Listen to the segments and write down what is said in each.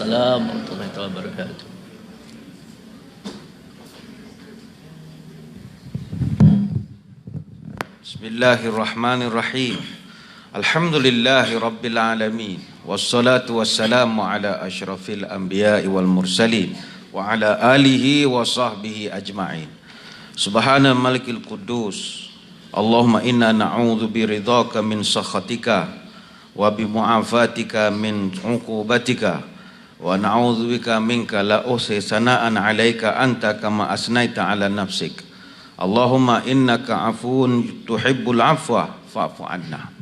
Waalaikumsalam warahmatullahi wabarakatuh. Bismillahirrahmanirrahim. Alhamdulillahi rabbil alamin. Wassalatu wassalamu ala asyrafil anbiya'i wal mursalin wa ala alihi wa sahbihi ajma'in. Subhana malikil qudus. Allahumma inna na'udzu biridhaka min sakhatika wa bi mu'afatika min 'uqubatika wa na'udzu bika minka la uhsi sana'an 'alaika anta kama asnaita 'ala nafsik. Allahumma innaka afuun tuhibbul afwa fa'fu anna.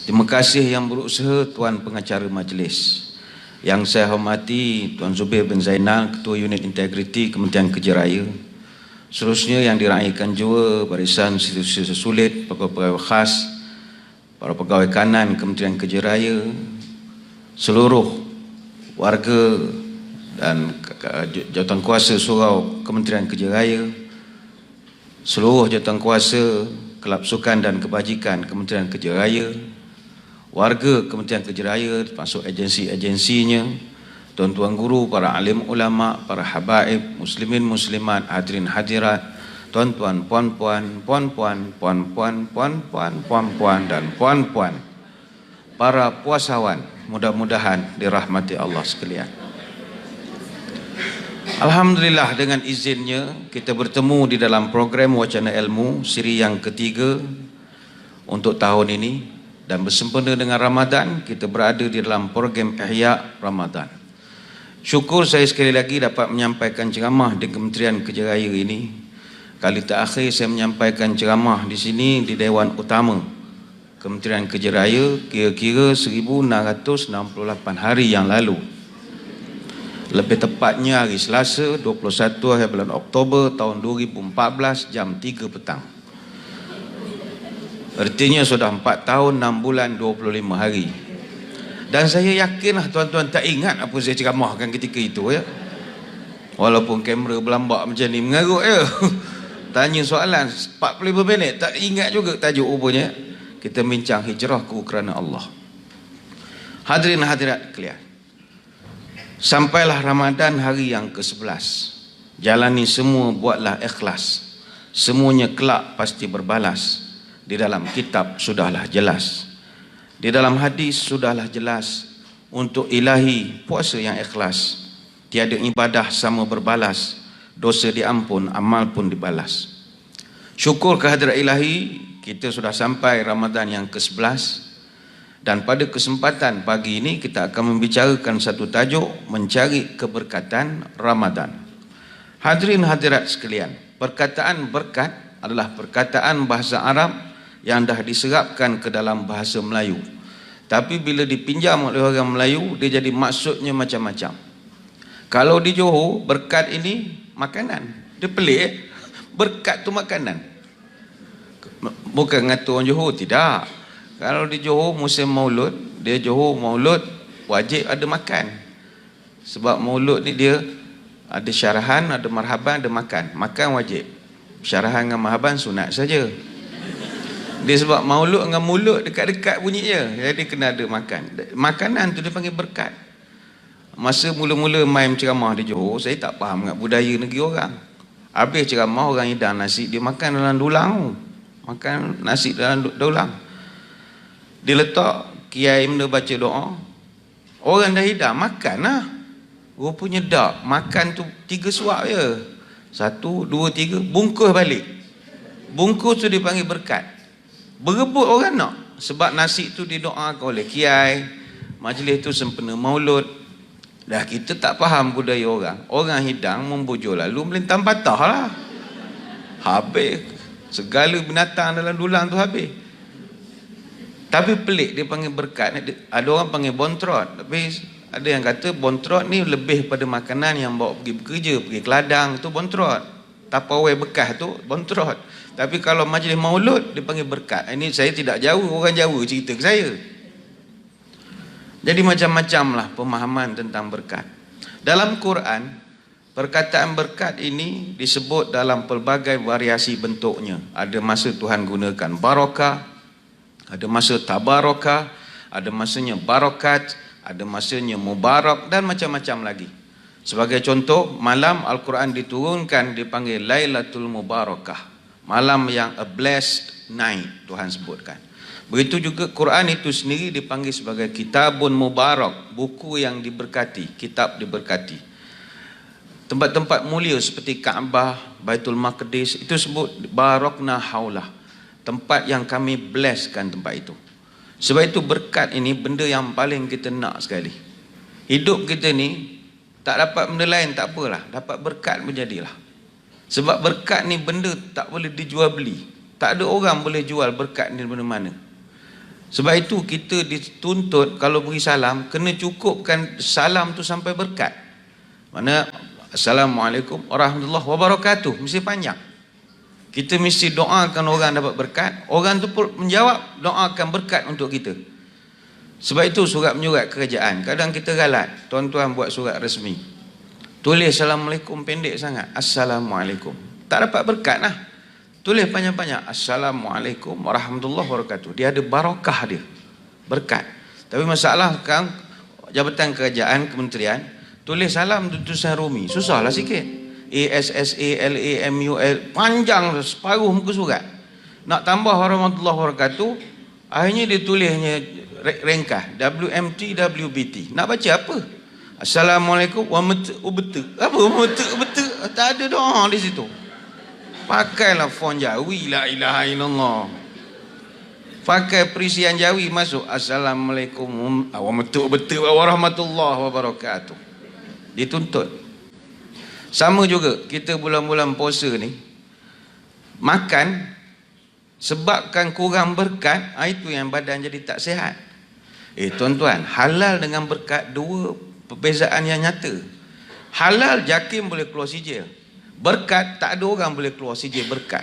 Terima kasih yang berusaha Tuan Pengacara Majlis. Yang saya hormati Tuan Zubir bin Zainal, Ketua Unit Integriti Kementerian Kerja Raya. Seterusnya yang diraikan jua barisan institusi sesulit, pegawai khas, para pegawai kanan Kementerian Kerja Raya, seluruh warga dan jawatankuasa surau Kementerian Kerja Raya, seluruh jawatankuasa Kelab Sukan dan Kebajikan Kementerian Kerja Raya, warga Kementerian Kerja Raya termasuk agensi-agensinya, tuan-tuan guru, para alim ulama, para habaib, muslimin muslimat, hadirin hadirat, tuan-tuan, puan-puan, puan-puan, puan-puan, puan-puan, puan-puan dan puan-puan, para puasawan, mudah-mudahan dirahmati Allah sekalian. Alhamdulillah, dengan izinnya kita bertemu di dalam program Wacana Ilmu siri yang ketiga untuk tahun ini, dan bersempena dengan Ramadan kita berada di dalam program Ihya Ramadan. Syukur saya sekali lagi dapat menyampaikan ceramah di Kementerian Kerja Raya ini. Kali terakhir saya menyampaikan ceramah di sini di Dewan Utama Kementerian Kerja Raya kira-kira 1668 hari yang lalu. Lebih tepatnya hari Selasa 21 hari bulan Oktober tahun 2014 jam 3 petang. Artinya sudah 4 tahun 6 bulan 25 hari. Dan saya yakinlah tuan-tuan tak ingat apa saya ceramahkan ketika itu ya. Walaupun kamera berlambak macam ni mengarut ya. Tanya soalan 45 minit tak ingat juga tajuk rupanya. Kita bincang hijrahku kerana Allah. Hadirin hadirat sekalian, sampailah Ramadan hari yang ke-11. Jalani semua, buatlah ikhlas. Semuanya kelak pasti berbalas. Di dalam kitab sudahlah jelas, di dalam hadis sudahlah jelas. Untuk ilahi puasa yang ikhlas, tiada ibadah sama berbalas. Dosa diampun, amal pun dibalas. Syukur kehadirat ilahi, kita sudah sampai Ramadan yang ke-11. Dan pada kesempatan pagi ini kita akan membicarakan satu tajuk, mencari keberkatan Ramadan. Hadirin hadirat sekalian, perkataan berkat adalah perkataan bahasa Arab yang dah diserapkan ke dalam bahasa Melayu. Tapi bila dipinjam oleh orang Melayu, dia jadi maksudnya macam-macam. Kalau di Johor, berkat ini makanan. Dia pelik, berkat tu makanan. Bukan ngata orang Johor, tidak. Kalau di Johor musim maulud, dia Johor maulud wajib ada makan. Sebab maulud ni dia ada syarahan, ada marhaban, ada makan. Makan wajib. Syarahan dengan marhaban sunat saja. Dia sebab maulud dengan mulut dekat-dekat bunyi je, jadi kena ada makan. Makanan tu dia panggil berkat. Masa mula-mula main ceramah di Johor, saya tak faham dengan budaya negeri orang. Habis ceramah, orang hidang nasi, dia makan dalam dulang. Makan nasi dalam dulang. Dia letak, kiai benda baca doa, orang dah hidang, makan lah. Rupanya tak, makan tu 3 suap je. 1, 2, 3, bungkus balik. Bungkus tu dipanggil berkat. Berebut orang nak, sebab nasi tu didoakan oleh kiai, majlis tu sempena maulud. Dah kita tak faham budaya orang. Orang hidang membujur lalu melintang patah lah. Habis segala binatang dalam dulang tu habis. Tapi pelik dia panggil berkat. Ada orang panggil bontrot, tapi ada yang kata bontrot ni lebih pada makanan yang bawa pergi bekerja, pergi ke ladang tu bontrot. Tupperware bekas tu bontrot. Tapi kalau majlis maulud dia panggil berkat. Ini saya tidak jauh, orang Jawa cerita ke saya. Jadi macam-macam lah pemahaman tentang berkat. Dalam Quran, perkataan berkat ini disebut dalam pelbagai variasi bentuknya. Ada masa Tuhan gunakan barakah, ada masa tabarakah, ada masanya barakat, ada masanya mubarak dan macam-macam lagi. Sebagai contoh, malam Al-Quran diturunkan dipanggil Lailatul Mubarakah, malam yang a blessed night, Tuhan sebutkan. Begitu juga Quran itu sendiri dipanggil sebagai Kitabun Mubarak, buku yang diberkati, kitab diberkati. Tempat-tempat mulia seperti Kaabah, Baitul Maqdis, itu sebut Barakna Haulah, tempat yang kami blesskan tempat itu. Sebab itu berkat ini benda yang paling kita nak sekali. Hidup kita ni tak dapat benda lain tak apalah, dapat berkat menjadilah. Sebab berkat ni benda tak boleh dijual beli. Tak ada orang boleh jual berkat ni mana-mana. Sebab itu kita dituntut kalau beri salam kena cukupkan salam tu sampai berkat. Mana Assalamualaikum warahmatullahi wabarakatuh mesti panjang. Kita mesti doakan orang dapat berkat, orang tu pun menjawab doakan berkat untuk kita. Sebab itu surat menyurat kerajaan, kadang kita galat, tuan-tuan buat surat resmi, tulis Assalamualaikum pendek sangat, Assalamualaikum, tak dapat berkat lah. Tulis panjang-panjang Assalamualaikum warahmatullahi wabarakatuh, dia ada barakah dia, berkat. Tapi masalah kan jabatan kerajaan, kementerian, tulis salam tulisan Rumi, susahlah sikit. ASSALAMUL, panjang separuh muka surat. Nak tambah warahmatullahi wabarakatuh, akhirnya dia tulisnya ringkas WMT WBT. Nak baca apa? Assalamualaikum warahmatullahi wabarakatuh. Apa tak ada doa di situ. Pakailah font Jawi, la ilaha illallah. Pakai perisian Jawi masuk Assalamualaikum warahmatullahi wabarakatuh. Dituntut. Sama juga kita bulan-bulan puasa ni makan sebabkan kurang berkat, itu yang badan jadi tak sihat. Tuan-tuan, halal dengan berkat dua perbezaan yang nyata. Halal jakim boleh keluar sijil, berkat tak ada orang boleh keluar sijil berkat.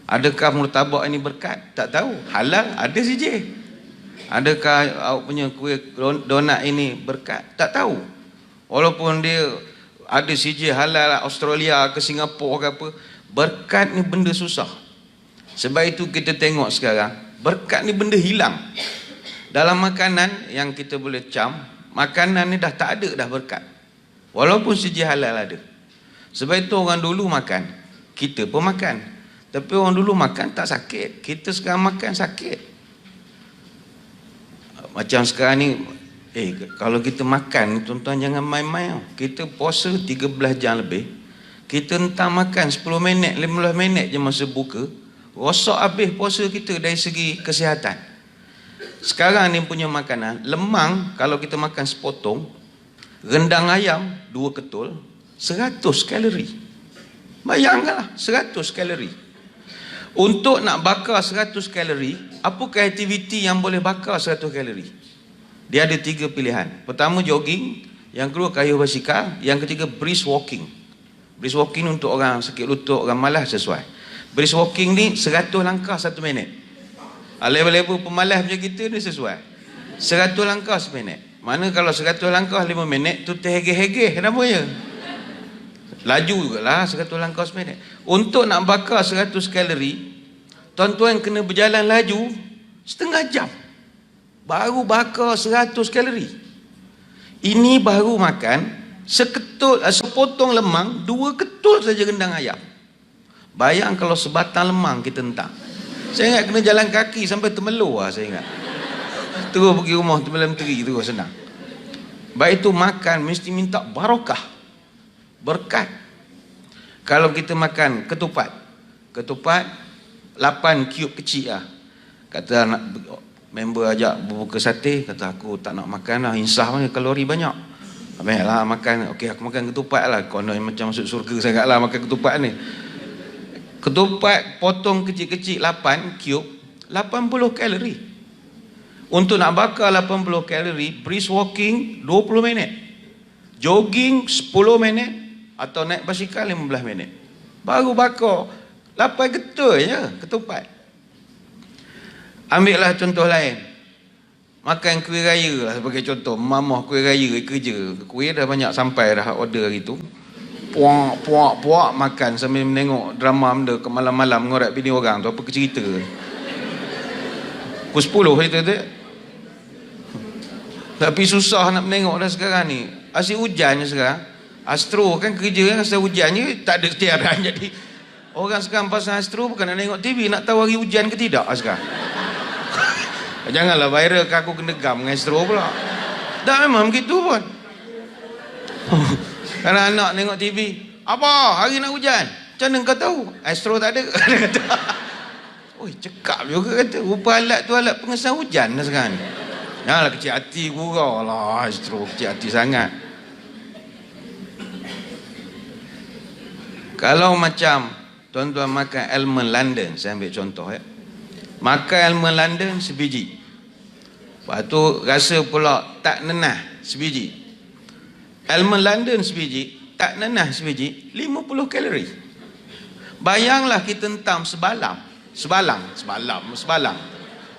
Adakah murtabak ini berkat? Tak tahu. Halal ada sijil. Adakah awak punya kuih donat ini berkat? Tak tahu. Walaupun dia ada sijil halal Australia ke Singapura ke apa, berkat ni benda susah. Sebab itu kita tengok sekarang berkat ni benda hilang. Dalam makanan yang kita boleh cam, makanan ni dah tak ada dah berkat, walaupun sijil halal ada. Sebab itu orang dulu makan, kita pun makan. Tapi orang dulu makan tak sakit, kita sekarang makan sakit. Macam sekarang ni, kalau kita makan, tuan-tuan jangan main-main. Kita puasa 13 jam lebih, kita entah makan 10 minit, 15 minit je masa buka, rosak habis puasa kita dari segi kesihatan. Sekarang ni punya makanan, lemang kalau kita makan sepotong, rendang ayam 2 ketul, 100 kalori. Bayangkanlah, 100 kalori. Untuk nak bakar 100 kalori, apakah aktiviti yang boleh bakar 100 kalori? Dia ada 3 pilihan. Pertama jogging, yang kedua kayuh basikal, yang ketiga brisk walking. Brisk walking untuk orang sakit lutut, orang malas sesuai. Brisk walking ni 100 langkah 1 minit. Level-level pemalas macam kita ni sesuai. 100 langkah 1 minit. Mana kalau 100 langkah 5 minit tu terhegeh-hegeh namanya. Laju jugalah 100 langkah 1 minit. Untuk nak bakar 100 kalori, tuan-tuan kena berjalan laju setengah jam baru bakar 100 kalori. Ini baru makan sepotong lemang, 2 ketul saja rendang ayam. Bayang kalau sebatang lemang kita hentak. Saya ingat kena jalan kaki sampai Temelur lah, saya ingat. Terus pergi rumah Temelam Teri, terus senang. Baik itu makan mesti minta barakah, berkat. Kalau kita makan ketupat 8 cube kecil lah. Kata anak member ajak berbuka sate, kata aku tak nak makan lah, insaf mana kalori banyak. Baiklah makan, okey aku makan ketupat lah, konon macam masuk surga sangat lah makan ketupat ni. Ketupat potong kecil-kecil 8 cube, 80 kalori. Untuk nak bakar 80 kalori, brisk walking 20 minit, jogging 10 minit, atau naik basikal 15 minit, baru bakar 8 ketul je ketupat. Ambillah contoh lain, makan kuih raya lah sebagai contoh. Mamah kuih raya kerja, kuih dah banyak sampai dah order hari tu, puak makan sambil menengok drama benda ke malam-malam ngorak bini orang tu, apa cerita pukul 10 cerita tu. Tapi susah nak menengok dah sekarang ni. Asyik hujan je sekarang. Astro kan kerja kan, asal hujannya tak ada tiaran. Jadi orang sekarang pasal astro bukan nak tengok TV, nak tahu hari hujan ke tidak sekarang. Janganlah viral ke aku kena gam dengan astro pula. Tak, memang begitu pun. Kalau anak tengok TV, apa hari nak hujan? Macam mana kau tahu? Astro tak ada. Dia kata, oi, cekap juga kata. Rupa alat tu alat pengesan hujan dah sekarang. Janganlah kecil hati gurau lah. Astro kecil hati sangat. Kalau macam tuan-tuan makan almond London, saya ambil contoh ya. Makan almond London sebiji. Lepas tu rasa pula tak nenah sebiji. Almond London sebiji, tak nenah sebiji, 50 kalori. Bayanglah kita entam sebalang.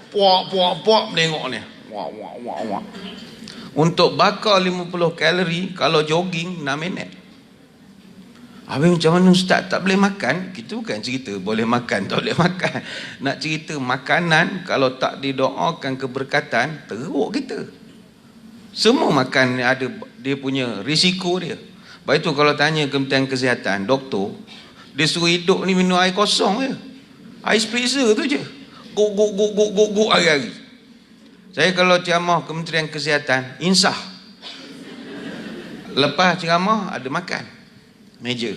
Puak menengok ni. Wah. Untuk bakar 50 kalori, kalau jogging 6 minit. Habis macam mana ustaz tak boleh makan? Kita bukan cerita boleh makan tak boleh makan. Nak cerita makanan kalau tak didoakan keberkatan, teruk kita. Semua makan ada dia punya risiko dia. Baik tu kalau tanya Kementerian Kesihatan, doktor, dia suruh hidup ni minum air kosong je. Ais freezer tu je. Guk hari-hari. Saya kalau ceramah Kementerian Kesihatan, insah. Lepas ceramah ada makan. Meja.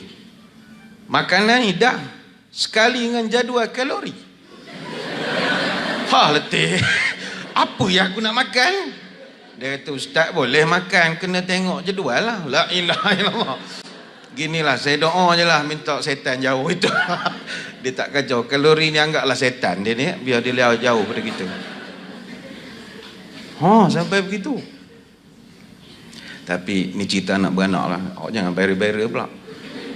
Makanan hidang sekali dengan jadual kalori. Letih. Apa yang aku nak makan? Dia kata, ustaz boleh makan, kena tengok jadual lah. La ilaha illallah. Ginilah, saya doa je lah, minta setan jauh itu. Dia tak kacau. Kalori ni anggaplah setan dia ni, biar dia jauh pada kita. Sampai begitu. Tapi ni cerita anak beranak lah. Jangan viral-viral pula.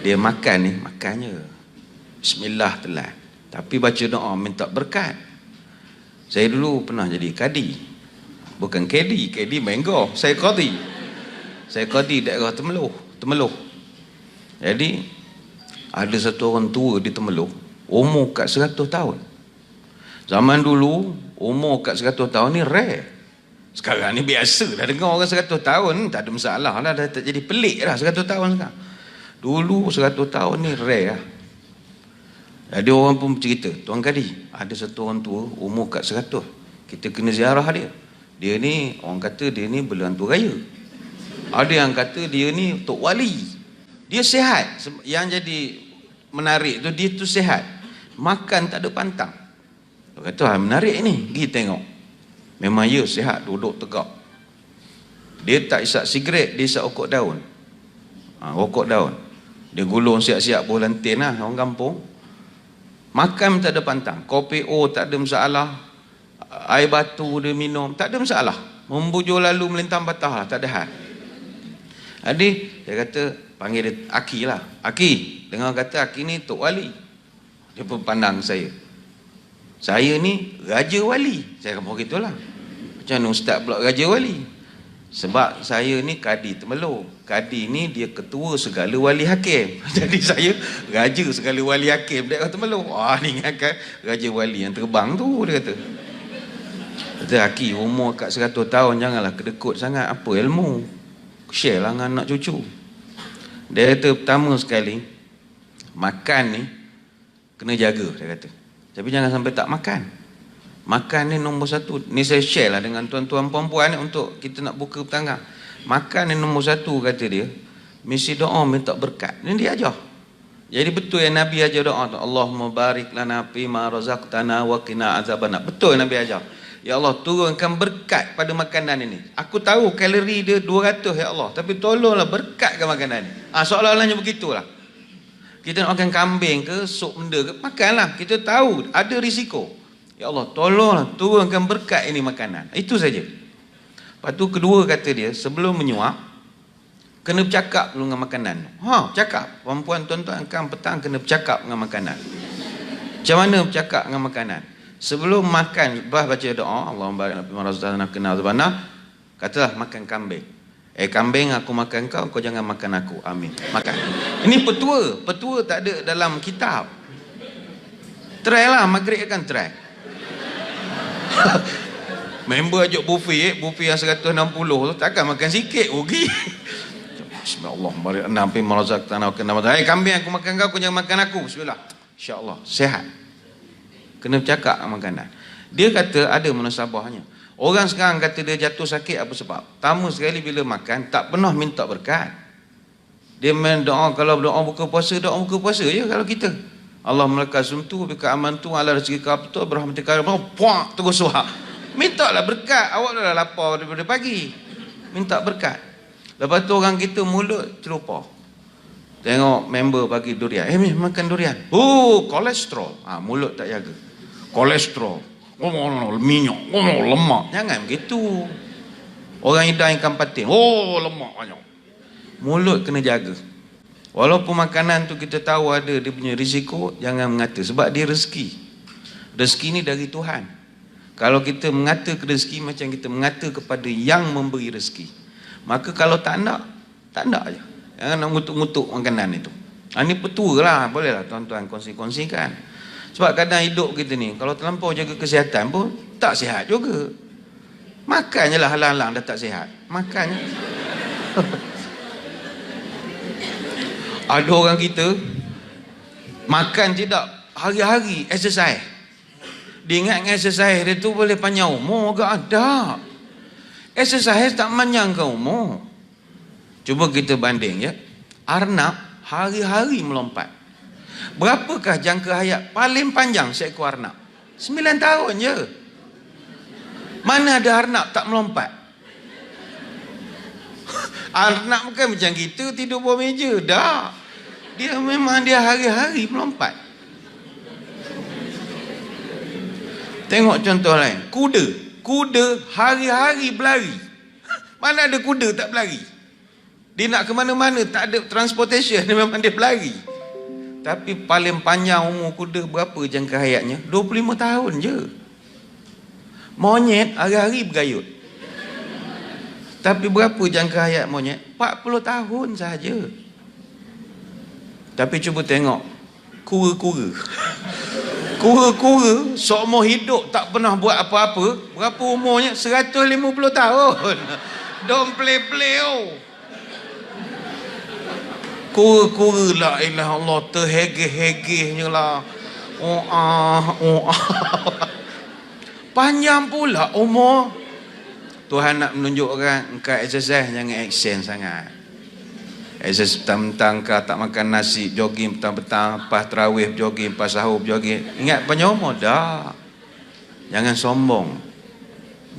Dia makan ni, makannya bismillah telan. Tapi baca doa minta berkat. Saya dulu pernah jadi kadi. Bukan kadi mango. Saya kadi daerah Temeloh. Jadi ada satu orang tua di Temeloh, umur kat 100 tahun. Zaman dulu umur kat 100 tahun ni rare. Sekarang ni biasa dah dengar orang 100 tahun, tak ada masalah lah, dah tak jadi pelik dah 100 tahun sekarang. Dulu 100 tahun ni rare lah. Jadi orang pun cerita, Tuan Kadi, ada satu orang tua umur kat 100. Kita kena ziarah dia. Dia ni, orang kata dia ni berlantu raya. Ada yang kata dia ni Tok Wali. Dia sihat. Yang jadi menarik tu, dia tu sihat. Makan tak ada pantang. Dia kata, menarik ni, pergi tengok. Memang ya sihat, duduk tegak. Dia tak isap sigaret, dia isap rokok daun. Rokok daun. Dia gulung siap-siap buah lantin lah, orang kampung. Makan tak ada pantang. Kopi tak ada masalah. Air batu dia minum, tak ada masalah. Membujur lalu melintang patah lah, tak ada hal. Jadi dia kata, panggil dia Aki lah. Aki, dengar kata Aki ni Tok Wali. Dia pun pandang saya. Saya ni Raja Wali. Saya kata begitulah. Macam mana ustaz pula Raja Wali? Sebab saya ni Kadi Temeloh. Kadi ni dia ketua segala wali hakim. Jadi saya raja segala wali hakim daerah Temeloh. Ni kan Raja Wali yang terbang tu, dia kata. Kata Aki, umur kat 100 tahun janganlah kedekut sangat. Apa ilmu? Share lah dengan anak cucu. Dia kata pertama sekali, makan ni kena jaga, dia kata. Tapi jangan sampai tak makan. Makan ni nombor satu. Ni saya share lah dengan tuan-tuan perempuan ni untuk kita nak buka petangga. Makan ni nombor satu, kata dia. Mesti doa minta berkat. Ni dia ajar. Jadi betul yang Nabi ajar doa tu. Allahumma barik lana fima razaqtana wa qina azabannar. Betul Nabi ajar. Ya Allah, turunkan berkat pada makanan ini. Aku tahu kalori dia 200 ya Allah, tapi tolonglah berkatkan makanan ni. Soalan-soalannya begitulah. Kita nak makan kambing ke, sup benda ke, makanlah. Kita tahu ada risiko. Ya Allah, tolonglah turunkan berkat ini makanan. Itu saja. Lepas tu kedua kata dia, sebelum menyuap, kena bercakap dulu dengan makanan. Bercakap. Perempuan tuan-tuan kan petang kena bercakap dengan makanan. Macam mana bercakap dengan makanan? Sebelum makan, baca doa, Allahumma barik lana fima razaqtana wa qina azabannar. Katalah makan kambing. Kambing aku makan kau jangan makan aku. Amin. Makan. Ini petua. Petua tak ada dalam kitab. Try lah, maghrib kan try. Member ajak buffet, buffet yang 160 tu takkan makan sikit rugi. Bismillah, balik enam pi marazak tanah kena makan. Kambing aku makan kau jangan makan aku. Bismillah. Insya-Allah sehat. Kena bercakap makanan. Dia kata ada munasabahnya. Orang sekarang kata dia jatuh sakit apa sebab? Pertama sekali bila makan tak pernah minta berkat. Dia main doa, kalau doa buka puasa je kalau kita. Allah melaka sumtu bika amantu ala rezeki kaptu berahmati karim. Puak terus suha. Mintalah berkat. Awak dah lapar daripada pagi. Minta berkat. Lepas tu orang kita mulut terlupa. Tengok member bagi durian. Makan durian. Kolesterol. Mulut tak jaga. Kolesterol. Minyak. Lemak. Jangan begitu. Orang hidang ikan patin. Lemak banyak. Mulut kena jaga. Walaupun makanan tu kita tahu ada dia punya risiko, jangan mengata. Sebab dia rezeki. Rezeki ni dari Tuhan. Kalau kita mengata ke rezeki macam kita mengata kepada yang memberi rezeki. Maka kalau tak nak je. Jangan nak ngutuk-ngutuk makanan itu. Ini petua lah. Bolehlah tuan-tuan kongsi-kongsikan. Sebab kadang hidup kita ni, kalau terlampau jaga kesihatan pun, tak sihat juga. Makan je lah halang-halang dah tak sihat. Makan je. Ada orang kita, makan tidak, hari-hari exercise. Dia ingat exercise dia tu boleh panjang umur ke? Ada. Exercise tak panjangkan umur. Cuba kita banding ya. Arnab hari-hari melompat. Berapakah jangka hayat paling panjang seekor arnab? 9 tahun je. Mana ada arnab tak melompat? Arnab bukan macam kita tidur bawah meja. Dah. Dia memang dia hari-hari melompat. Tengok contoh lain. Kuda hari-hari berlari. Mana ada kuda tak berlari? Dia nak ke mana-mana tak ada transportation, dia memang dia berlari. Tapi paling panjang umur kuda berapa jangka hayatnya? 25 tahun je. Monyet hari-hari bergayut. Tapi berapa jangka hayat monyet? 40 tahun sahaja. Tapi cuba tengok kura-kura. Kura-kura seumur hidup tak pernah buat apa-apa. Berapa umurnya? 150 tahun. Don't play Kura-kura la ilaha Allah terhegeh-hegehnya lah. Panjang pula umur. Tuhan nak menunjukkan engkau exercise jangan action sangat. Exercise petang-petang kau tak makan nasi, jogging petang-petang, lepas tarawih jogging, lepas sahur jogging. Ingat panjang umur dah. Jangan sombong.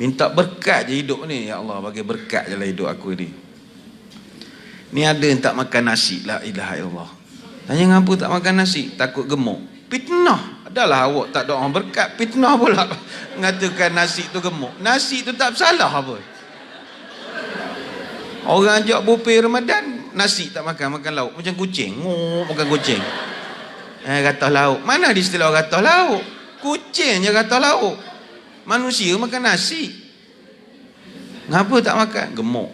Minta berkat je hidup ni. Ya Allah bagi berkat je lah hidup aku ni. Ni ada yang tak makan nasi. La ilaha illallah. Tanya ngapa tak makan nasi? Takut gemuk. Fitnah. Adalah awak tak doa berkat. Fitnah pula. Mengatakan nasi tu gemuk. Nasi tu tak bersalah apa. Orang ajak buffet Ramadan, nasi tak makan, makan lauk. Macam kucing. Makan kucing. Ratah lauk. Mana di istilah ratah lauk? Kucing je ratah lauk. Manusia makan nasi. Ngapa tak makan? Gemuk.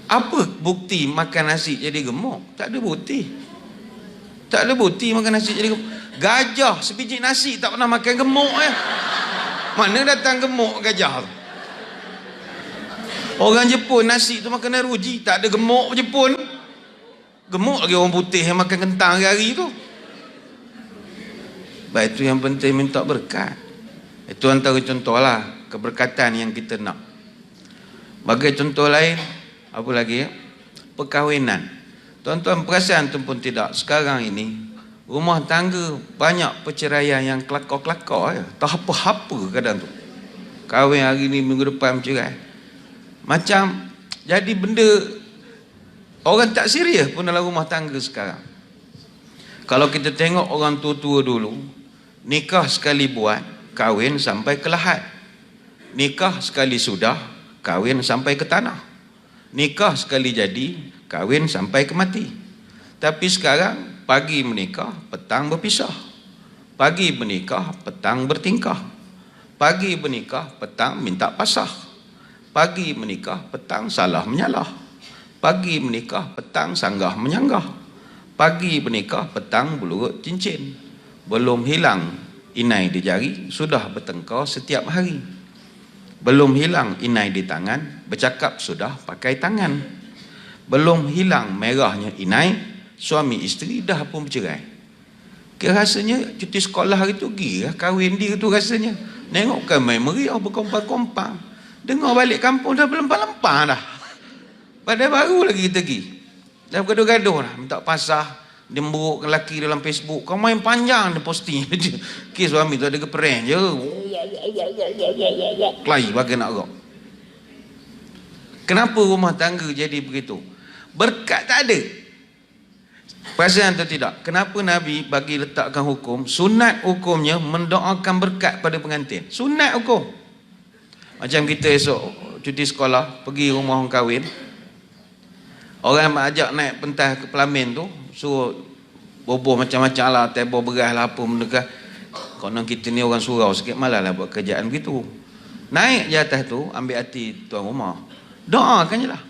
Apa bukti makan nasi jadi gemuk? Tak ada bukti. Tak ada bukti makan nasi jadi gemuk. Gajah sebiji nasi tak pernah makan gemuk. Mana datang gemuk gajah tu? Orang Jepun nasi tu makan ruji. Tak ada gemuk Jepun. Gemuk lagi orang putih yang makan kentang hari-hari tu. Baik, itu yang penting minta berkat. Itu antara contoh lah keberkatan yang kita nak. Bagai contoh lain, apa lagi ya? Perkahwinan. Tuan-tuan perasan tu pun tidak, sekarang ini rumah tangga banyak perceraian yang kelakar-kelakar ya. Tak apa-apa kadang tu. Kahwin hari ni, minggu depan bercerai. Macam jadi benda orang tak serius pun dalam rumah tangga sekarang. Kalau kita tengok orang tua-tua dulu, nikah sekali buat, kahwin sampai ke lahat. Nikah sekali sudah, kahwin sampai ke tanah. Nikah sekali jadi, kahwin sampai ke mati. Tapi sekarang pagi menikah, petang berpisah. Pagi menikah, petang bertingkah. Pagi menikah, petang minta pasah. Pagi menikah, petang salah menyalah. Pagi menikah, petang sanggah menyanggah. Pagi menikah, petang berurut cincin. Belum hilang inai di jari, sudah bertengkar setiap hari. Belum hilang inai di tangan, bercakap sudah pakai tangan. Belum hilang merahnya inai, suami isteri dah pun bercerai. Kira rasanya cuti sekolah hari tu gila kahwin dia tu rasanya. Nengok kan main meriah berkompang-kompang. Dengar balik kampung dah berlempah-lempah dah. Padahal baru lagi kita pergi. Dah bergaduh-gaduh dah. Minta pasah. Dia memburuk lelaki dalam Facebook. Kau main panjang dia posting. Kes suami tu ada keperen je. Kelai bagi nak rock. Kenapa rumah tangga jadi begitu? Berkat tak ada. Perasaan atau tidak? Kenapa Nabi bagi letakkan hukum? Sunat hukumnya mendoakan berkat pada pengantin. Sunat hukum. Macam kita esok cuti sekolah, pergi rumah orang kahwin. Orang ajak naik pentas ke pelamin tu, suruh boboh macam-macam lah, tebor beras lah apa benda kan. Konon kita ni orang surau sikit, malah lah buat kerjaan begitu. Naik je atas tu, ambil hati tuan rumah. Doakan je lah.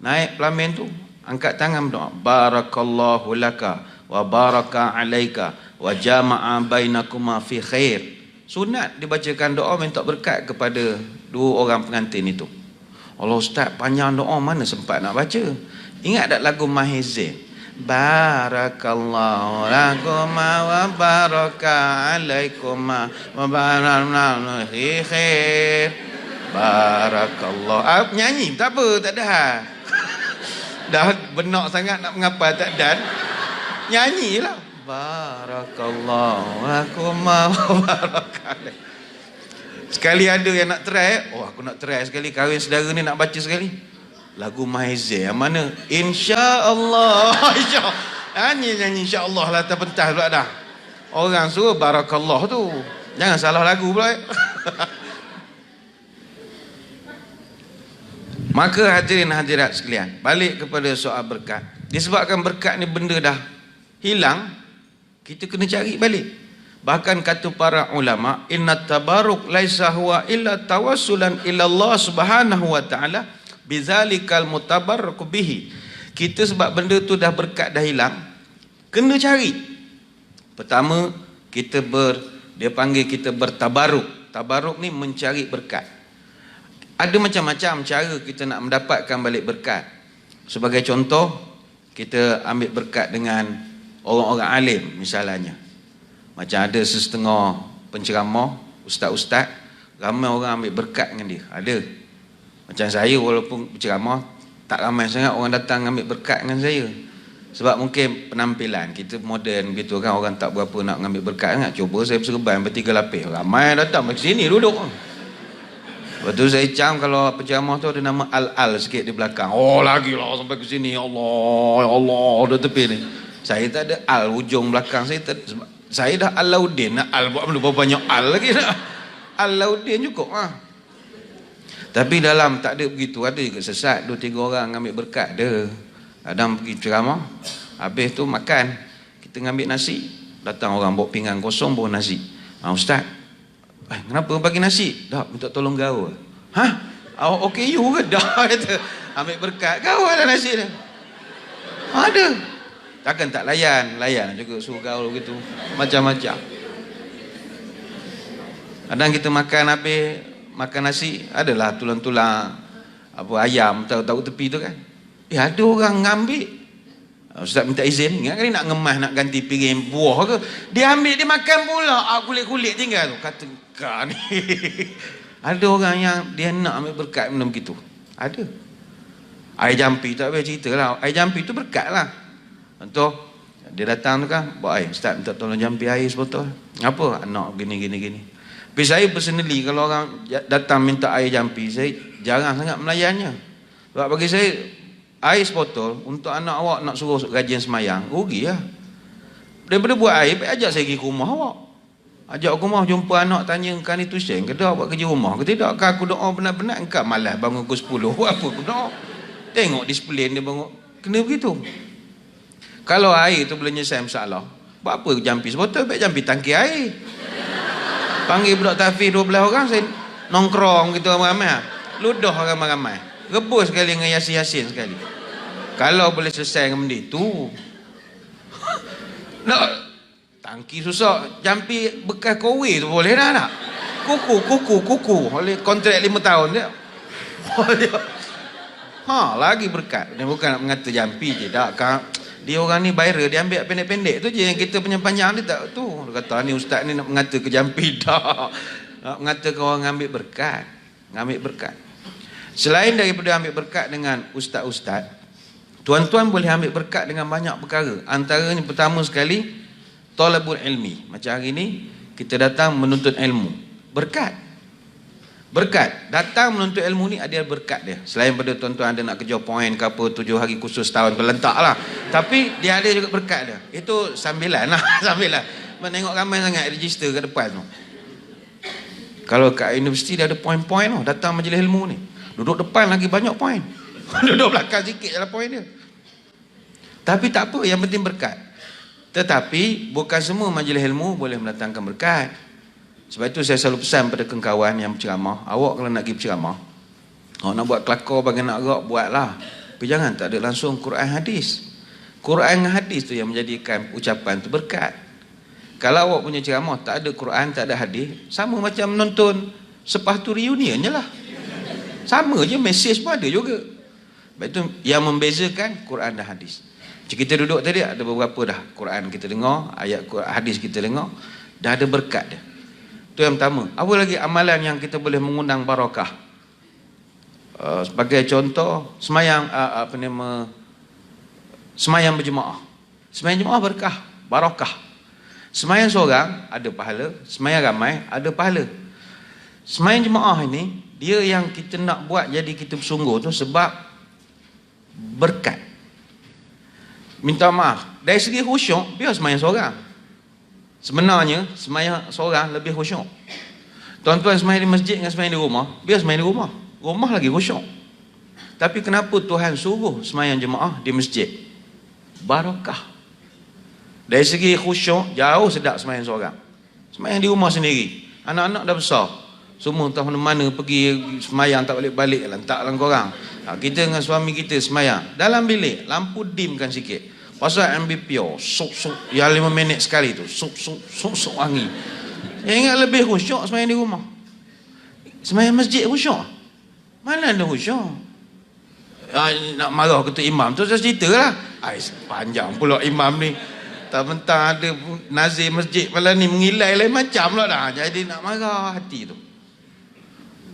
Naik pelamin tu, angkat tangan berdoa. Barakallahu laka wa baraka alaika wa jama'a bainakuma fi khair. Sunat dibacakan doa minta berkat kepada dua orang pengantin itu. Allah Ustaz, panjang doa mana sempat nak baca. Ingat tak lagu Mahizin? Barakallahu lakuma wa baraka alaikuma wa barakna fi khair. Barakallah. Nyanyi tak apa, tak ada hal. Dah benak sangat nak menghafal tak dan. Nyanyi lah. Barakallahu lakuma wa baraka alaik. Sekali ada yang nak try, oh aku nak try sekali kahwin saudara ni nak baca sekali. Lagu Mahizir yang mana? InsyaAllah. Nyanyi insyaAllah lah atas pentas pula dah. Orang suruh barakallah tu. Jangan salah lagu pula. Maka hadirin hadirat sekalian, balik kepada soal berkat. Disebabkan berkat ni benda dah hilang, kita kena cari balik. Bahkan kata para ulama, inna tabaruk laisa huwa illa tawassulan ila Allah Subhanahu wa taala bizalikal mutabarrak bihi. Kita sebab benda tu dah berkat dah hilang, kena cari. Pertama, dia panggil kita bertabaruk. Tabaruk ni mencari berkat. Ada macam-macam cara kita nak mendapatkan balik berkat. Sebagai contoh, kita ambil berkat dengan orang-orang alim misalnya. Macam ada sesetengah penceramah, ustaz-ustaz, ramai orang ambil berkat dengan dia. Ada. Macam saya walaupun penceramah, tak ramai sangat orang datang ambil berkat dengan saya. Sebab mungkin penampilan kita moden gitu kan, orang tak berapa nak ambil berkat sangat. Cuba saya berserban bertiga lapis. Ramai datang ke sini duduk. Lepas tu saya cam kalau penceramah tu ada nama Al-Al sikit di belakang. Oh lagi lah sampai ke sini. Ya Allah, ya Allah, dah tepi ni. Saya tak ada Al ujung belakang saya sebab saya dah Alauddin, nak Al buat berapa banyak Al lagi nak. Alauddin cukup lah. Tapi dalam tak ada begitu, ada juga sesat 2-3 orang ambil berkat dia. Kadang pergi ceramah, habis tu makan, kita ngambil nasi, datang orang bawa pinggan kosong bawa nasi. Ustaz, kenapa bagi nasi? Dah minta tolong gaul. Okay you ke? Dah kata ambil berkat, gaul ada nasi dia. Ada. Takkan tak layan juga suruh gaul begitu. Macam-macam. Kadang kita makan habis, makan nasi, adalah tulang-tulang apa ayam tahu tepi tu kan. Ada orang ngambil. Ustaz minta izin, ingat kali nak ngemas nak ganti piring buah ke, dia ambil dia makan pula. Kulit-kulit tinggal tu. Kata kan ni. Ada orang yang dia nak ambil berkat benda begitu. Ada. Air jampi tak payah cerita lah. Air jampi tu berkat lah. Contoh, dia datang tu kan, buat air. Ustaz minta tolong jampi air sebotol. Apa? Anak gini. Tapi saya personally, kalau orang datang minta air jampi, saya jarang sangat melayannya. Sebab bagi saya, air sebotol untuk anak awak nak suruh gajian semayang, rugi lah. Daripada buat air, ajak saya pergi ke rumah awak. Ajak ke rumah, jumpa anak, tanya, kau ni tuition ke dah buat kerja rumah ke tidak? Kau aku doa benar-benar, engkau malas bangun ke 10. Buat apa aku doa? Tengok disiplin dia bangun. Kena begitu. Kalau air tu boleh nyelesai masalah, buat apa jampi sebotol? Baik jampi tangki air. Panggil budak tahfiz 12 orang, saya nongkrong gitu ramai-ramai. Ludah ramai-ramai. Rebus sekali dengan Yasin-Yasin sekali. Kalau boleh selesai dengan benda tu. Tangki susah, jampi bekas kowe tu boleh dah tak? Kuku. Oleh kontrak 5 tahun dia. Lagi berkat. Dia bukan nak mengata jampi je. Tak, dia orang ni viral, dia ambil pendek-pendek tu je. Yang kita punya panjang dia tak tu. Dia kata ni ustaz ni nak mengata ke jampi. Tak. Nak mengata ke orang ambil berkat. Ngambil berkat. Selain daripada ambil berkat dengan ustaz-ustaz, tuan-tuan boleh ambil berkat dengan banyak perkara. Antaranya pertama sekali, talabul ilmi. Macam hari ni kita datang menuntut ilmu. Berkat. Datang menuntut ilmu ni ada berkat dia. Selain pada tuan-tuan ada nak kejar poin ke apa, 7 hari khusus tahun berlentak lah. Tapi dia ada juga berkat dia. Itu sambilan lah. Sambilan. Tengok ramai sangat register kat depan tu. Kalau kat universiti dia ada poin-poin tu. Datang majlis ilmu ni. Duduk depan lagi banyak poin. Duduk belakang sikit je lah poin dia. Tapi tak apa, yang penting berkat. Tetapi bukan semua majlis ilmu boleh mendatangkan berkat. Sebab itu saya selalu pesan pada kawan yang berceramah, awak kalau nak pergi berceramah, awak nak buat kelakar bagi nak gerak, buatlah. Tapi jangan tak ada langsung Quran hadis. Quran dengan hadis tu yang menjadikan ucapan tu berkat. Kalau awak punya ceramah tak ada Quran, tak ada hadis, sama macam menonton sepatu reunion je lah. Sama je, mesej pun ada juga. Sebab itu yang membezakan Quran dan hadis. Kita duduk tadi ada beberapa dah Quran kita dengar, ayat hadis kita dengar, dah ada berkat dia. Itu yang pertama. Apa lagi amalan yang kita boleh mengundang barakah? Sebagai contoh, semayang semayang berjemaah. Semayang jemaah berkah, barakah. Semayang seorang ada pahala, semayang ramai ada pahala. Semayang jemaah ini dia yang kita nak buat jadi kita bersungguh tu sebab berkat. Minta maaf, dari segi khusyuk, biar semayang seorang. Sebenarnya, semayang seorang lebih khusyuk. Tuan-tuan semayang di masjid dengan semayang di rumah, biar semayang di rumah. Rumah lagi khusyuk. Tapi kenapa Tuhan suruh semayang jemaah di masjid? Barakah. Dari segi khusyuk, jauh sedap semayang seorang. Semayang di rumah sendiri. Anak-anak dah besar. Semua entah mana-mana pergi semayang tak balik-balik, lantak lah korang. Kita dengan suami kita semayang dalam bilik, lampu dimkan sikit, pasal MBPO sok-sok yang 5 minit sekali tu, sok-sok wangi. Yang ingat lebih khusyuk semayang di rumah. Semayang masjid khusyuk, mana ada khusyuk? Nak marah ketua imam tu saya cerita lah. Panjang pula imam ni, tak mentang ada nazir masjid malam ni mengilai lain macam lah dah. Jadi nak marah hati tu.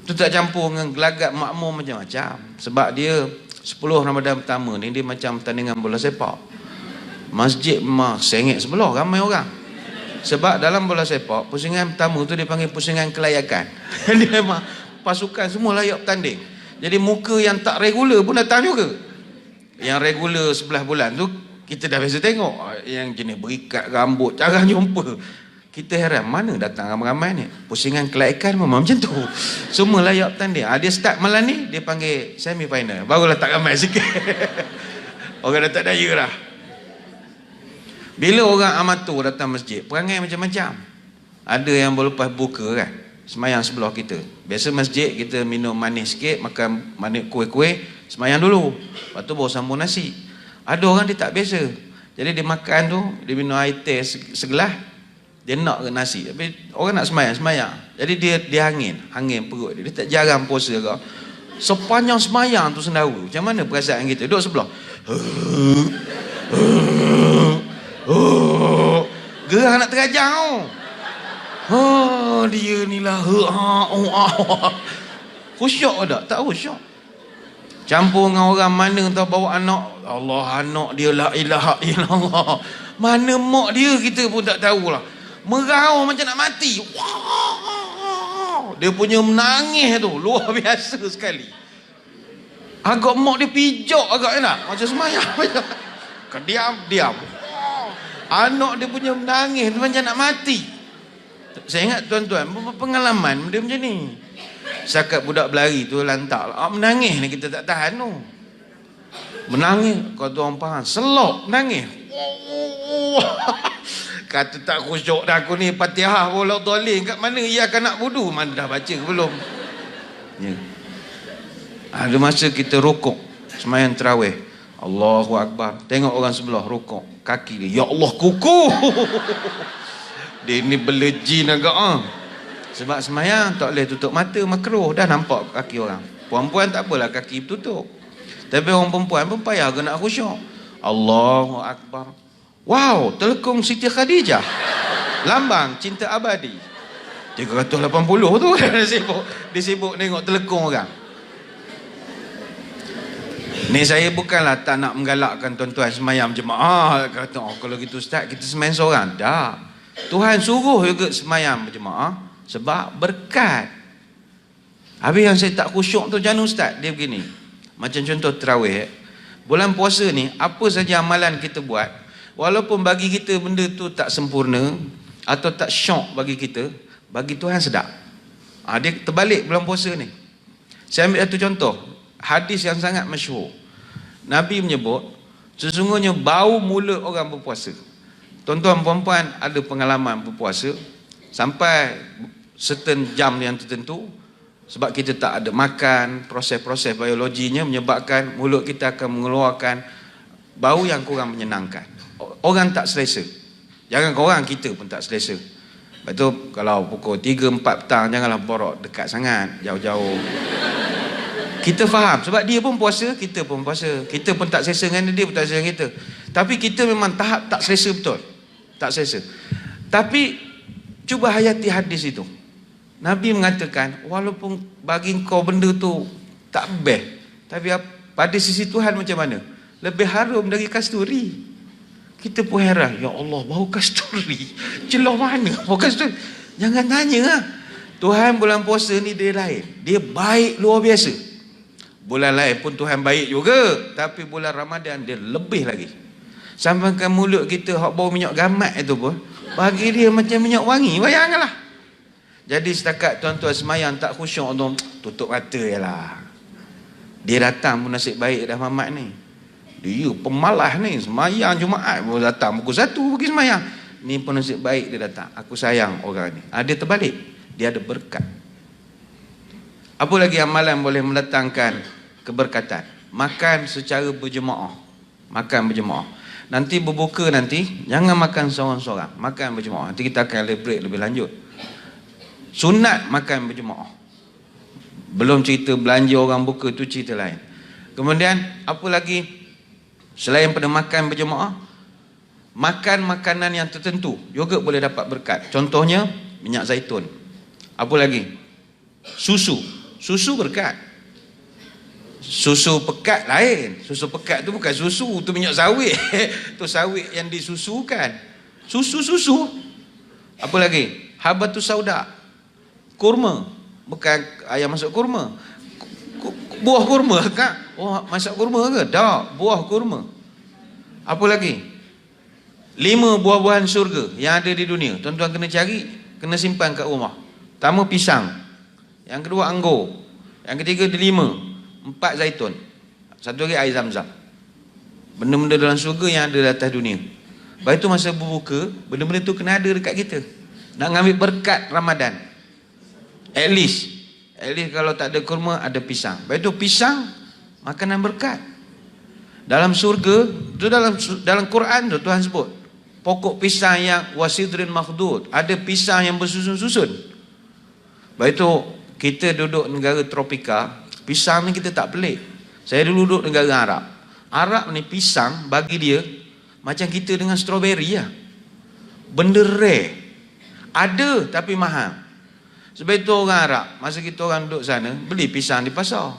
Itu tak campur dengan gelagat makmum macam-macam. Sebab dia 10 Ramadan pertama ni dia macam pertandingan bola sepak. Masjid memang sengit sebelah, ramai orang. Sebab dalam bola sepak, pusingan pertama tu dia panggil pusingan kelayakan. Dia memang pasukan semua layak bertanding. Jadi muka yang tak regular pun datang juga. Yang regular 11 bulan tu kita dah biasa tengok. Yang jenis berikat rambut, jarang jumpa. Kita heran, mana datang ramai-ramai ni? Pusingan kelayakan memang macam tu. Semua layak bertanding. Dia start malam ni, dia panggil semi final. Barulah tak ramai sikit. Orang dah tak daya dah. Bila orang amatur datang masjid, perangai macam-macam. Ada yang berlepas buka kan, semayang sebelah kita. Biasa masjid kita minum manis sikit, makan manis kuih-kuih, semayang dulu. Lepas tu baru sambung nasi. Ada orang dia tak biasa. Jadi dia makan tu, dia minum air teh segelas, dia nak ke nasi. Tapi orang nak semayang. Jadi dia angin perut dia. Dia tak jarang puasa ke. Sepanjang semayang tu sendawa. Macam mana perasaan kita? Duduk sebelah. Gerah nak terajang. Dia ni lah. Khusyuk tak? Tak khusyuk. Campur dengan orang mana tahu bawa anak. Allah, anak dia la ilaha illallah. Mana mak dia kita pun tak tahulah. Merau macam nak mati. Dia punya menangis tu luar biasa sekali. Agak mak dia pijak agak enak. Macam semayang. Diam. Anak dia punya menangis tu macam nak mati. Saya ingat tuan-tuan, pengalaman dia macam ni. Sakat budak berlari tu lantak lah. Menangis ni kita tak tahan tu. Menangis, kau tu orang faham. Selok menangis. Kata tak khusyuk dah aku ni, Fatihah bola dolin kat mana ia akan nak wudu, mana dah baca ke belum ya. Ada masa kita rukuk semayang tarawih, Allahu Akbar. Tengok orang sebelah rukuk, kaki dia, ya Allah, kuku. Dia ni belejin agak. Sebab semayang tak boleh tutup mata, makruh. Dah nampak kaki orang. Puan-puan tak apalah kaki tutup. Tapi orang perempuan pun payah ke nak khusyuk. Allahu Akbar. Wow, telekung Siti Khadijah. Lambang cinta abadi. 380 tu kan dia sibuk tengok telekung orang. Ni saya bukanlah tak nak menggalakkan tuan-tuan semayang berjemaah. Kata, oh, kalau gitu ustaz, kita semayang seorang. Tak. Tuhan suruh juga semayang berjemaah sebab berkat. Habis yang saya tak khusyuk tu jangan ustaz, dia begini. Macam contoh tarawih. Bulan puasa ni, apa saja amalan kita buat, walaupun bagi kita benda tu tak sempurna atau tak syok bagi kita, bagi Tuhan sedap. Dia terbalik bulan puasa ni. Saya ambil satu contoh. Hadis yang sangat masyhur. Nabi menyebut, sesungguhnya bau mulut orang berpuasa. Tuan-tuan puan-puan ada pengalaman berpuasa sampai certain jam yang tertentu, sebab kita tak ada makan, proses-proses biologinya menyebabkan mulut kita akan mengeluarkan bau yang kurang menyenangkan. Orang tak selesa. Jangan korang, kita pun tak selesa. Lepas tu kalau pukul 3-4 petang, janganlah borok dekat sangat, jauh-jauh. Kita faham sebab dia pun puasa, kita pun puasa. Kita pun tak selesa dengan dia, pun tak selesa dengan kita. Tapi kita memang tahap tak selesa betul. Tak selesa. Tapi cuba hayati hadis itu. Nabi mengatakan, walaupun bagi kau benda tu tak best, tapi pada sisi Tuhan macam mana? Lebih harum dari kasturi. Kita pun heran, ya Allah, bau kasturi. Celah mana bau kasturi? Jangan tanya lah. Tuhan bulan puasa ni dia lain. Dia baik luar biasa. Bulan lain pun Tuhan baik juga, tapi bulan Ramadan dia lebih lagi. Sampaikan mulut kita hak bau minyak gamat itu pun bagi dia macam minyak wangi. Bayangkanlah. Jadi setakat tuan-tuan semayang tak khusyuk tu, tutup mata je lah. Dia datang pun nasib baik dah Mamat ni. Dia pemalas ni, semayang Jumaat pun datang pukul 1 pergi semayang. Ni pun nasib baik dia datang. Aku sayang orang ni. Dia terbalik. Dia ada berkat. Apa lagi amalan boleh mendatangkan keberkatan? Makan secara berjemaah. Makan berjemaah. Nanti berbuka nanti, jangan makan seorang-seorang. Makan berjemaah. Nanti kita akan elaborate lebih lanjut. Sunat makan berjemaah. Belum cerita belanja orang buka, tu cerita lain. Kemudian, apa lagi? Selain pada makan berjemaah, makan makanan yang tertentu juga boleh dapat berkat. Contohnya, minyak zaitun. Apa lagi? Susu. Susu berkat. Susu pekat lain. Susu pekat tu bukan susu, tu minyak sawit. Tu sawit yang disusukan. Susu. Apa lagi? Habatus sauda. Kurma. Bukan ayam masuk kurma. Buah kurma kan? Oh, masak kurma ke? Tak, buah kurma. Apa lagi? 5 buah-buahan syurga yang ada di dunia. Tuan-tuan kena cari, kena simpan kat rumah. Pertama pisang. Yang kedua anggur. Yang ketiga delima. 4 zaitun. Satu lagi air zam-zam. Benda-benda dalam syurga yang ada di atas dunia. Lepas itu masa berbuka, benda-benda tu kena ada dekat kita. Nak ngambil berkat Ramadan. At least kalau tak ada kurma, ada pisang. Lepas itu pisang, makanan berkat. Dalam syurga, itu dalam Quran tu Tuhan sebut. Pokok pisang yang wasidrin makhdud. Ada pisang yang bersusun-susun. Lepas itu, kita duduk negara tropika, pisang ni kita tak pelik. Saya dulu duduk negara Arab. Arab ni pisang bagi dia macam kita dengan strawberry lah. Benda rare. Ada tapi mahal. Sebab itu orang Arab, masa kita orang duduk sana, beli pisang di pasar.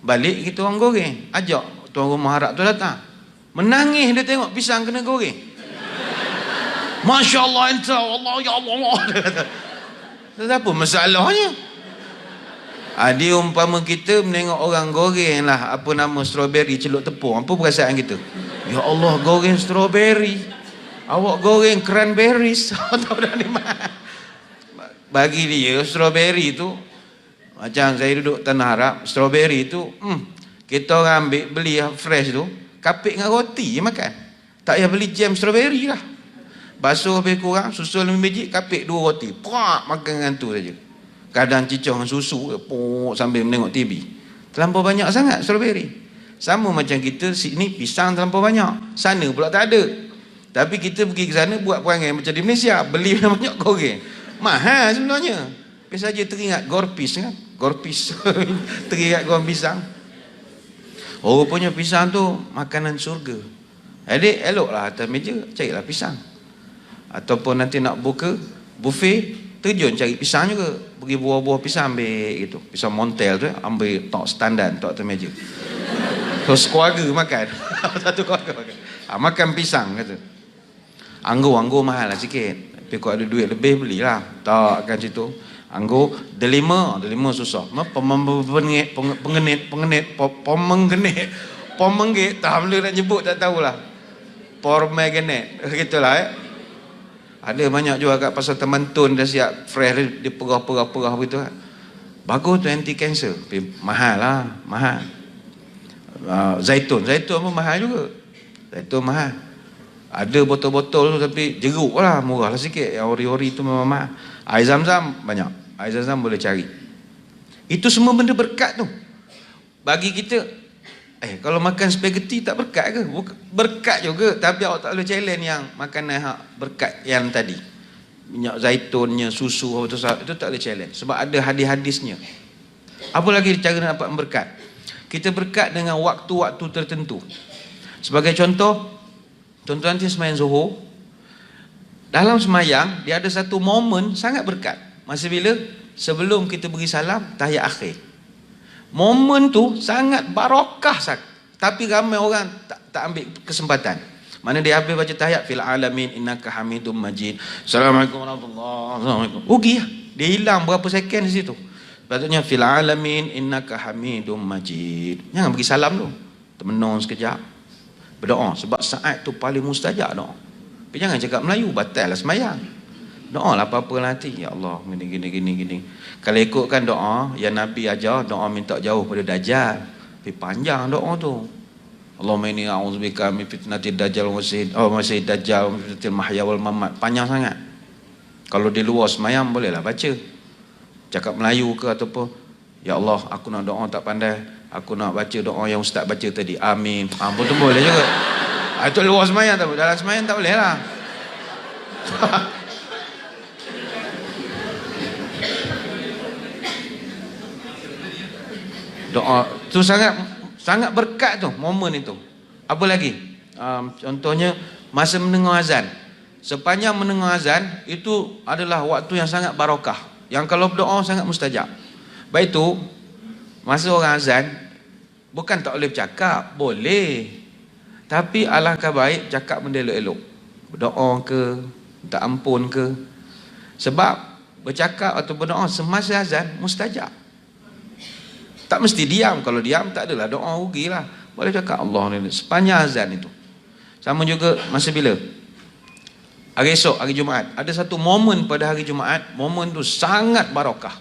Balik kita orang goreng. Ajak tuan rumah Arab tu datang. Menangis dia tengok pisang kena goreng. Masya Allah, enta Allah, ya Allah. Dia apa masalahnya? Dia umpama kita menengok orang goreng lah apa nama strawberry celup tepung. Apa perasaan kita? Ya Allah, goreng strawberry. Awak goreng cranberries. Tahu dah ni mana? Bagi dia strawberry tu macam saya duduk tanah Arab, strawberry tu kita orang ambil beli fresh tu, kapit dengan roti je makan. Tak payah beli jam strawberry lah. Basuh lebih kurang, susul 5 biji, kapit 2 roti. Prak, makan dengan tu saja. Kadang cicah dengan susu, sambil menengok TV. Terlampau banyak sangat strawberry. Sama macam kita, sini pisang terlampau banyak, sana pula tak ada. Tapi kita pergi ke sana buat perangai macam di Malaysia, beli banyak goreng. Mahal sebenarnya. Tapi saja teringat gorpis kan, gorpis. Teringat goreng pisang. Oh, rupanya pisang tu makanan surga. Jadi eloklah atas meja carilah pisang. Ataupun nanti nak buka buffet, terjun cari pisang juga. Pergi buah-buah pisang ambil gitu. Pisang Montel tu ambil tok standar tok atas meja. Terus keluarga makan. Satu keluarga makan. Makan pisang kata. Anggur mahal lah sikit. Tapi kalau ada duit lebih belilah. Tak akan situ. Anggur delima susah. Pengenit, pomenggit, tak boleh nak nyebut, tak tahulah. Pormegenet, gitulah. Ada banyak juga kat pasar Taman Tun dah siap fresh dia perah begitu. Bagus tu anti cancer. Tapi mahal lah, mahal. Zaitun pun mahal juga. Zaitun mahal. Ada botol-botol tu tapi jeruk lah, murah lah sikit. Yang ori-ori tu memang mahal. Air zam-zam banyak. Air zam-zam boleh cari. Itu semua benda berkat tu. Bagi kita, kalau makan spaghetti tak berkat ke? Berkat juga. Tapi awak tak boleh challenge yang makanan berkat yang tadi. Minyak zaitunnya, susu, itu tak boleh challenge. Sebab ada hadis-hadisnya. Apa lagi cara nak dapat berkat? Kita berkat dengan waktu-waktu tertentu. Sebagai contoh, tuan-tuan nanti semayang Zuhur. Dalam semayang, dia ada satu momen sangat berkat. Masa bila? Sebelum kita beri salam, tahiyat akhir. Momen tu sangat barakah. Tapi ramai orang tak ambil kesempatan. Mana dia habis baca tahiyat, fil alamin innaka hamidum majid. Assalamualaikum warahmatullahi wabarakatuh. Rugi lah. Dia hilang berapa second di situ. Patutnya fil alamin innaka hamidum majid. Jangan bagi salam tu. Termenung sekejap. Berdoa. Sebab saat tu paling mustajab doa. Tapi jangan cakap Melayu, batal lah semayang. Doa lah apa-apa nanti. Ya Allah, gini. Kalau ikutkan doa yang Nabi ajar, doa minta jauh pada Dajjal. Tapi panjang doa tu. Allahumma inni a'udzubika min fitnatid dajjal masih dajjal min fitnatil mahya wal mamat. Panjang sangat. Kalau di luar semayang bolehlah baca. Cakap Melayu ke ataupun ya Allah, aku nak doa tak pandai. Aku nak baca doa yang ustaz baca tadi. Amin. Betul boleh juga. Itu luar semayang tak boleh. Dalam semayang tak boleh lah. Doa tu sangat berkat tu momen itu. Apa lagi? Contohnya masa mendengar azan. Sepanjang mendengar azan itu adalah waktu yang sangat barakah. Yang kalau berdoa sangat mustajab. Baik itu masa orang azan bukan tak boleh bercakap, boleh. Tapi alangkah baik cakap benda elok-elok. Berdoa ke, minta ampun ke. Sebab bercakap atau berdoa semasa azan mustajab. Tak mesti diam. Kalau diam tak adalah doa, rugilah. Boleh cakap Allah ni sepanjang azan itu. Sama juga masa bila? Hari esok, hari Jumaat. Ada satu momen pada hari Jumaat, momen tu sangat barakah.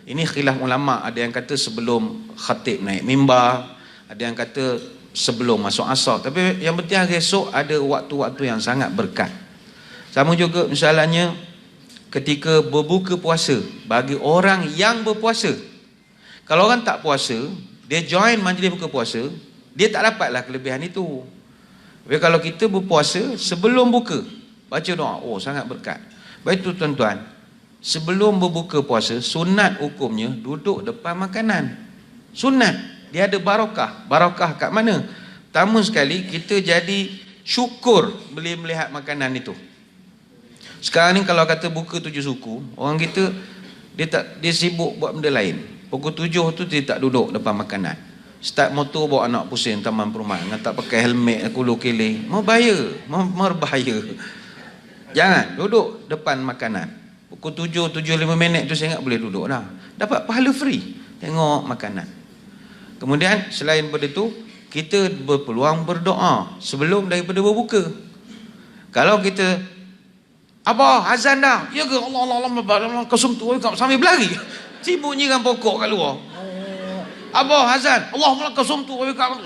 Ini khilaf ulama, ada yang kata sebelum khatib naik mimbar, ada yang kata sebelum masuk asar. Tapi yang penting hari esok ada waktu-waktu yang sangat berkat. Sama juga misalnya ketika berbuka puasa bagi orang yang berpuasa. Kalau orang tak puasa, dia join majlis buka puasa, dia tak dapatlah kelebihan itu. Tapi kalau kita berpuasa sebelum buka, baca doa, sangat berkat. Baik itu tuan-tuan, sebelum berbuka puasa, sunat hukumnya duduk depan makanan. Sunat, dia ada barakah. Barakah kat mana? Pertama sekali, kita jadi syukur boleh melihat makanan itu. Sekarang ni kalau kata buka 7 suku, orang kita dia sibuk buat benda lain. Pukul 7 tu dia tak duduk depan makanan. Start motor bawa anak pusing taman perumahan, dengan tak pakai helmet kulu kiling. Mau berbahaya. Jangan duduk depan makanan. Pukul 7:05 tu saya ingat boleh duduk dah. Dapat pahala free tengok makanan. Kemudian selain daripada tu, kita berpeluang berdoa sebelum daripada berbuka. Kalau kita azan dah. Ya ke Allah kesum tu sambil berlari. Sibuk nyiram pokok kat luar. Azan. Allah kesum tu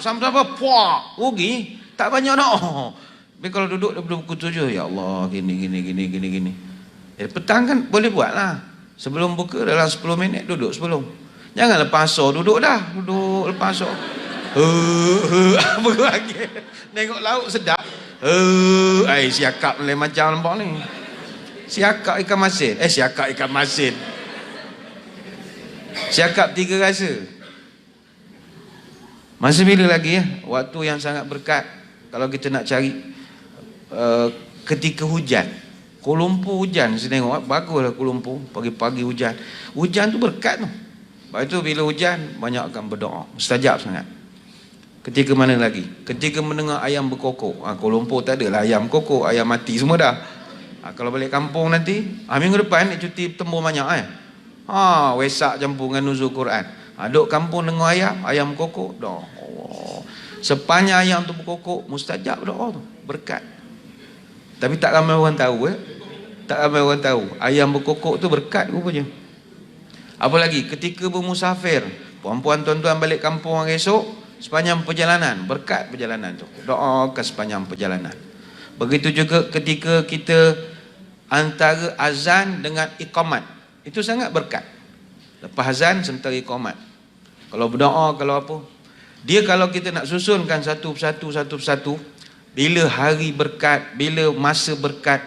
sampai puak. Rugi. Tak banyak doa. Tapi kalau duduk daripada pukul 7, ya Allah gini. Petang kan boleh buat lah. Sebelum buka dalam 10 minit duduk sebelum. Jangan lepas asar duduk dah. Duduk lepas asar. Apa lagi? Tengok laut sedap. Siakap lain macam nampak ni. Siakap ikan masin. Siakap ikan masin. Siakap tiga rasa. Masa bila lagi ya? Waktu yang sangat berkat. Kalau kita nak cari ketika hujan. Kuala Lumpur hujan. Saya tengok baguslah Kuala Lumpur. Pagi-pagi hujan. Hujan tu berkat tu. Lepas tu bila hujan banyak akan berdoa. Mustajab sangat. Ketika mana lagi? Ketika mendengar ayam berkokok. Kuala Lumpur tak adalah ayam kokok, ayam mati semua dah. Kalau balik kampung nanti, minggu depan ni cuti tembur banyak Wesak campur dengan nuzul Quran. Duk kampung dengar ayam kokok, doa. Sepanjang ayam tu berkokok, mustajab doa tu, berkat. Tapi tak ramai orang tahu Tak ramai orang tahu ayam berkokok tu berkat rupanya. Apa lagi? Ketika bermusafir, puan-puan tuan-tuan balik kampung hari esok, sepanjang perjalanan, berkat perjalanan tu, doa ke sepanjang perjalanan. Begitu juga ketika kita antara azan dengan iqamat, itu sangat berkat. Lepas azan sementara iqamat, kalau berdoa, kalau apa, dia kalau kita nak susunkan satu persatu, bila hari berkat, bila masa berkat,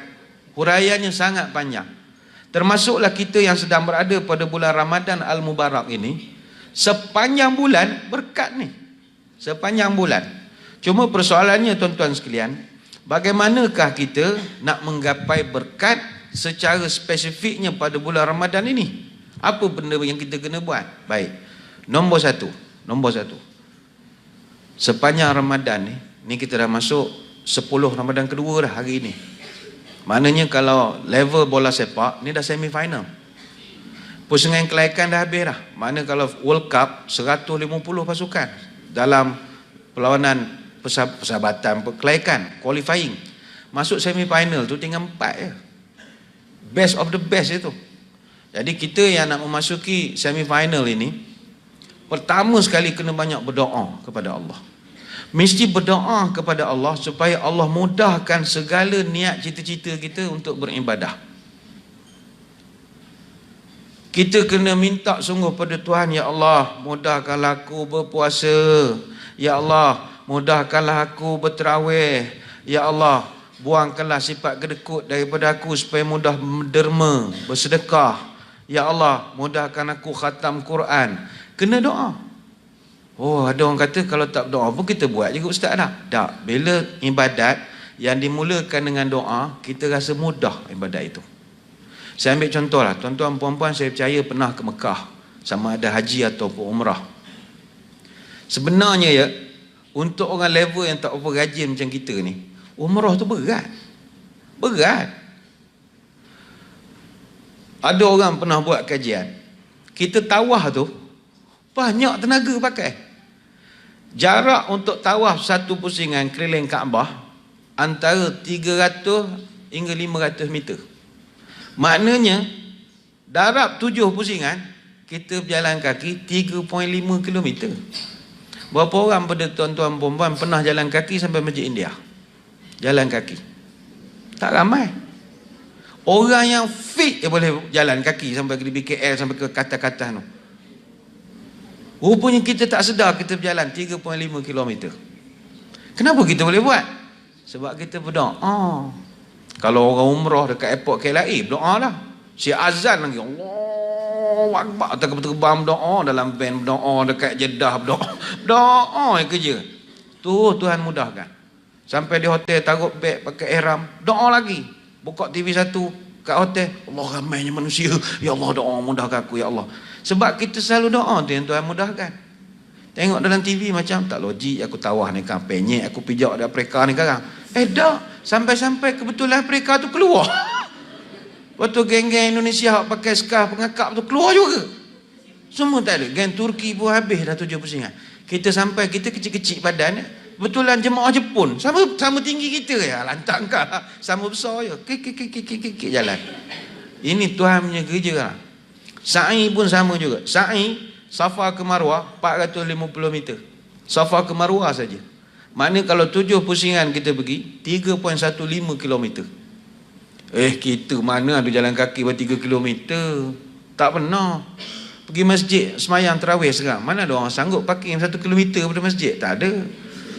huraiannya sangat panjang. Termasuklah kita yang sedang berada pada bulan Ramadan Al-Mubarak ini, sepanjang bulan berkat ni, sepanjang bulan. Cuma persoalannya tuan-tuan sekalian, bagaimanakah kita nak menggapai berkat secara spesifiknya pada bulan Ramadan ini? Apa benda yang kita kena buat? Baik, nombor satu, sepanjang Ramadan ni kita dah masuk 10 Ramadan kedua dah hari ini. Maknanya kalau level bola sepak ni dah semi final. Pusingan kelaikan dah habis dah. Maknanya kalau World Cup 150 pasukan dalam perlawanan persahabatan, kelaikan, qualifying, masuk semi final tu tinggal 4 je. Best of the best itu. Jadi kita yang nak memasuki semi final ini, pertama sekali kena banyak berdoa kepada Allah. Mesti berdoa kepada Allah supaya Allah mudahkan segala niat cita-cita kita untuk beribadah. Kita kena minta sungguh pada Tuhan, ya Allah, mudahkanlah aku berpuasa. Ya Allah, mudahkanlah aku berterawih. Ya Allah, buangkanlah sifat kedekut daripada aku supaya mudah derma, bersedekah. Ya Allah, mudahkan aku khatam Quran. Kena doa. Ada orang kata kalau tak doa pun kita buat juga ustaz dah. Tak, bila ibadat yang dimulakan dengan doa, kita rasa mudah ibadat itu. Saya ambil contoh lah, tuan-tuan puan-puan, saya percaya pernah ke Mekah, sama ada haji ataupun umrah. Sebenarnya ya, untuk orang level yang tak apa rajin macam kita ni, umrah tu berat. Ada orang pernah buat kajian, kita tawaf tu banyak tenaga pakai. Jarak untuk tawaf satu pusingan keliling Kaabah antara 300 hingga 500 meter. Maknanya darab 7 pusingan kita berjalan kaki 3.5 km. Berapa orang pada tuan-tuan perempuan pernah jalan kaki sampai Masjid India? Jalan kaki. Tak ramai. Orang yang fit dia boleh jalan kaki sampai ke BKL, sampai ke kata-kata tu. Rupanya kita tak sedar kita berjalan 3.5 km. Kenapa kita boleh buat? Sebab kita berdoa. Kalau orang umrah dekat airport KLIA, berdoa lah. Si azan lagi, Allahu Akbar, terbang berdoa, dalam van berdoa, dekat Jeddah berdoa yang kerja. Tu Tuhan mudahkan. Sampai di hotel taruh beg pakai ihram, doa lagi. Buka TV satu kat hotel, Allah ramainya manusia, ya Allah doa mudahkan aku ya Allah. Sebab kita selalu doa tu yang Tuhan mudahkan. Tengok dalam TV macam tak logik, aku tawah ni kan penyek, aku pijak dari Afrika ni sekarang. Dah sampai-sampai kebetulan Afrika tu keluar. Lepas tu geng-geng Indonesia pakai scarf pengakap tu keluar juga. Semua tak ada. Geng Turki pun habis dah 7 pusingan. Kita sampai, kita kecil-kecil badan, betulan jemaah Jepun sama tinggi kita ya, lantak engkau sama besar je, kik jalan. Ini Tuhan punya kerja lah. Sa'i pun sama juga. Sa'i Safa ke Marwah 450 meter. Safa ke Marwah saja. Maknanya kalau 7 pusingan kita pergi 3.15 km. Kita mana ada jalan kaki buat 3 km? Tak pernah. Pergi masjid semayang tarawih sekarang, mana ada orang sanggup parking 1 kilometer pada masjid? Tak ada.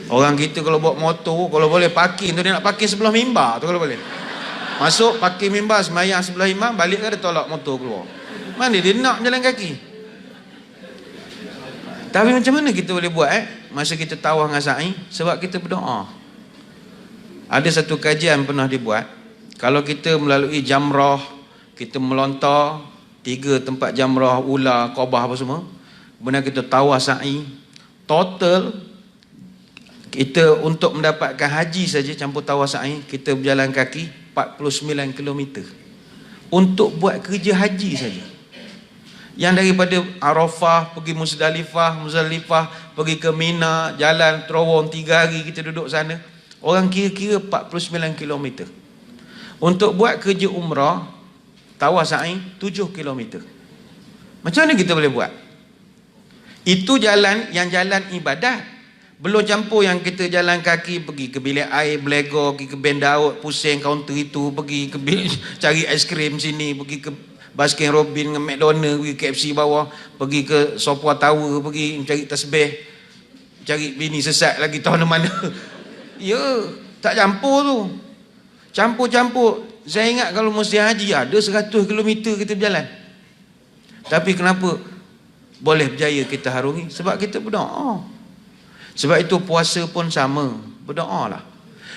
Orang kita kalau bawa motor, kalau boleh parking tu, dia nak parking sebelah mimbar tu kalau boleh. Masuk parking mimbar, semayang sebelah imam, balik ada tolak motor keluar. Mana dia nak jalan kaki? Tapi macam mana kita boleh buat masa kita tawaf dengan sa'i? Sebab kita berdoa. Ada satu kajian pernah dibuat, kalau kita melalui jamrah, kita melontar 3 tempat jamrah, ula, Qabah apa semua, kemudian kita tawaf sa'i, total kita untuk mendapatkan haji saja campur tawaf sa'i, kita berjalan kaki 49 km untuk buat kerja haji saja. Yang daripada Arafah pergi Muzdalifah, pergi ke Mina, jalan terowong 3 hari kita duduk sana, orang kira-kira 49 km. Untuk buat kerja umrah tawaf sa'i 7 km. Macam mana kita boleh buat? Itu jalan ibadat. Belum campur yang kita jalan kaki pergi ke bilik air Belegor, pergi ke Ben Daud, pusing kaunter itu, pergi ke cari aiskrim sini, pergi ke Baskin Robbins dengan McDonald, pergi KFC bawah, pergi ke Sopwa Tower, pergi mencari tasbih, cari bini sesat lagi tahu mana. Ya, tak campur tu. Campur-campur. Saya ingat kalau musim haji ada 100 km kita berjalan. Tapi kenapa boleh berjaya kita harungi? Sebab kita berdoa. Sebab itu puasa pun sama. Berdoa lah.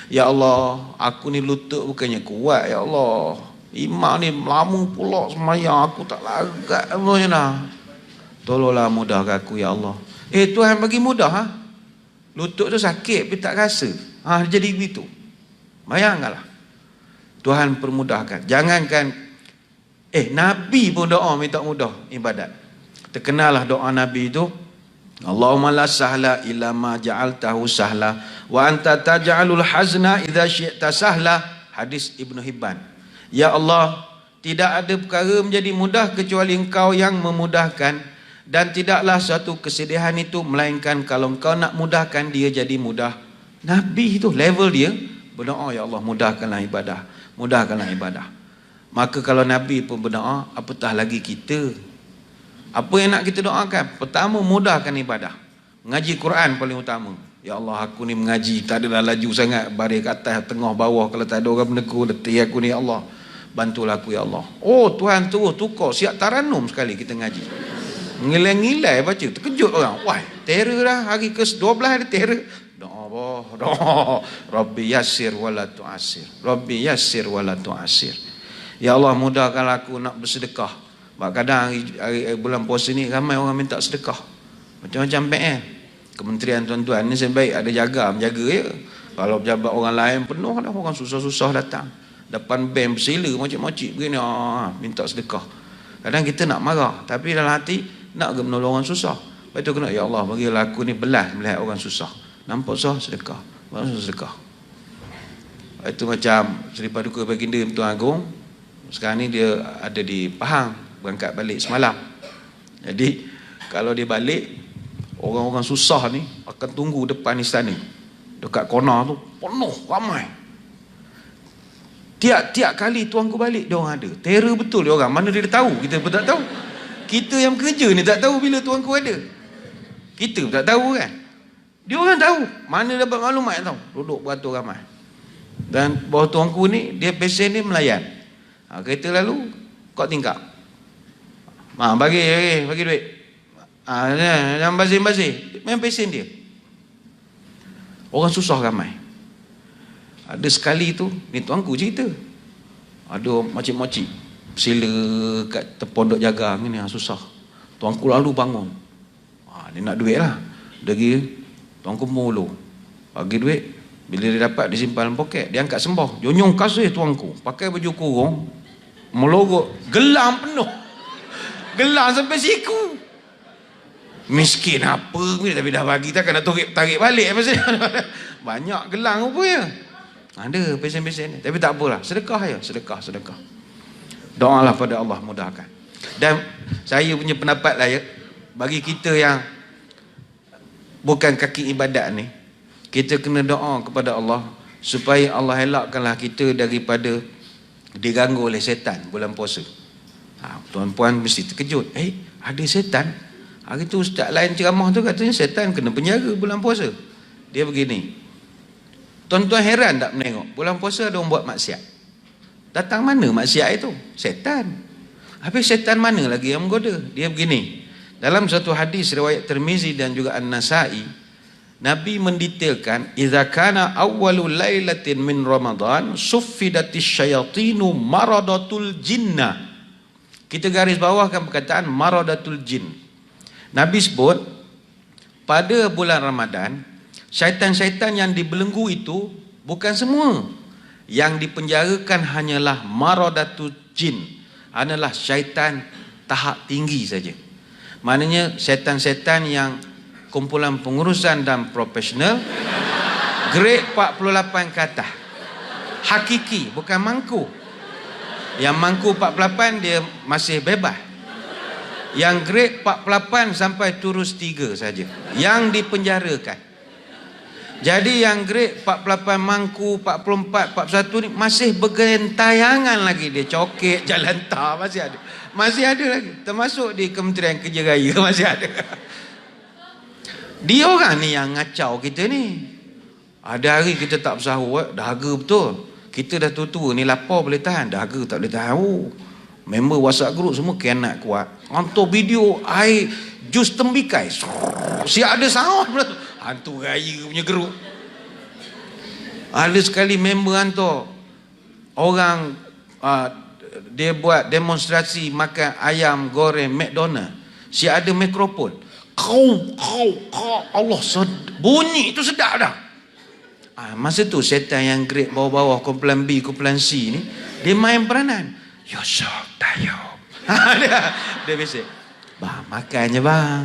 Ya Allah, aku ni lutut bukannya kuat. Ya Allah, imam ni lama pula semayang, aku tak lagat. Tolonglah mudahkan aku ya Allah. Tuhan bagi mudah. Lutut tu sakit tapi tak rasa. Jadi begitu. Bayangkanlah. Tuhan permudahkan. Jangankan Nabi pun doa minta mudah ibadat. Terkenalah doa Nabi itu, Allahumma la sahla illa ma ja'altahu sahla wa anta taj'alul hazna idza syi'ta sahla. Hadis Ibnu Hibban. Ya Allah, tidak ada perkara menjadi mudah kecuali Engkau yang memudahkan, dan tidaklah suatu kesedihan itu melainkan kalau Engkau nak mudahkan dia jadi mudah. Nabi itu level dia berdoa, ya Allah mudahkanlah ibadah, mudahkanlah ibadah. Maka kalau Nabi pun berdoa, apatah lagi kita. Apa yang nak kita doakan? Pertama, mudahkan ibadah. Mengaji Quran paling utama. Ya Allah, aku ni mengaji tak adalah laju sangat, baris ke atas, tengah, bawah, kalau tak ada orang menegur, letih aku ni ya Allah, bantulah aku ya Allah. Oh Tuhan tu tukar, siap taranum sekali kita ngaji. Ngilai-ngilai baca, terkejut orang. Wah, terror dah, hari ke-12 ada terror. Doa. Rabbi yassir wala tu'asir. Rabbi yassir wala tu'asir. Ya Allah, mudahkanlah aku nak bersedekah. Kadang hari bulan puasa ni ramai orang minta sedekah. Macam-macam PN. Kementerian tuan-tuan ni sebaik ada menjaga ya. Kalau pejabat orang lain penuh dah, orang susah-susah datang. Depan bank bersila macam-macam begini, minta sedekah. Kadang kita nak marah, tapi dalam hati nak menolong orang susah. Lepas tu kena, ya Allah bagilah aku ni belas melihat orang susah. Nampak susah, sedekah. Maksud sedekah. Itu macam Seri Paduka Baginda Tuan Agong. Sekarang ni dia ada di Pahang, berangkat balik semalam. Jadi kalau dia balik, orang-orang susah ni akan tunggu depan istana. Dekat corner tu penuh, ramai. Tiap-tiap kali tuanku balik, dia orang ada. Terror betul dia orang. Mana dia tahu, kita pun tak tahu. Kita yang bekerja ni tak tahu bila tuanku ada. Kita pun tak tahu kan. Dia orang tahu. Mana dapat maklumat tahu. Duduk beratur ramai. Dan bawah tuanku ni, dia pesen dia melayan. Kereta lalu, kau tingkap. Bagi duit. Jangan bazir-bazir. Memang pesen dia. Orang susah ramai. Ada sekali tu, ni tuanku cerita. Ada makcik-makcik sila kat pondok jagang ni, susah. Tuanku lalu bangun. Dia nak duit lah. Dari tuanku mulu. Bagi duit. Bila dia dapat, dia simpan dalam poket. Dia angkat sembah. Jonyong kasih tuanku. Pakai baju kurung. Melorot. Gelang penuh. Gelang sampai siku. Miskin apa ni, tapi dah bagi takkan nak tarik balik. Banyak gelang rupanya. Ada pesen-pesen ni. Tapi tak apalah. Sedekah ya. Sedekah. Doalah pada Allah mudahkan. Dan saya punya pendapat lah ya. Bagi kita yang bukan kaki ibadat ni, kita kena doa kepada Allah supaya Allah elakkanlah kita daripada diganggu oleh setan bulan puasa. Tuan-puan mesti terkejut. ada setan. Hari tu ustaz lain ceramah tu katanya setan kena penjara bulan puasa. Dia begini, tuan-tuan heran tak menengok bulan puasa ada orang buat maksiat. Datang mana maksiat itu? Setan. Habis setan mana lagi yang menggoda? Dia begini, dalam satu hadis riwayat Tirmizi dan juga An-Nasai, Nabi mendetailkan, idza kana awwalul lailatin min Ramadan suffidatis syayatinu maradatul jinnah. Kita garis bawahkan perkataan maradatul jin. Nabi sebut pada bulan Ramadan, syaitan-syaitan yang dibelenggu itu bukan semua. Yang dipenjarakan hanyalah maradatul jin, adalah syaitan tahap tinggi saja. Maknanya syaitan-syaitan yang kumpulan pengurusan dan profesional, grade 48 ke atas. Hakiki, bukan mangku. Yang mangku 48 dia masih bebas. Yang grade 48 sampai turus 3 saja yang dipenjarakan. Jadi yang grade 48 mangku, 44, 41 ni masih bergentayangan lagi. Dia coket, jalan tar masih ada. Masih ada lagi. Termasuk di Kementerian Kerja Raya masih ada. Dia orang ni yang ngacau kita ni. Ada hari kita tak bersahur, dahaga betul. Kita dah tua-tua ni lapar boleh tahan, dahaga tak boleh tahan. Member WhatsApp group semua kianat kuat. Hantar video air jus tembikai. Si ada sound pula tu. Hantu raya punya geruk. Ada sekali member hantar orang dia buat demonstrasi makan ayam goreng McDonald. Si ada mikrofon. Kau Allah bunyi itu sedap dah. Masa tu setan yang grade bawah-bawah, kumpulan B, kumpulan C ni, dia main peranan. Yusuf Tayyub. Dia bisik, bang makan je bang,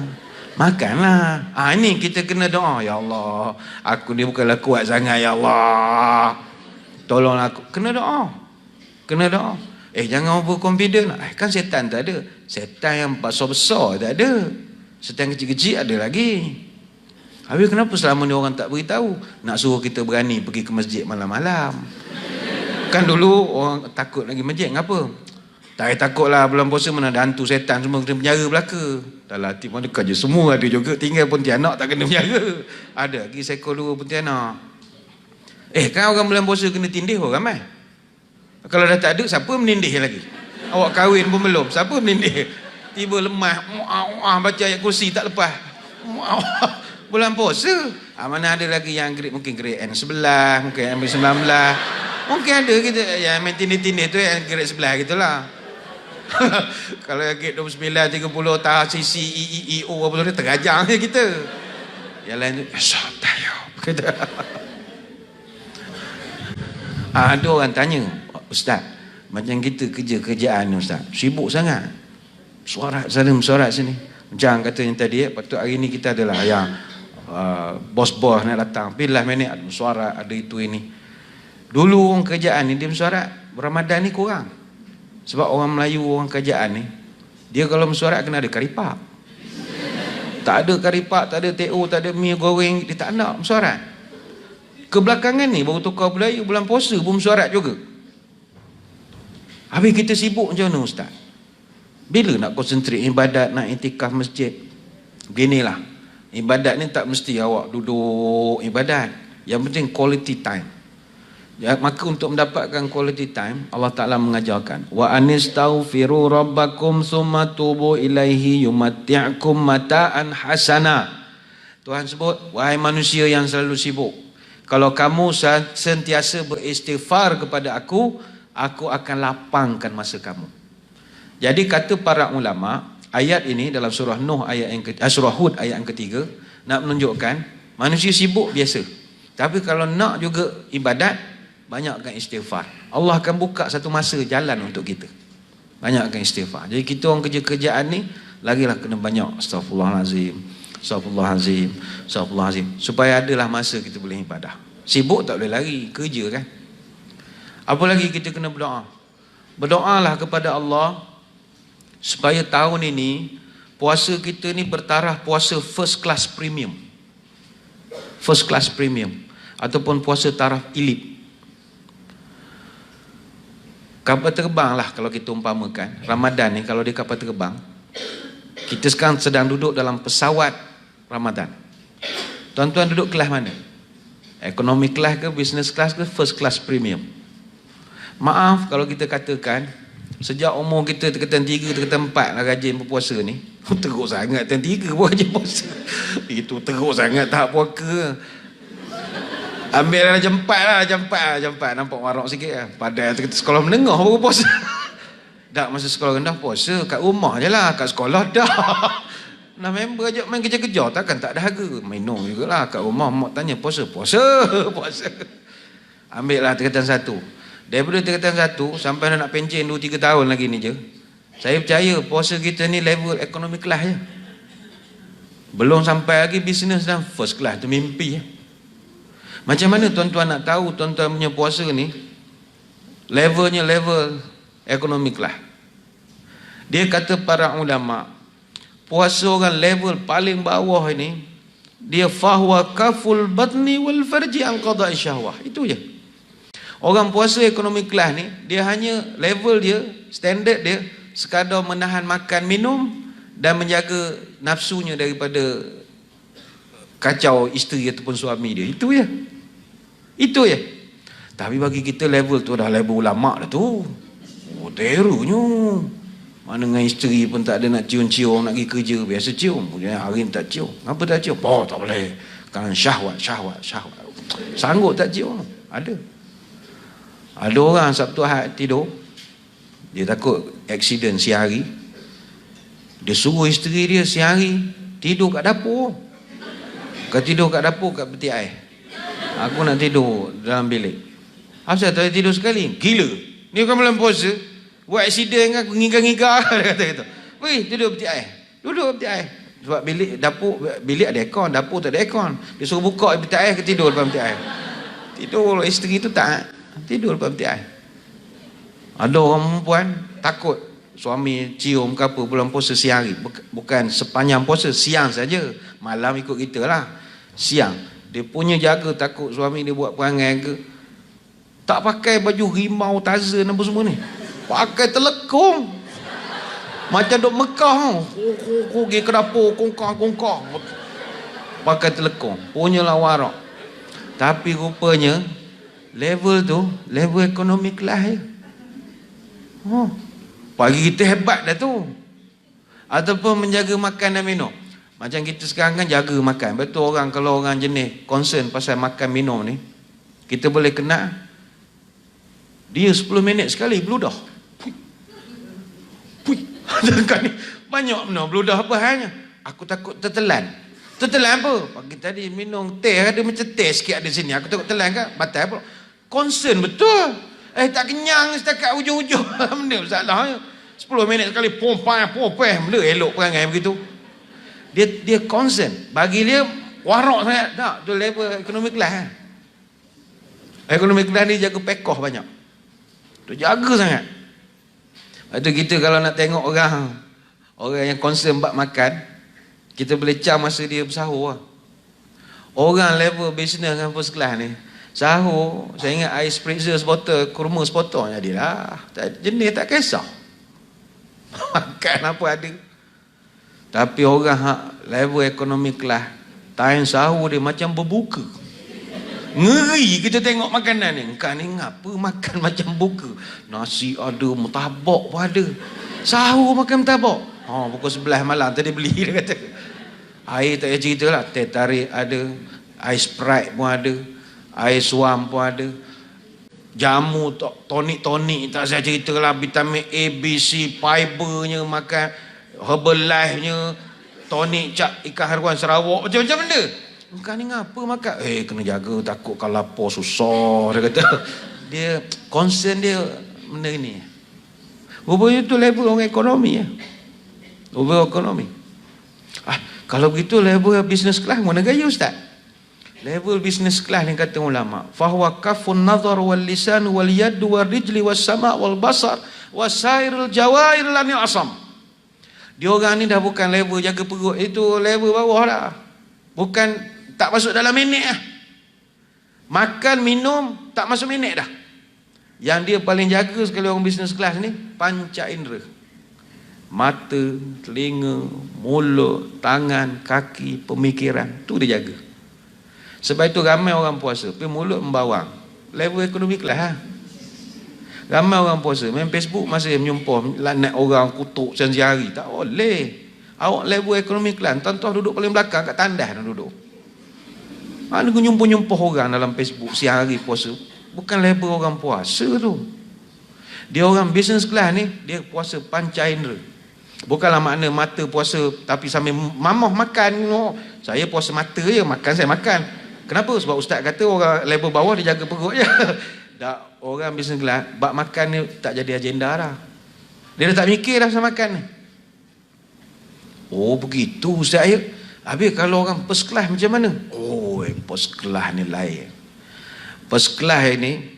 makanlah. Ini kita kena doa, ya Allah, aku ni bukanlah kuat sangat, ya Allah, tolonglah aku. Kena doa, kena doa. Jangan overconfident. Kan setan tak ada. Setan yang besar-besar tak ada, setan kecil-kecil ada lagi. Habis kenapa selama ni orang tak beritahu? Nak suruh kita berani pergi ke masjid malam-malam. Kan dulu orang takut lagi masjid. Kenapa? Tak takutlah bulan puasa mana ada hantu setan semua kena penjara belaka. Dalam hati mana kerja semua ada juga. Tinggal Pontianak tak kena penjara. Ada lagi sekol 2 Pontianak. Kan orang bulan puasa kena tindih orang ramai. Kalau dah tak ada, siapa menindih lagi? Awak kahwin pun belum, siapa menindih? Tiba lemah, baca ayat kursi tak lepas. Bulan puasa. Mana ada lagi yang grade, mungkin grade N11, mungkin M19. Mungkin ada kita yang main tindih-tindih tu yang grade 11 gitulah. Kalau yang grade 29, 30 tahap CC, EEO apa tu dia terajang je kita. Yang lain tu Yusuf Tayyub kata. Ada orang tanya, Ustaz, macam kita kerja-kerjaan ni Ustaz, sibuk sangat, suarat sana suarat sini. Macam katanya tadi, patut hari ni kita adalah yang bos-bos nak datang, pilih minit ada suarat, ada itu ini. Dulu orang kerjaan ni dia mesyuarat, Ramadan ni kurang. Sebab orang Melayu, orang kerjaan ni, dia kalau mesyuarat kena ada karipak. Tak ada karipak, tak ada TO, tak ada mi goreng, dia tak nak mesyuarat. Kebelakangan ni baru tukar budaya, bulan puasa pun mesyuarat juga. Habis kita sibuk macam mana Ustaz? Bila nak konsentrate ibadat, nak iktikaf masjid? Beginilah, ibadat ni tak mesti awak duduk ibadat. Yang penting quality time. Ya, maka untuk mendapatkan quality time, Allah Ta'ala mengajarkan, wa anistaghfiru rabbakum summa tubu ilaihi yumatti'kum mata'an hasana. Tuhan sebut, wahai manusia yang selalu sibuk, kalau kamu sentiasa beristighfar kepada aku akan lapangkan masa kamu. Jadi kata para ulama, ayat ini dalam surah Nuh surah Hud ayat yang ketiga nak menunjukkan manusia sibuk biasa. Tapi kalau nak juga ibadat, banyakkan istighfar. Allah akan buka satu masa jalan untuk kita. Banyakkan istighfar. Jadi kita orang kerja-kerjaan ni lagilah kena banyak astagfirullahalazim, astagfirullahalazim, astagfirullahalazim, supaya adalah masa kita boleh ibadah. Sibuk tak boleh lari, kerja kan. Apa lagi kita kena berdoa. Berdoalah kepada Allah supaya tahun ini puasa kita ni bertaraf puasa first class premium. First class premium ataupun puasa taraf elite. Kapal terbang lah kalau kita umpamakan Ramadan ni, kalau dia kapal terbang, Kita sekarang sedang duduk dalam pesawat Ramadan. Tuan-tuan duduk kelas mana? Economy class ke, business class ke, first class premium? Maaf kalau kita katakan sejak umur kita tekatan 3, tekatan 4 lah rajin berpuasa ni. Teruk sangat tekatan 3 pun rajin puasa. Itu teruk sangat tak puasa. Ambil lah jam 4 lah, jam 4 nampak warak sikit lah. Padahal kita sekolah menengah baru puasa. Tak, masa sekolah rendah puasa kat rumah je lah, kat sekolah dah. Nah, member ajak main kerja-kerja takkan tak dahaga. Minum jugalah kat rumah, mak tanya puasa. Puasa. Ambil lah tingkatan 1. Daripada tingkatan 1 sampai nak pencen 2-3 tahun lagi ni je, saya percaya puasa kita ni level economic class je. Belum sampai lagi business dan first class, tu mimpi. Macam mana tuan-tuan nak tahu tuan-tuan punya puasa ni levelnya level economic class? Dia kata para ulama, puasa orang level paling bawah ini, dia fahuwa kaful batni wal farji an qada'i syahwah. Itu je. Orang puasa ekonomi kelas ni, dia hanya level dia, standard dia sekadar menahan makan minum dan menjaga nafsunya daripada kacau isteri ataupun suami dia. Itu je. Itu je. Tapi bagi kita level tu dah level ulama dah tu. Oh, terunya. Mana dengan isteri pun tak ada nak cium-cium, nak pergi kerja biasa cium. Kemudian hari ni tak cium. Kenapa tak cium? Oh, tak boleh. Kerana syahwat. Sanggup tak cium? Ada. Ada orang Sabtu Ahad tidur, dia takut aksiden siang hari. Dia suruh isteri dia siang hari tidur kat dapur. Kau tidur kat dapur kat peti air. Aku nak tidur dalam bilik. Asal tak tidur sekali? Gila. Ni bukan bulan puasa. Buat aksiden kan, ngigar-ngigar. Dia kata gitu. Weh, tidur peti air. Duduk peti air. Sebab bilik dapur, bilik ada aircon, dapur tak ada aircon. Dia suruh buka peti air, ke tidur depan peti air. Tidur. Isteri tu tak tidur depan peti air. Ada orang perempuan takut suami cium ke apa bulan puasa siang hari. Bukan sepanjang puasa, siang saja. Malam ikut kita lah. Siang. Dia punya jaga takut suami dia buat perangai ke. Tak pakai baju rimau, Tarzan apa semua ni. Pakai telekung. Macam duk Mekah. Pergi ke dapur, kongkang. Pakai telekung. Punyalah warak. Tapi rupanya level tu, level ekonomi kelas je. Pagi kita hebat dah tu. Ataupun menjaga makan dan minum. Macam kita sekarang kan jaga makan. Betul orang, kalau orang jenis concern pasal makan minum ni, kita boleh kena dia 10 minit sekali beludah. Banyak benar beludah apa halnya. Aku takut tertelan. Tertelan apa? Pagi tadi minum teh, ada macam teh sikit ada sini. Aku takut telan kan? Batal apa? Concern betul. Tak kenyang setakat ujung-ujung. Benda masalahnya. 10 minit sekali pompai. Benda elok perangai begitu. Dia concern. Bagi dia warak sangat. Tak, tu level ekonomi kelas. Ekonomi kelas ni jaga pekoh banyak. Tu jaga sangat. Lepas tu kita kalau nak tengok orang yang concern bab makan, kita boleh cam masa dia bersahur lah. Orang level business dengan first class ni, sahur, saya ingat ais spritzer sebotol, kurma sepotong jadilah. Jenis tak kisah. Makan apa ada. Tapi orang level ekonomi kelas, time sahur dia macam berbuka. Ngeri kita tengok makanan ni. Engkau ni ngapa makan macam buka? Nasi ada, murtabak pun ada. Sahur makan murtabak. Pukul 11 malam tadi beli, dia kata. Air tak payah cerita lah. Teh tarik ada, air Sprite pun ada, air suam pun ada, jamu tonik tak saya cerita lah. Vitamin A, B, C, fibernya makan, Herbalife-nya, tonik cap ikan haruan Sarawak, macam-macam benda. Engkau ni ngapa makan? Kena jaga, takut kalau lapar susah, dia kata. Dia concern dia benda ni. Rupanya tu level orang ekonomi ya. Level ekonomi. Kalau begitu level business class mana gaya ustaz? Level business class yang kata ulama, fahuwa kafun nazar wal lisan wal yad wal rijli was sama wal basar wasairul jawair lanil asam. Dia orang ni dah bukan level jaga perut, itu level bawah dah. Bukan tak masuk dalam minit lah. Makan, minum tak masuk minit dah. Yang dia paling jaga sekali orang business class ni, panca indera. Mata, telinga, mulut, tangan, kaki, pemikiran, tu dia jaga. Sebab itu ramai orang puasa tapi mulut membawang. Level ekonomi kelas ha? Ramai orang puasa main Facebook masih menyumpah laknat orang kutuk sehari. Tak boleh. Awak level ekonomi kelas, tuan-tuan duduk paling belakang kat tandas nak duduk. Mana nyumpah-nyumpah orang dalam Facebook siang hari puasa. Bukan level orang puasa tu. Dia orang business class ni, dia puasa panca indera. Bukanlah makna mata puasa tapi sambil mamah makan. No. Saya puasa mata je, makan saya makan. Kenapa? Sebab ustaz kata orang level bawah dia jaga perut je. Tak, orang business class bab makan ni tak jadi agenda dah. Dia dah tak mikir dah pasal makan ni. Oh begitu ustaz ya. Habis kalau orang first class macam mana? Oh first class ni lain. First class ini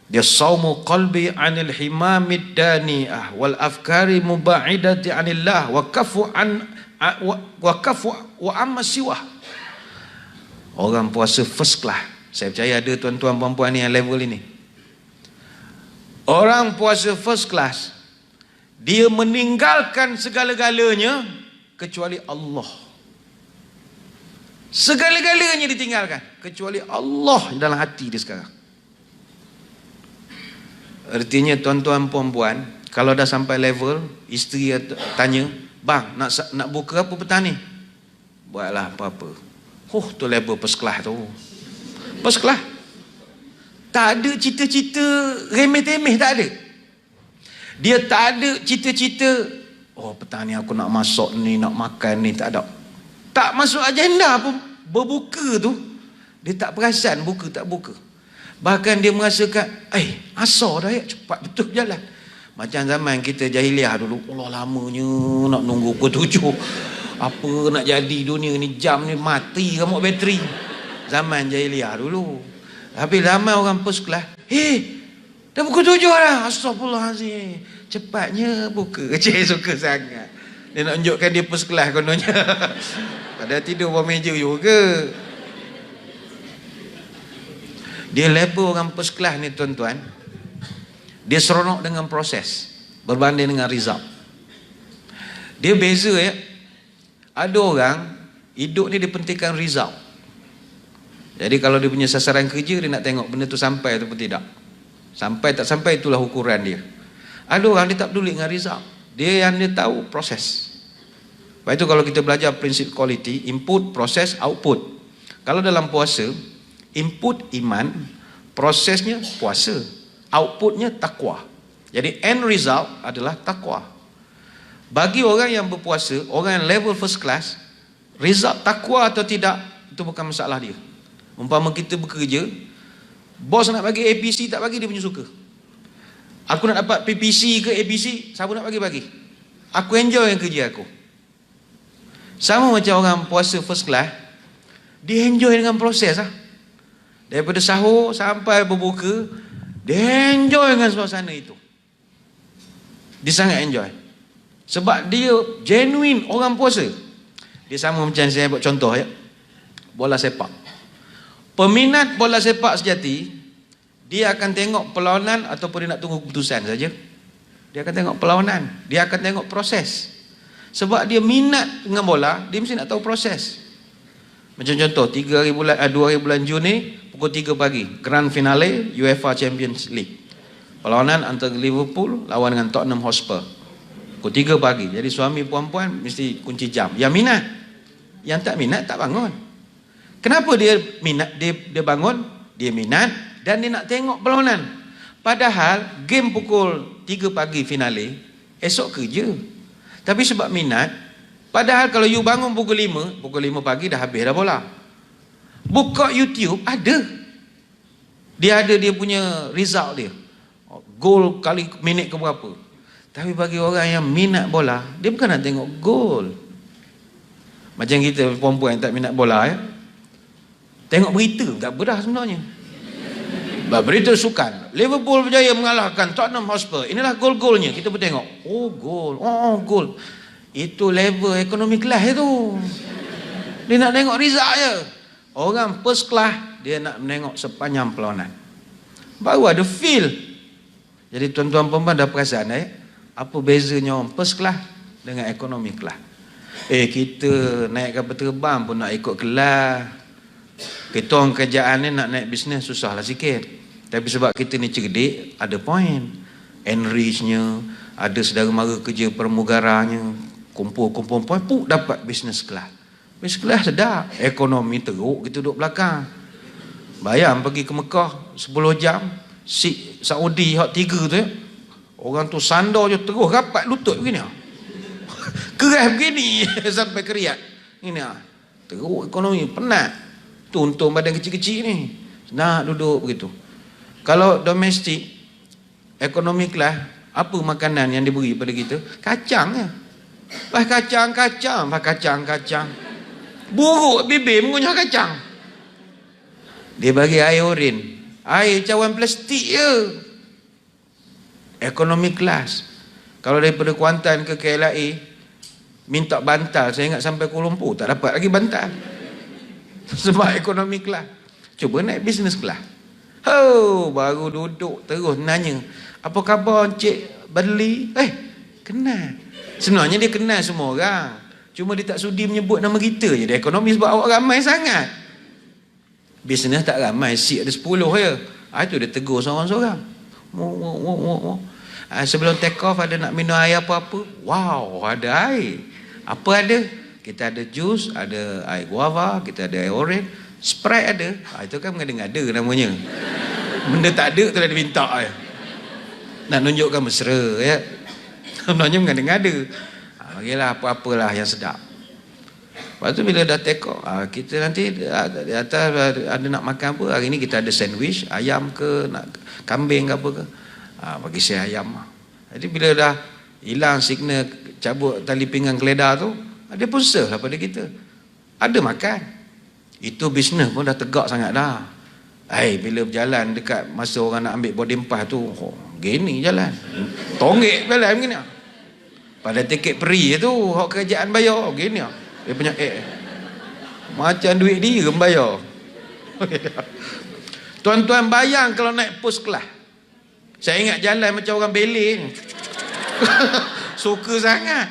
dia saumu qalbi anil himamid dani'ah wal afkari muba'idati anillah wa kafu wa amma siwah. Orang puasa first class. Saya percaya ada tuan-tuan puan-puan ni yang level ini. Orang puasa first class, dia meninggalkan segala-galanya kecuali Allah. Segala-galanya ditinggalkan kecuali Allah dalam hati dia sekarang. Artinya tuan-tuan puan-puan, kalau dah sampai level isteri tanya, "Bang, nak buka apa petang ni?" Buatlah apa-apa. Tu level first class tu. First class. Tak ada cita-cita remeh-temeh, tak ada. Dia tak ada cita-cita, oh petang ni aku nak masak ni, nak makan ni, tak ada. Tak masuk agenda pun. Berbuka tu dia tak perasan buka tak buka. Bahkan dia merasakan asar dah ya, cepat betul jalan. Macam zaman kita jahiliah dulu, Allah lamanya nak nunggu pukul 7. Apa nak jadi dunia ni, jam ni mati remuk bateri. Zaman jahiliah dulu. Habis ramai orang first class, dah pukul 7 dah, astagfirullahalazim, cepatnya buka. Cik suka sangat. Dia nak tunjukkan dia first class kononnya. Padahal tidur bawah meja juga. Dia level orang first class ni tuan-tuan, dia seronok dengan proses berbanding dengan result. Dia beza ya. Ada orang hidup ni dipentingkan result. Jadi kalau dia punya sasaran kerja, dia nak tengok benda tu sampai ataupun tidak. Sampai tak sampai itulah ukuran dia. Ada orang dia tak peduli dengan result. Dia yang dia tahu proses. Sebab itu kalau kita belajar prinsip quality, input, proses, output. Kalau dalam puasa, input iman, prosesnya puasa, outputnya takwa. Jadi end result adalah takwa. Bagi orang yang berpuasa, orang yang level first class, result takwa atau tidak, itu bukan masalah dia. Umpama kita bekerja, bos nak bagi APC, tak bagi, dia punya suka. Aku nak dapat PPC ke APC, siapa nak bagi. Aku enjoy yang kerja aku. Sama macam orang puasa first class, dia enjoy dengan proses lah. Daripada sahur sampai berbuka, dia enjoy dengan suasana itu. Dia sangat enjoy. Sebab dia genuine orang puasa. Dia sama macam saya buat contoh ya, bola sepak. Peminat bola sepak sejati, dia akan tengok perlawanan ataupun dia nak tunggu keputusan saja. Dia akan tengok perlawanan, dia akan tengok proses. Sebab dia minat dengan bola, dia mesti nak tahu proses. Macam contoh 2 hari bulan Jun ni, pukul 3 pagi, grand finale UEFA Champions League. Perlawanan antara Liverpool lawan dengan Tottenham Hotspur. Pukul 3 pagi. Jadi suami puan-puan mesti kunci jam. Yang minat, yang tak minat tak bangun. Kenapa dia minat? Dia bangun, dia minat dan dia nak tengok perlawanan. Padahal game pukul 3 pagi finale, esok kerja. Tapi sebab minat, padahal kalau you bangun pukul 5 pagi dah habis dah bola. Buka YouTube, ada. Dia ada dia punya result dia. Gol kali minit ke berapa. Tapi bagi orang yang minat bola, dia bukan nak tengok gol. Macam kita perempuan yang tak minat bola ya. Tengok berita, tak bedah sebenarnya. Berita sukan, Liverpool berjaya mengalahkan Tottenham Hotspur. Inilah gol-golnya. Kita pun tengok. Oh gol, oh gol. Itu level ekonomi kelas itu. Dia nak tengok result je. Orang first class, dia nak menengok sepanjang perlawanan. Baru ada feel. Jadi tuan-tuan perempuan dah perasan Apa bezanya orang first class dengan economy class? Kita naik kapal terbang pun nak ikut kelas. Kita orang kerjaan ni nak naik bisnes susah lah sikit. Tapi sebab kita ni cerdik, ada point. Enrichnya, ada saudara mara kerja permugaranya, kumpul-kumpul point, dapat bisnes kelas. Bisnes kelas sedap. Ekonomi teruk, kita duduk belakang. Bayang pergi ke Mekah 10 jam, Saudi hak 3 tu ya. Orang tu sandar je terus rapat lutut begini. Keras begini sampai keriat. Ini teruk ekonomi, penat. Tu untung badan kecil-kecil ni. Nak duduk begitu. Kalau domestik, ekonomi kelas, apa makanan yang diberi pada kita? Kacang je. Pas kacang. Buruk bibir mengunyah kacang. Dia bagi air oren. Air cawan plastik je. Ekonomi kelas. Kalau daripada Kuantan ke KLIA, minta bantal, saya ingat sampai Kuala Lumpur, tak dapat lagi bantal. Sebab ekonomi kelas. Cuba naik bisnes kelas. Baru duduk terus nanya, apa khabar Encik Badli? Kenal. Sebenarnya dia kenal semua orang. Cuma dia tak sudi menyebut nama kita je. Dia ekonomi sebab awak ramai sangat. Bisnes tak ramai, ada 10 je. Itu dia tegur seorang-seorang. Sebelum take off ada nak minum air apa-apa. Wow, ada air. Apa ada? Kita ada jus, ada air guava, kita ada air oren, Sprite ada. Itu kan mengada-ngada namanya. Benda tak ada tu dah diminta ya. Nak tunjukkan mesra ya. Sebenarnya mengada-ngada. Bagilah apa-apalah yang sedap. Lepas tu bila dah take off, kita nanti di atas ada nak makan apa. Hari ni kita ada sandwich, ayam ke, nak kambing ke apa ke. Bagi saya ayam. Jadi bila dah hilang signal cabut tali pinggang keledar tu, dia pun serve lah pada kita. Ada makan. Itu bisnes pun dah tegak sangat dah. Bila berjalan dekat masa orang nak ambil boarding pass tu, gini jalan. Tonggek jalan begini. Pada tiket peri tu, hak kerajaan bayar, gini. Dia punya macam duit dia bayar. Tuan-tuan bayang kalau naik post kelas. Saya ingat jalan macam orang beleng. Suka sangat.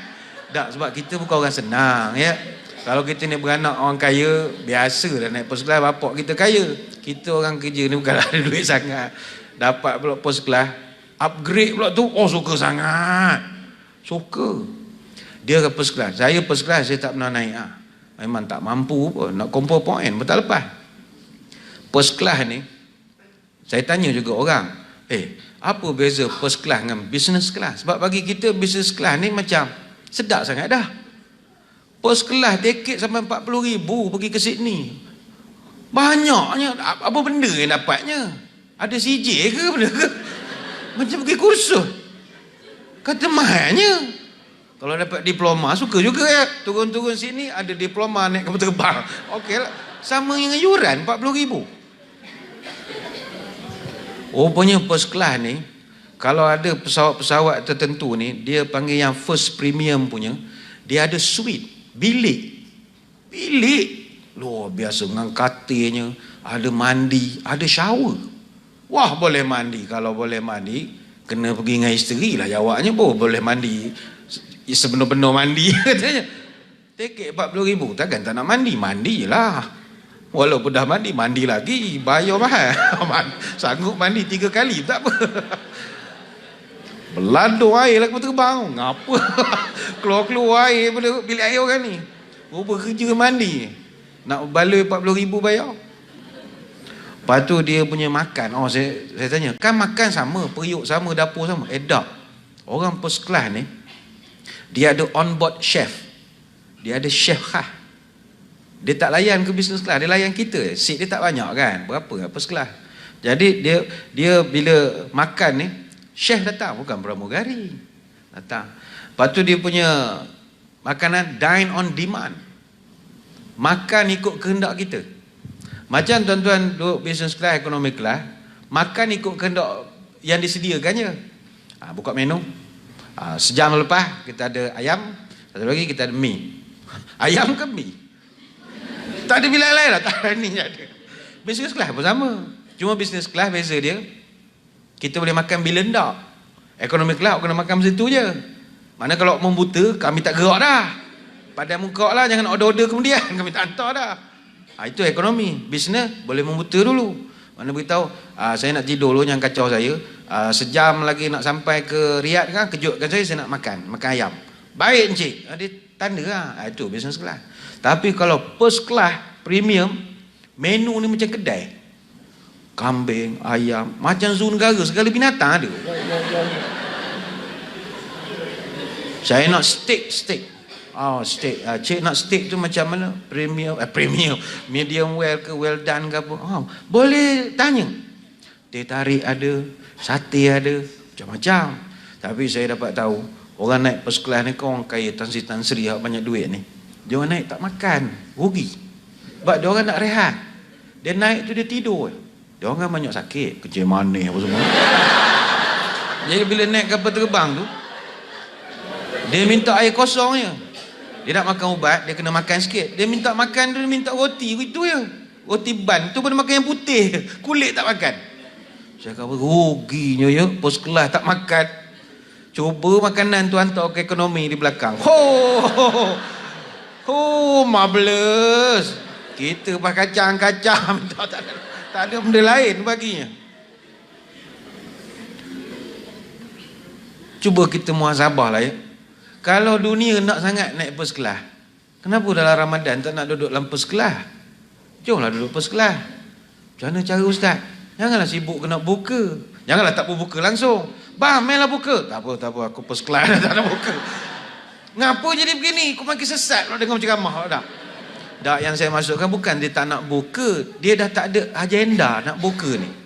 Tak, sebab kita bukan orang senang ya. Kalau kita ni beranak orang kaya, biasa dah naik post kelas, bapak kita kaya. Kita orang kerja ni bukan ada duit sangat. Dapat pula post kelas, upgrade pula tu, suka sangat. Suka. Dia ke post kelas. Saya post kelas saya tak pernah naik. Memang tak mampu pun nak kumpul poin, betul lepas. Post kelas ni saya tanya juga orang, apa beza first class dengan business class? Sebab bagi kita business class ni macam sedap sangat dah. First class tiket sampai 40,000 pergi ke Sydney. Banyaknya. Apa benda yang dapatnya? Ada CJ ke benda ke? Macam pergi kursus. Kata mahalnya. Kalau dapat diploma suka juga ya. Turun-turun sini ada diploma naik kapal terbang. Okey lah. Sama dengan yuran 40,000. Rupanya first class ni, kalau ada pesawat-pesawat tertentu ni, dia panggil yang first premium punya, dia ada suite, bilik luar biasa dengan katilnya, ada mandi, ada shower. Wah, boleh mandi. Kalau boleh mandi, kena pergi dengan isteri lah jawabnya. Boleh mandi sebenar-benar mandi katanya. Tiket 40,000, takkan tak nak mandi je lah. Walaupun dah mandi lagi, bayar mahal. Sanggup mandi 3 kali, tak apa. Beladuk air lah kapal terbang. Ngapa? Keluar-keluar air pada bilik air orang ni. Rupa kerja mandi. Nak baloi 40,000 bayar. Lepas tu dia punya makan. Saya tanya, kan makan sama, periuk sama, dapur sama? Tak. Orang first class ni, dia ada on board chef. Dia ada chef khas. Dia tak layan ke business class, dia layan kita. Seat dia tak banyak kan, berapa first class. Jadi dia bila makan ni, chef datang, bukan pramugari datang. Lepas tu dia punya makanan dine on demand, makan ikut kehendak kita. Macam tuan-tuan duduk business class, economic class, makan ikut kehendak yang disediakannya. Buka menu, sejam lepas kita ada ayam, satu lagi kita ada mi. Ayam ke mi? Tak ada bilik lain lah, tak ada ni ada. Business class pun sama. Cuma business class beza dia, kita boleh makan bila ndak. Ekonomi kelab kena makan macam tu je. Mana kalau membuta, kami tak gerak dah. Padahal muka lah, jangan order-order kemudian. Kami tak hantar dah. Itu ekonomi. Bisnes boleh membuta dulu. Mana beritahu, saya nak tidur dulu, jangan kacau saya. Sejam lagi nak sampai ke Riyadh kan, kejutkan saya nak makan ayam. Baik encik. Dia tanda lah. Itu bisnes kelas. Tapi kalau first class, premium, menu ni macam kedai. Kambing, ayam, macam zoo negara, segala binatang ada. Saya nak steak. Steak. Cik nak steak tu macam mana? Premium, medium well ke well done ke apa? Boleh tanya. Teh tarik ada, sate ada, macam-macam. Tapi saya dapat tahu, orang naik first class ni kau orang kaya Tan Sri yang banyak duit ni. Dia orang naik tak makan, rugi. Sebab dia orang nak rehat. Dia naik tu dia tidur. Dia orang kan banyak sakit, kecil manis apa semua. Jadi bila naik kapal terbang tu, dia minta air kosong je. Dia nak makan ubat, dia kena makan sikit. Dia minta makan tu, dia minta roti. Itu je. Roti ban. Tu pun makan yang putih. Kulit tak makan. Saya kata, ruginya ya. Pos kelas tak makan. Cuba makanan tu hantar ke ekonomi di belakang. Marvelous. Kita pakai kacang-kacang. Tak ada benda lain baginya. Cuba kita muhasabah lah ya. Kalau dunia nak sangat naik first class, kenapa dalam Ramadan tak nak duduk dalam first class? Jomlah duduk first class. Macam mana cara ustaz? Janganlah sibuk kena buka. Janganlah tak berbuka langsung. Bang, mainlah buka. Tak apa, aku first class dah, tak nak buka. Ngapa jadi begini? Kau makin sesat kalau dengar ceramah tak? Tak, yang saya masukkan bukan dia tak nak buka, dia dah tak ada agenda nak buka ni.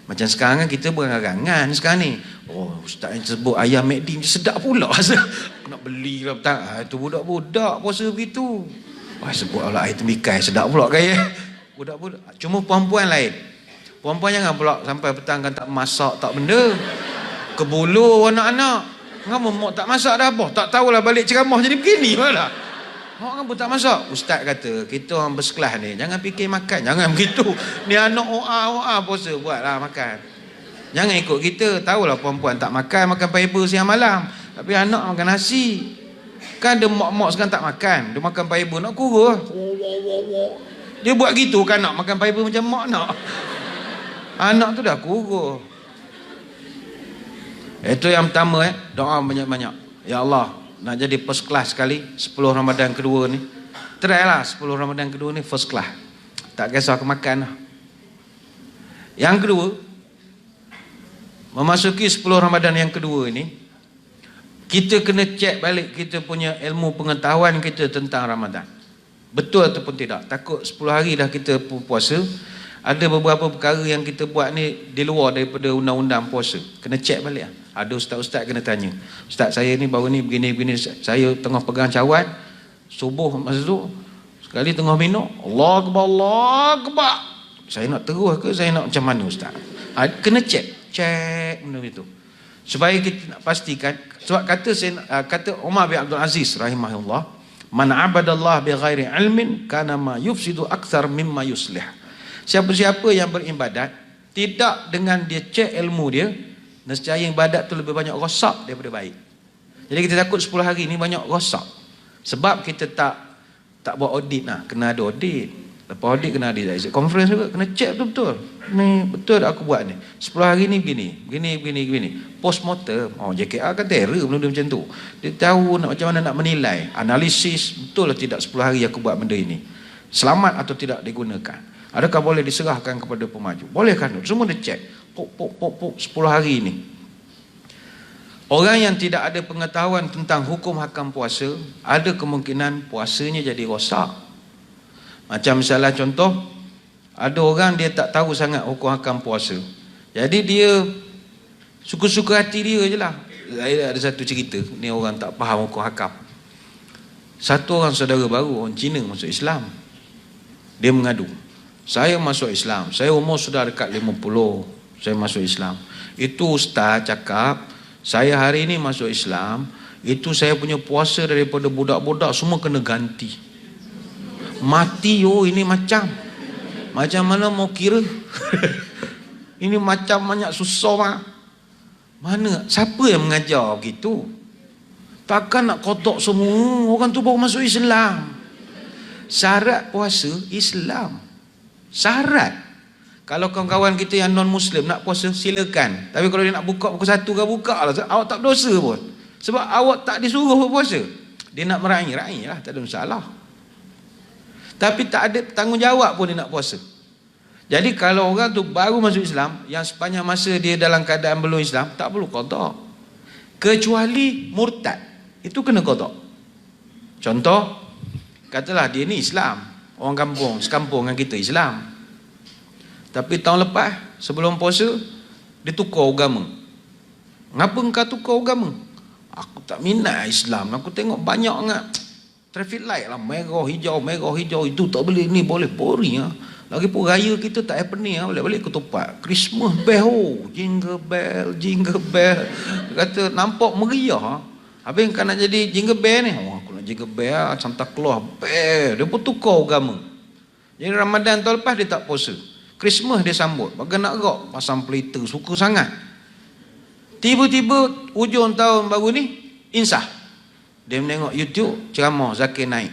Macam sekarang kan kita berangan-angan sekarang ni. Ustaz yang sebut ayam McD sedap pula. Aku nak beli lah tak. Itu budak-budak puasa begitu. Sebut Allah air tembikai sedap pula kaya. Budak-budak. Cuma perempuan lain. Perempuan jangan pula sampai petang kan tak masak tak benda. Kebulu anak-anak. Ngapa mak tak masak dah apa? Tak tahulah balik ceramah jadi begini malah. Mak ngapa tak masak? Ustaz kata, kita orang bersekelas ni jangan fikir makan, jangan begitu. Ni anak OA puasa buatlah makan. Jangan ikut kita. Tahulah perempuan tak makan fiber siang malam. Tapi anak makan nasi. Kan ada mak-mak sekarang tak makan. Dia makan fiber nak kurus. Dia buat gitu kan nak makan fiber macam mak nak. Anak tu dah kurus. Itu yang pertama doa banyak-banyak. Ya Allah, nak jadi first class sekali 10 Ramadan kedua ni. Try lah 10 Ramadan kedua ni first class. Tak kisah aku makan lah. Yang kedua, memasuki 10 Ramadan yang kedua ini, kita kena cek balik kita punya ilmu pengetahuan kita tentang Ramadan. Betul ataupun tidak. Takut 10 hari dah kita puasa, ada beberapa perkara yang kita buat ni di luar daripada undang-undang puasa. Kena cek balik lah. Ada ustaz-ustaz kena tanya. Ustaz saya ni baru ni begini-begini, saya tengah pegang cawan, subuh masa tu, sekali tengah minum, Allah Akbar. Saya nak terus ke saya nak macam mana ustaz? Kena cek benda itu supaya kita nak pastikan. Sebab kata Umar bin Abdul Aziz rahimahullah, man abadallah bi ghairi ilmin kana ma yufsidu akthar mimma yuslih. Siapa-siapa yang beribadat tidak dengan dia cek ilmu dia, nescaya ibadat tu lebih banyak rosak daripada baik. Jadi kita takut 10 hari ni banyak rosak sebab kita tak buat audit lah. Kena ada audit. Lepas audit kena ada exit conference juga, kena cek betul-betul. Ni betul aku buat ni. 10 hari ni begini. Postmortem. JKR kan terror benda macam tu. Dia tahu nak macam mana nak menilai, analisis betul lah tidak 10 hari aku buat benda ini. Selamat atau tidak digunakan. Adakah boleh diserahkan kepada pemaju? Boleh kan? Semua dia cek. 10 hari ni. Orang yang tidak ada pengetahuan tentang hukum hakam puasa, ada kemungkinan puasanya jadi rosak. Macam misalnya contoh, ada orang dia tak tahu sangat hukum hakam puasa. Jadi dia suka-suka hati dia je lah. Saya ada satu cerita, ni orang tak faham hukum hakam. Satu orang saudara baru, orang Cina masuk Islam. Dia mengadu, saya masuk Islam, saya umur sudah dekat 50, saya masuk Islam. Itu ustaz cakap, saya hari ini masuk Islam, itu saya punya puasa daripada budak-budak semua kena ganti. Mati ini macam mana mau kira? Ini macam banyak susah mah. Mana? Siapa yang mengajar begitu? Takkan nak kotak semua orang tu baru masuk Islam. Syarat puasa Islam. Syarat. Kalau kawan-kawan kita yang non-Muslim nak puasa, silakan. Tapi kalau dia nak buka pukul 1 ke, buka lah. Awak tak berdosa pun. Sebab awak tak disuruh berpuasa. Dia nak meraih lah, tak ada masalah. Tapi tak ada tanggungjawab pun dia nak puasa. Jadi kalau orang tu baru masuk Islam, yang sepanjang masa dia dalam keadaan belum Islam, tak perlu qada. Kecuali murtad, itu kena qada. Contoh, katalah dia ni Islam, orang kampung, sekampung dengan kita Islam. Tapi tahun lepas, sebelum puasa, dia tukar agama. Ngapa engkau tukar agama? Aku tak minat Islam. Aku tengok banyak sangat traffic light lah, merah hijau, itu tak boleh, ni boleh boring lah. Lagipun raya kita tak happening lah, balik-balik ketupat Christmas bell, jingle bell. Kata nampak meriah lah. Habis kan nak jadi jingle bell ni, aku nak jingle bell, Santa Claus bell. Dia pun tukar agama. Jadi Ramadan tahun lepas dia tak puasa, Christmas dia sambut, bagai nak rock, pasang pelita, suka sangat. Tiba-tiba hujung tahun baru ni insah. Dia menengok YouTube ceramah Zakir Naik.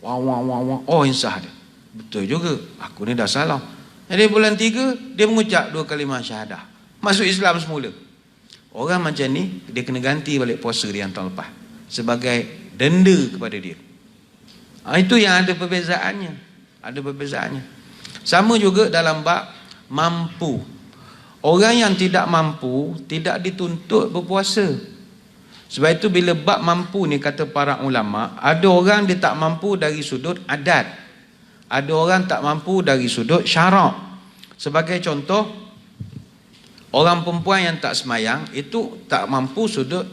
Wah. Oh, insah dia. Betul juga, aku ni dah salah. Jadi bulan 3 dia mengucap 2 kalimah syahadah, masuk Islam semula. Orang macam ni dia kena ganti balik puasa dia yang tahun lepas sebagai denda kepada dia. Itu yang ada perbezaannya. Ada perbezaannya. Sama juga dalam bab mampu. Orang yang tidak mampu tidak dituntut berpuasa. Sebab itu bila bab mampu ni, kata para ulama, ada orang dia tak mampu dari sudut adat, ada orang tak mampu dari sudut syarak. Sebagai contoh, orang perempuan yang tak semayang itu tak mampu sudut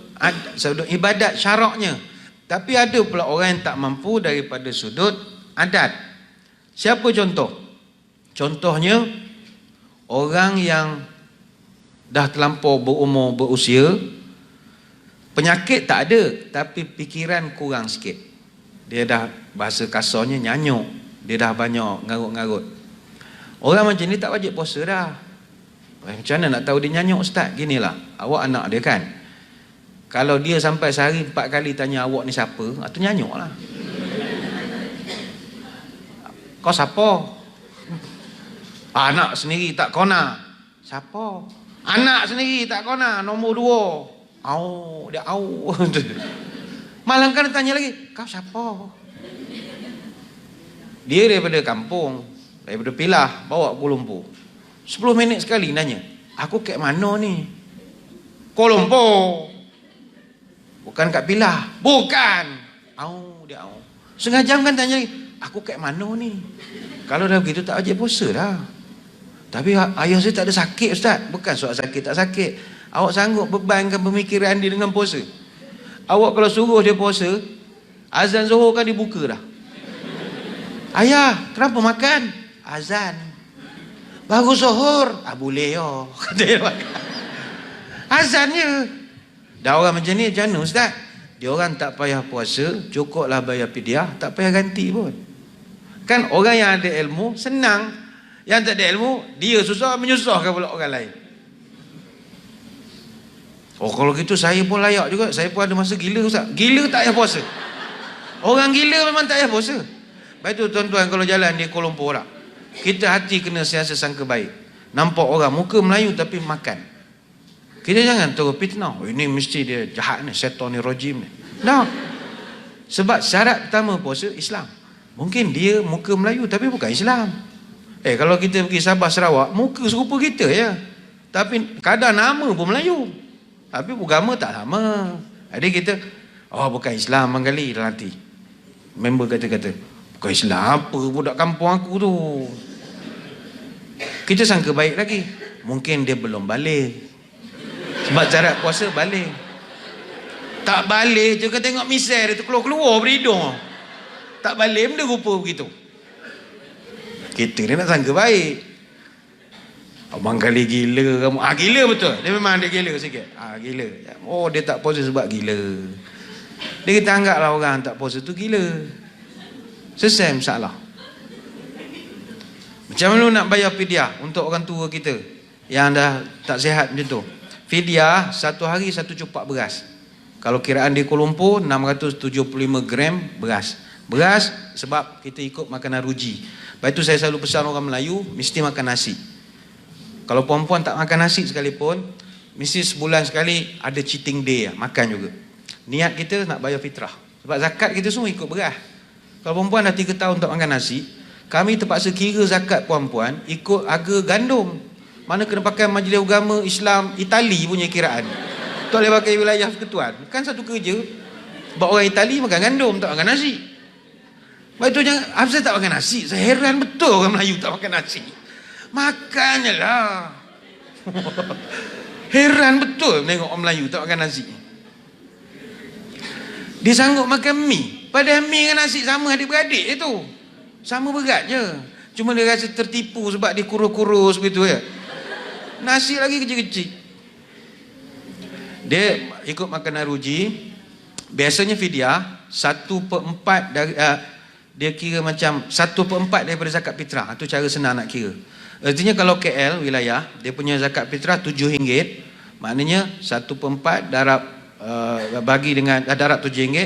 ibadat syaraknya. Tapi ada pula orang yang tak mampu daripada sudut adat. Siapa contoh? Contohnya, orang yang dah terlampau berumur, berusia, penyakit tak ada, tapi fikiran kurang sikit. Dia dah, bahasa kasarnya, nyanyuk. Dia dah banyak ngarut-ngarut. Orang macam ni tak wajib puasa dah. Macam mana nak tahu dia nyanyuk, Ustaz? Ginilah, awak anak dia kan, kalau dia sampai sehari 4 kali tanya awak ni siapa, itu nyanyuk lah. Kau siapa? Anak sendiri tak kona. Siapa? Anak sendiri tak kona, nombor 2. Dia malah kan tanya lagi, kau siapa? Dia daripada kampung, daripada Pilah, bawa Kuala Lumpur. 10 minit sekali nanya, aku kat mana ni? Kuala Lumpur. Bukan kat Pilah. Bukan. Dia setengah jam kan tanya lagi, aku kat mana ni? Kalau dah begitu tak wajib puasa dah. Tapi ayah saya tak ada sakit, Ustaz. Bukan soal sakit tak sakit. Awak sanggup bebankan pemikiran dia dengan puasa? Awak kalau suruh dia puasa, azan Zuhur kan dibuka dah. Ayah, kenapa makan? Azan. Baru Zuhur. Boleh ya. Kata dia makan. Azannya. Dah orang macam ni, macam mana Ustaz? Dia orang tak payah puasa, cukuplah bayar fidyah, tak payah ganti pun. Kan orang yang ada ilmu senang. Yang tak ada ilmu, dia susah, menyusahkan pula orang lain. Kalau gitu saya pun layak juga. Saya pun ada masa gila, Ustaz. Gila tak payah puasa. Orang gila memang tak payah puasa. Baik tu tuan-tuan, kalau jalan di Kuala Lumpur lah, kita hati kena siasa sangka baik. Nampak orang muka Melayu tapi makan, kita jangan terus fitnah, ini mesti dia jahat ni, setan ni, rojim ni. Nah, sebab syarat pertama puasa Islam. Mungkin dia muka Melayu tapi bukan Islam. Kalau kita pergi Sabah, Sarawak, muka serupa kita ya, tapi kadang nama pun Melayu, tapi agama tak sama. Jadi kita, bukan Islam mangkali dalam hati. Member kata-kata, bukan Islam apa, budak kampung aku tu. Kita sangka baik lagi, mungkin dia belum balik. Sebab syarat puasa balik. Tak balik je, kita tengok misal dia tu keluar-keluar beridung. Tak balik benda rupa begitu. Kita ni nak sangka baik. Abang kali gila kamu. Gila betul. Dia memang ada gila sikit. Gila. Dia tak puasa sebab gila. Dia kita anggaplah orang tak puasa tu gila. Selesai masalah. Macam mana nak bayar fidyah untuk orang tua kita yang dah tak sihat macam tu? Fidyah satu hari satu cupak beras. Kalau kiraan di Kuala Lumpur 675 gram beras. Beras sebab kita ikut makanan ruji. Lepas itu saya selalu pesan orang Melayu mesti makan nasi. Kalau perempuan tak makan nasi sekalipun, mesti sebulan sekali ada cheating day makan juga. Niat kita nak bayar fitrah. Sebab zakat kita semua ikut beras. Kalau perempuan dah 3 tahun tak makan nasi, kami terpaksa kira zakat perempuan ikut harga gandum. Mana kena pakai Majlis Agama Islam Itali punya kiraan. Tak boleh pakai wilayah persekutuan. Kan satu kerja. Sebab orang Itali makan gandum, tak makan nasi. Sebab itu jangan, saya tak makan nasi. Saya heran betul orang Melayu tak makan nasi. Makannya lah. Heran betul tengok orang Melayu tak makan nasi. Dia sanggup makan mie. Padahal mie dengan nasi sama adik-beradik itu. Sama berat je. Cuma dia rasa tertipu sebab dia kurus-kurus begitu ya. Nasi lagi kecil-kecil. Dia ikut makanan ruji. Biasanya fidyah 1/4 dari dia kira macam 1/4 daripada zakat fitrah. Itu cara senang nak kira. Artinya kalau KL wilayah dia punya zakat fitrah RM7, maknanya 1/4 darab bagi dengan darab RM7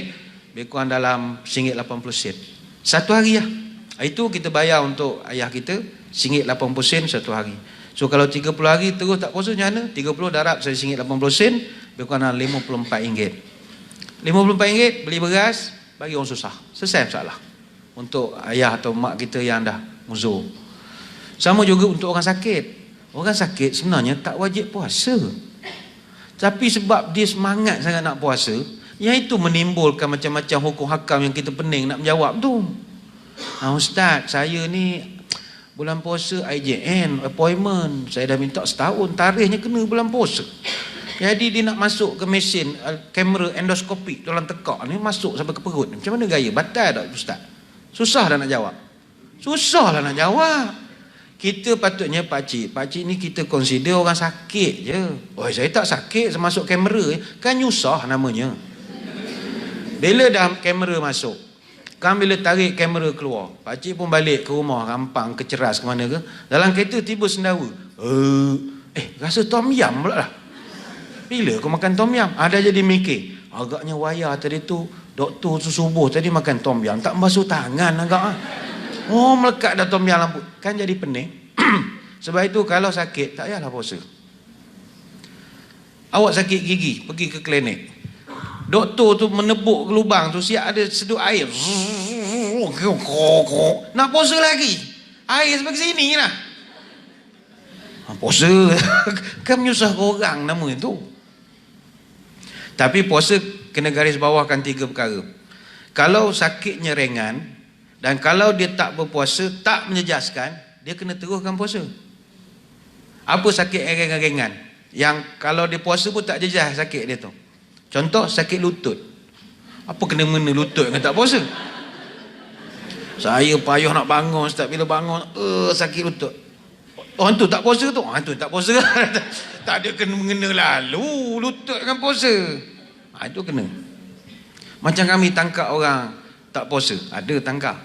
lebih kurang dalam RM1.80 satu hari lah. Itu kita bayar untuk ayah kita RM1.80 satu hari. So kalau 30 hari terus tak puasa macam mana? 30 darab RM1.80 lebih kurang dalam RM54. RM54 beli beras bagi orang susah. Selesai masalah. Untuk ayah atau mak kita yang dah muzur. Sama juga untuk orang sakit. Orang sakit sebenarnya tak wajib puasa. Tapi sebab dia semangat sangat nak puasa, yang itu menimbulkan macam-macam hukum hakam yang kita pening nak menjawab tu. Ustaz, saya ni bulan puasa IJN appointment, saya dah minta setahun, tarikhnya kena bulan puasa. Jadi dia nak masuk ke mesin kamera endoskopik dalam tekak ni, masuk sampai ke perut. Macam mana gaya? Batal tak Ustaz? Susah dah nak jawab. Susah lah nak jawab. Kita patutnya pakcik ni kita consider orang sakit je. Oh, saya tak sakit, saya masuk kamera kan nyusah namanya. Bila dah kamera masuk, kan bila tarik kamera keluar, pakcik pun balik ke rumah, rampang ke Ceras ke mana ke, dalam kereta tiba sendawa. Rasa tom yam pula lah. Bila aku makan tom yam? Ada jadi mikir, agaknya wayar tadi tu doktor tu subuh tadi makan tom yam, tak basuh tangan agak Oh, melekat dah tom yam lampu. Kan jadi pening. Sebab itu kalau sakit tak payahlah puasa. Awak sakit gigi, pergi ke klinik. Doktor tu menebuk ke lubang tu, siap ada sedut air. Nak puasa lagi. Air sampai ke sini lah. Puasa. Kan menyusahkan orang nama itu. Tapi puasa kena garis bawahkan 3 perkara. Kalau sakitnya ringan dan kalau dia tak berpuasa, tak menjejaskan, dia kena teruskan puasa. Apa sakit ringan-ringan? Yang kalau dia puasa pun tak jejas sakit dia tu. Contoh sakit lutut. Apa kena mengena lutut dengan tak puasa? Saya payah nak bangun, Ustaz, bila bangun sakit lutut. Orang tu tak puasa tu. Orang tu tak puasa. Tak ada kena mengena lalu lutut dengan puasa. Itu kena. Macam kami tangkap orang tak puasa, ada tangkap.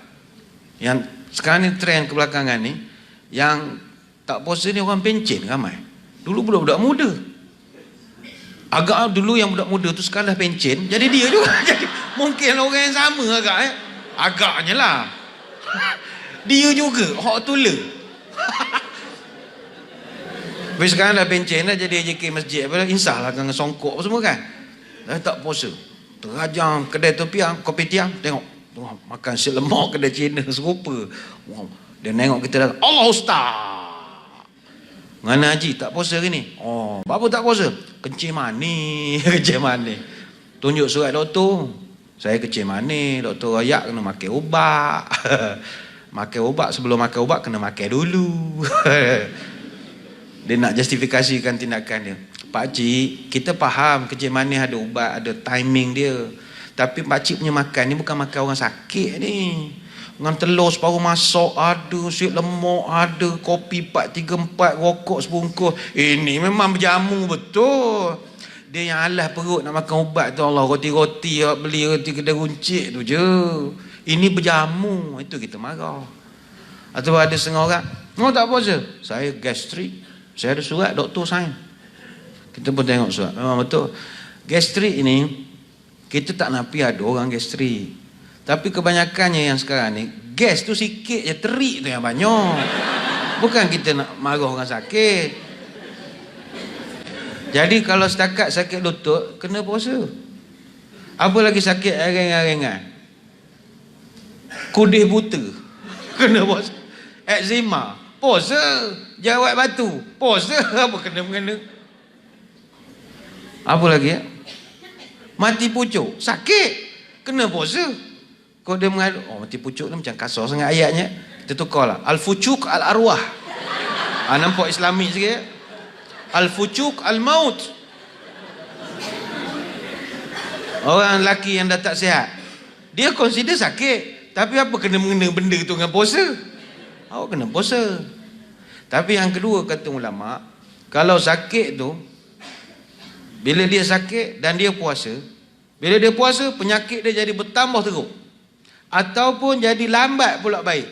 Yang sekarang ni trend kebelakangan ni, yang tak puasa ni orang pencen ramai. Dulu budak-budak muda. Agak dulu yang budak muda tu sekarang dah pencen, jadi dia juga. Jadi mungkin orang yang sama agak agaknya lah. Dia juga hak tula. Tapi sekarang dah pencen dah, jadi AJK masjid apa, insah lah dengan songkok semua kan. Dah tak puasa. Terajang kedai topiang, kopi tiang, tengok makan si lemak kedai Cina serupa. Dia tengok kita dah, Allah Ustaz. Ngana haji tak puasa ke ni? Oh, apa tak puasa? Kencing manis, kencing manis. Tunjuk surat doktor. Saya kencing manis, doktor ayak kena makan ubat. Makan ubat, sebelum makan ubat kena makan dulu. Dia nak justifikasikan tindakan dia. Pakcik, kita faham kencing manis ada ubat, ada timing dia. Tapi pakcik punya makan ni bukan makan orang sakit ni. Dengan telur separuh masak ada, suit lemak ada, kopi 4-3-4, rokok sebungkus. Ini memang berjamu betul. Dia yang alas perut nak makan ubat tu, Allah, roti-roti beli roti kedai runcit tu je. Ini berjamu. Itu kita marah. Atau ada setengah orang, tak puasa. Saya gastrik. Saya ada surat doktor sign. Kita pun tengok surat. Memang betul. Gastrik ini, kita tak nafi ada orang gastrik. Tapi kebanyakannya yang sekarang ni, gas tu sikit je, terik tu yang banyak. Bukan kita nak marah orang sakit. Jadi kalau setakat sakit lutut, kena puasa. Apa lagi sakit ringan-ringan? Kudih buta, kena puasa. Eczema, puasa. Jawat batu, puasa. Apa kena-mengena? Apa lagi ya? Mati pucuk, sakit, kena puasa. Kalau dia mengadu, oh mati pucuk ni macam kasar sangat ayatnya, kita tukarlah. Al-fucuk al-arwah. Nampak Islamik sikit. Al-fucuk al-maut. Orang lelaki yang dah tak sihat, dia consider sakit, tapi apa kena mengena benda tu dengan puasa? Awak kena puasa. Tapi yang kedua kata ulama, kalau sakit tu, bila dia sakit dan dia puasa, bila dia puasa penyakit dia jadi bertambah teruk, ataupun jadi lambat pula baik,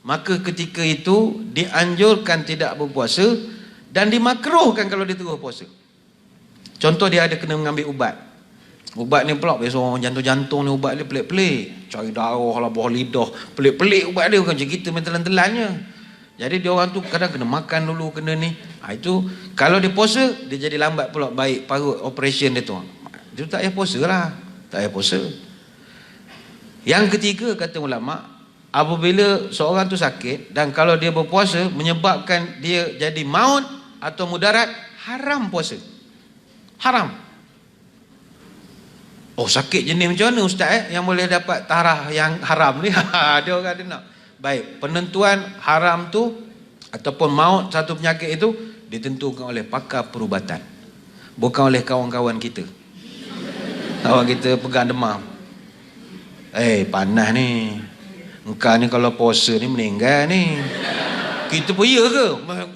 maka ketika itu dianjurkan tidak berpuasa dan dimakruhkan kalau dia terus puasa. Contoh dia ada kena mengambil ubat. Ubat ni pula biasa orang jantung-jantung ni ubat dia pelik-pelik, cari darah lah, bawah lidah, pelik-pelik ubat dia, bukan macam kita main telan-telannya. Jadi dia orang tu kadang kena makan dulu, kena ni. Itu kalau dia puasa, dia jadi lambat pula baik parut operation dia tu. Dia tak payah puasa lah, tak payah puasa. Yang ketiga kata ulama, apabila seorang tu sakit dan kalau dia berpuasa menyebabkan dia jadi maut atau mudarat, haram puasa. Haram. Oh, sakit jenis macam mana ustaz yang boleh dapat tarah yang haram ni? Ada orang ada nak. Baik, penentuan haram tu ataupun maut satu penyakit itu ditentukan oleh pakar perubatan, bukan oleh kawan-kawan kita. Kawan kita pegang demam, panas ni, engkau ni kalau puasa ni meninggal ni. Kita pun iya ke?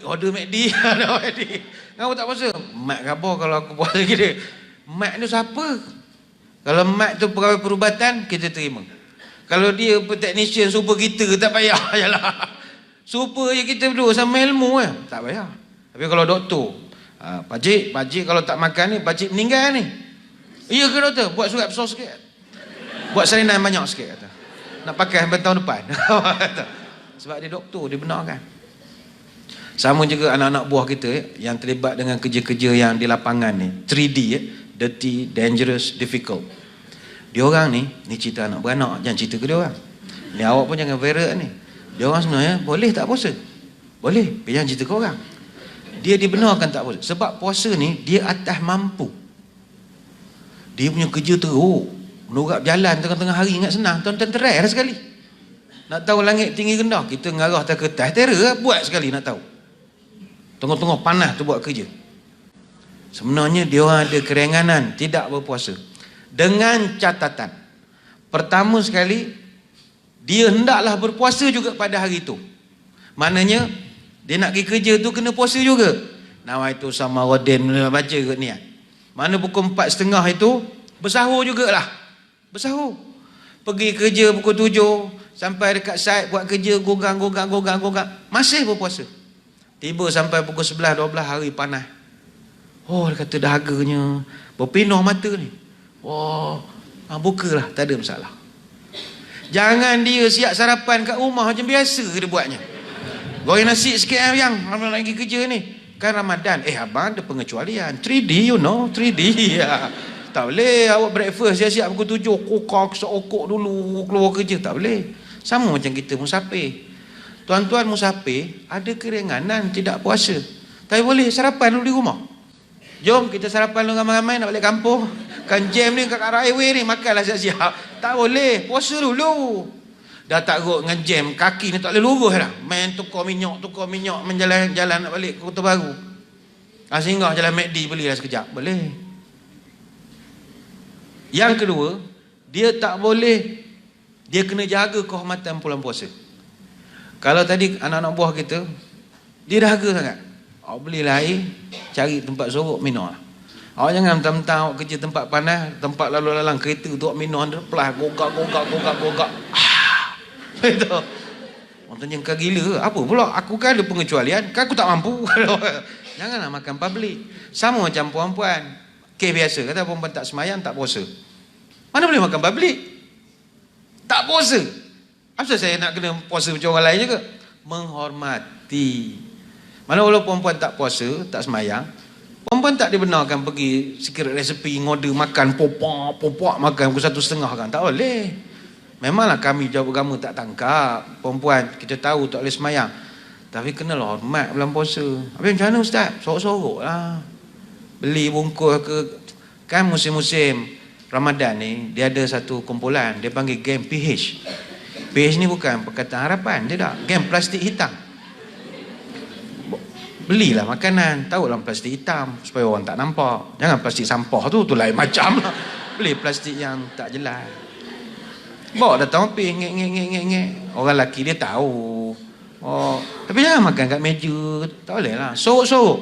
Order McD. Kenapa tak puasa? Mak khabar kalau aku puasa kita. Mak ni siapa? Kalau mak tu pegawai perubatan, kita terima. Kalau dia teknisian super kita, tak payah. Yalah. Super je kita berdua sama ilmu tak payah. Tapi kalau doktor, pakcik kalau tak makan ni, pakcik meninggal ni. Iya ke doktor? Buat surat besar sikit. Buat salinan banyak sikit kata. Nak pakai sampai tahun depan. Sebab dia doktor, dia benarkan. Sama juga anak-anak buah kita yang terlibat dengan kerja-kerja yang di lapangan ni, 3D dirty, dangerous, difficult. Dia orang ni cerita anak beranak, jangan cerita ke dia orang. Ni awak pun jangan viral ni. Dia orang sebenarnya boleh tak puasa? Boleh, tapi jangan cerita ke orang. Dia dibenarkan tak puasa sebab puasa ni dia atas mampu. Dia punya kerja teruk, menurap jalan tengah-tengah hari, ingat senang, tuan-tuan terai lah sekali. Nak tahu langit tinggi rendah, kita ngarah tak kertas, terror buat sekali nak tahu. Tengah-tengah panas tu buat kerja. Sebenarnya dia orang ada keringanan tidak berpuasa. Dengan catatan, pertama sekali, dia hendaklah berpuasa juga pada hari itu. Maknanya, dia nak pergi kerja tu kena puasa juga. Nawaitu sama Rodin baca ke niat. Mana pukul 4.30 itu, bersahur jugalah. Bersahur. Pergi kerja pukul 7, sampai dekat site buat kerja, gogang. Masih berpuasa. Tiba sampai pukul 11-12 hari panas. Oh, dia kata dahaganya berpindah mata ni. Wah, bukalah, tak ada masalah. Jangan dia siap sarapan kat rumah macam biasa dia buatnya. Goreng nasi sikit yang abang lagi kerja ni. Kan Ramadan. Abang ada pengecualian. 3D, 3D. Ya. Tak boleh awak breakfast siap-siap pukul 7, kokak seokok dulu keluar kerja. Tak boleh. Sama macam kita musafir. Tuan-tuan musafir ada keringanan tidak puasa. Tapi boleh sarapan dulu di rumah. Jom kita sarapan dulu ramai-ramai nak balik kampung. Kan jam ni kat arah highway ni, makanlah siap-siap. Tak boleh, puasa dulu. Dah tak rot dengan jam, kaki ni tak boleh lurus dah. Main tukar minyak, menjalan nak balik ke Kota Baru. Singgah jalan McD belilah sekejap. Boleh. Yang kedua, dia tak boleh, dia kena jaga kehormatan bulan puasa. Kalau tadi anak-anak buah kita, dia dahaga sangat. Awak belilah air, cari tempat sorok, minum lah. Awak jangan mentang-mentang awak kerja tempat panas, tempat lalu lalang kereta tu awak minum, dia pelah, gogak. Itu. Orang tanya, kau gila? Apa pula? Aku kan ada pengecualian, kan aku tak mampu. Janganlah makan public. Sama macam perempuan. Kes biasa, kata perempuan tak semayang, tak puasa. Mana boleh makan public? Tak puasa. Apa saya nak kena puasa macam orang lain juga? Menghormati. Mana walau perempuan tak puasa, tak semayang, perempuan tak dibenarkan pergi secret recipe, ngorder makan, popak makan pukul 1:30 kan. Tak boleh. Memanglah kami jawab agama tak tangkap perempuan, kita tahu tak boleh semayang, tapi kenalah hormat bulan puasa. Habis macam mana ustaz? Sorok-sorok lah, beli bungkus ke. Kan musim-musim Ramadan ni dia ada satu kumpulan, dia panggil geng PH. PH ni bukan Pakatan Harapan, dia tak, geng plastik hitam. Belilah makanan, taruhlah plastik hitam supaya orang tak nampak. Jangan plastik sampah tu lain macam lah. Beli plastik yang tak jelas, bawa datang pergi ngek. Orang lelaki dia tahu. Oh, tapi jangan makan kat meja. Tak boleh lah. Sorok-sorok.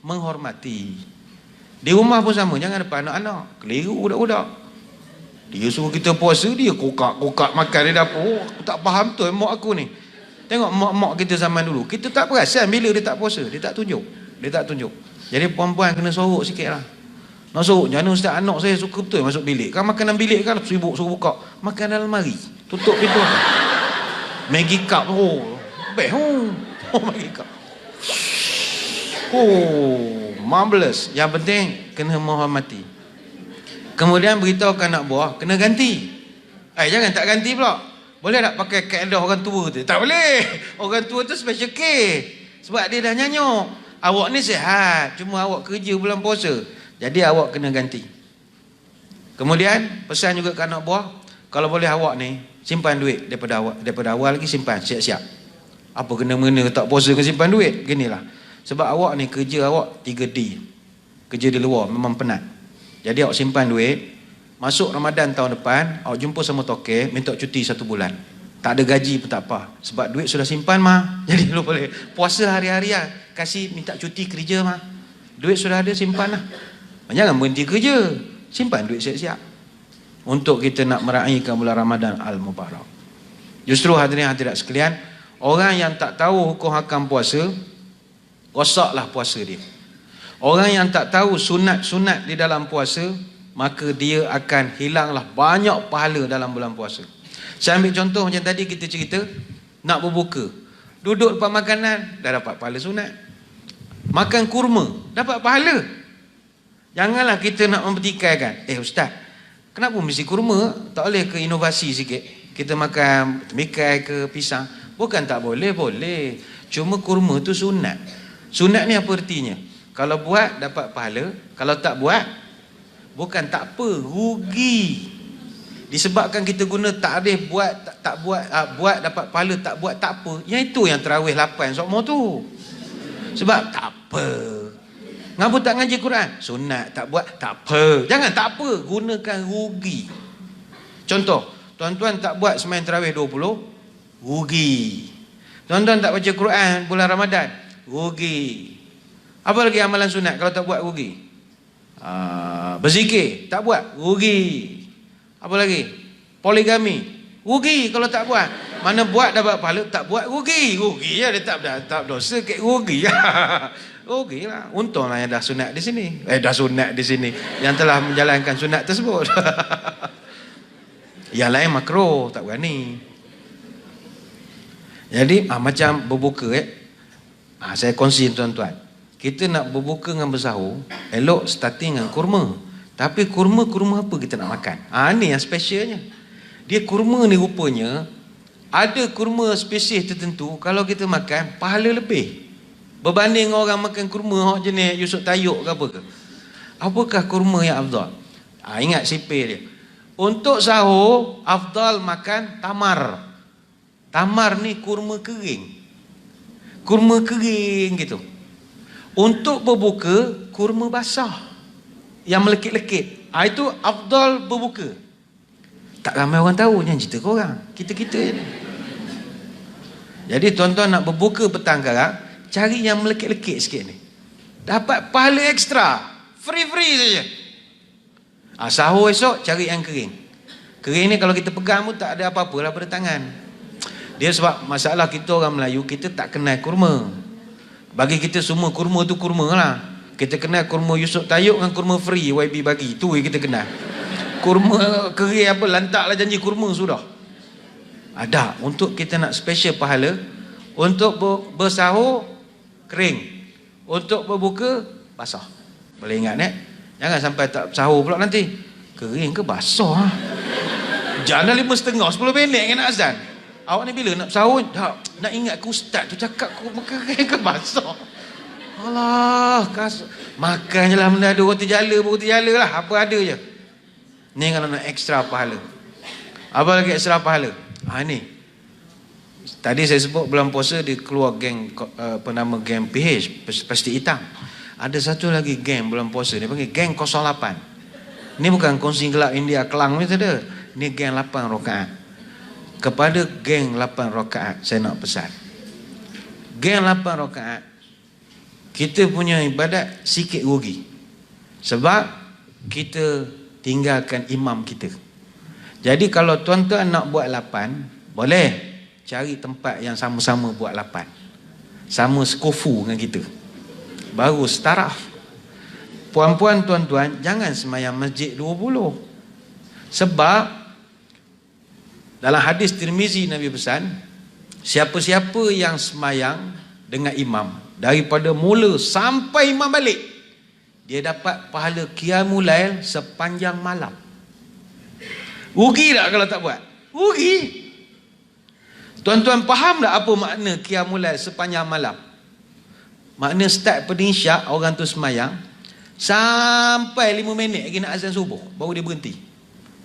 Menghormati. Di rumah pun sama. Jangan depan anak-anak. Keliru budak-budak. Dia suruh kita puasa, dia kokak-kokak makan di dapur. Aku tak faham tu mak aku ni. Tengok mak-mak kita zaman dulu. Kita tak perasan bila dia tak puasa. Dia tak tunjuk. Jadi perempuan kena sorok sikit lah. Nak suruh, jangan ustaz, anak saya suka betul masuk bilik. Kan makanan bilik kan sibuk suruh buka. Makan dalam lemari. Tutup pintu. Maggi cup. Best. Maggi cup. Marvelous. Yang penting kena menghormati. Kemudian beritahu anak buah kena ganti. Jangan tak ganti pula. Boleh tak pakai kaedah orang tua tu? Tak boleh. Orang tua tu special case. Sebab dia dah nyanyuk. Awak ni sihat, cuma awak kerja bulan puasa. Jadi awak kena ganti. Kemudian pesan juga ke anak buah, kalau boleh awak ni simpan duit daripada awal lagi, simpan siap-siap. Apa kena-mengena tak puasa ke simpan duit? Ginilah. Sebab awak ni kerja awak 3D. Kerja di luar memang penat. Jadi awak simpan duit. Masuk Ramadan tahun depan, awak jumpa sama toke, minta cuti 1 bulan. Tak ada gaji pun tak apa. Sebab duit sudah simpan mah. Jadi lu boleh puasa hari-harian, kasih minta cuti kerja mah. Duit sudah ada, simpan lah. Jangan berhenti kerja, simpan duit siap-siap untuk kita nak meraihkan bulan Ramadan Al-Mubarak. Justru hadirin-hadirat sekalian, orang yang tak tahu hukum hakam puasa, rosaklah puasa dia. Orang yang tak tahu sunat-sunat di dalam puasa, maka dia akan hilanglah banyak pahala dalam bulan puasa. Saya ambil contoh macam tadi kita cerita, nak berbuka, duduk depan makanan, dah dapat pahala sunat. Makan kurma, dapat pahala. Janganlah kita nak mempertikaikan. Ustaz, kenapa mesti kurma? Tak boleh ke inovasi sikit? Kita makan temikai ke pisang? Bukan tak boleh, boleh. Cuma kurma tu sunat. Sunat ni apa artinya? Kalau buat dapat pahala, kalau tak buat, bukan tak apa, rugi. Disebabkan kita guna takrif buat tak buat, buat dapat pahala, tak buat tak apa. Yang itu yang tarawih 8 sokmo tu. Sebab tak apa. Ngapa tak ngaji Quran? Sunat, tak buat, tak apa. Jangan tak apa, gunakan rugi. Contoh, tuan-tuan tak buat sembahyang tarawih 20, rugi. Tuan-tuan tak baca Quran bulan Ramadan, rugi. Apa lagi amalan sunat kalau tak buat, rugi? Berzikir, tak buat, rugi. Apa lagi? Poligami, rugi kalau tak buat. Mana buat dapat pahala, tak buat rugi. Rugi ya, dia tak dosa, kayak rugi ya. Rugi lah. Untunglah yang dah sunat di sini. Dah sunat di sini, yang telah menjalankan sunat tersebut. Yang lain makro, tak berani. Jadi macam berbuka saya kongsi tuan-tuan. Kita nak berbuka dengan bersahur, elok starting dengan kurma. Tapi kurma apa kita nak makan? Ni yang specialnya. Dia kurma ni rupanya ada kurma spesies tertentu, kalau kita makan pahala lebih berbanding orang makan kurma jenis Yusuf Tayuk ke apa ke. Apakah kurma yang afdal? Ingat sipir dia. Untuk sahur afdal makan tamar. Tamar ni kurma kering. Kurma kering gitu. Untuk berbuka kurma basah yang melekit-lekit. Itu afdal berbuka. Tak ramai orang tahu, yang cerita korang. Kita-kita je ni. Jadi tuan-tuan nak berbuka petang sekarang, cari yang melekit-lekit sikit ni. Dapat pahala ekstra. Free-free saja. Sahur esok cari yang kering. Kering ni kalau kita pegang pun tak ada apa-apa lah pada tangan. Dia sebab masalah kita orang Melayu, kita tak kenal kurma. Bagi kita semua kurma tu kurma lah. Kita kenal kurma Yusof Tayyub dengan kurma free YB bagi. Tu yang kita kenal. Kurma kering apa, lantaklah janji kurma sudah. Ada. Untuk kita nak special pahala, untuk bersahur kering, untuk berbuka basah. Boleh ingat jangan sampai tak sahur pula nanti kering ke basah. Jangan 5:30 10 minit kan nak azan. Awak ni bila nak sahur? Nak ingat ke ustaz tu cakap kering ke basah. Alah, makan je lah benda ada roti jala lah, apa ada je. Ni kalau nak ekstra pahala. Apa lagi ekstra pahala? Ni tadi saya sebut bulan puasa dia keluar geng penama geng PH pasti hitam. Ada satu lagi geng bulan puasa dia panggil geng 08. Ni bukan kongsi gelap India Kelang ni ada. Ni geng 8 rakaat. Kepada geng 8 rakaat saya nak pesan. Geng 8 rakaat kita punya ibadat sikit rugi. Sebab kita tinggalkan imam kita. Jadi kalau tuan-tuan nak buat 8, boleh cari tempat yang sama-sama buat 8. Sama sekufu dengan kita. Baru setaraf. Puan-puan, tuan-tuan, jangan semayang masjid 20. Sebab dalam hadis Tirmizi Nabi pesan, siapa-siapa yang semayang dengan imam daripada mula sampai imam balik, dia dapat pahala qiyamul lail sepanjang malam. Rugi tak kalau tak buat? Rugi. Tuan-tuan faham tak apa makna qiyamul lail sepanjang malam? Makna start pada isyak, orang tu semayang sampai 5 minit lagi nak azan subuh, baru dia berhenti.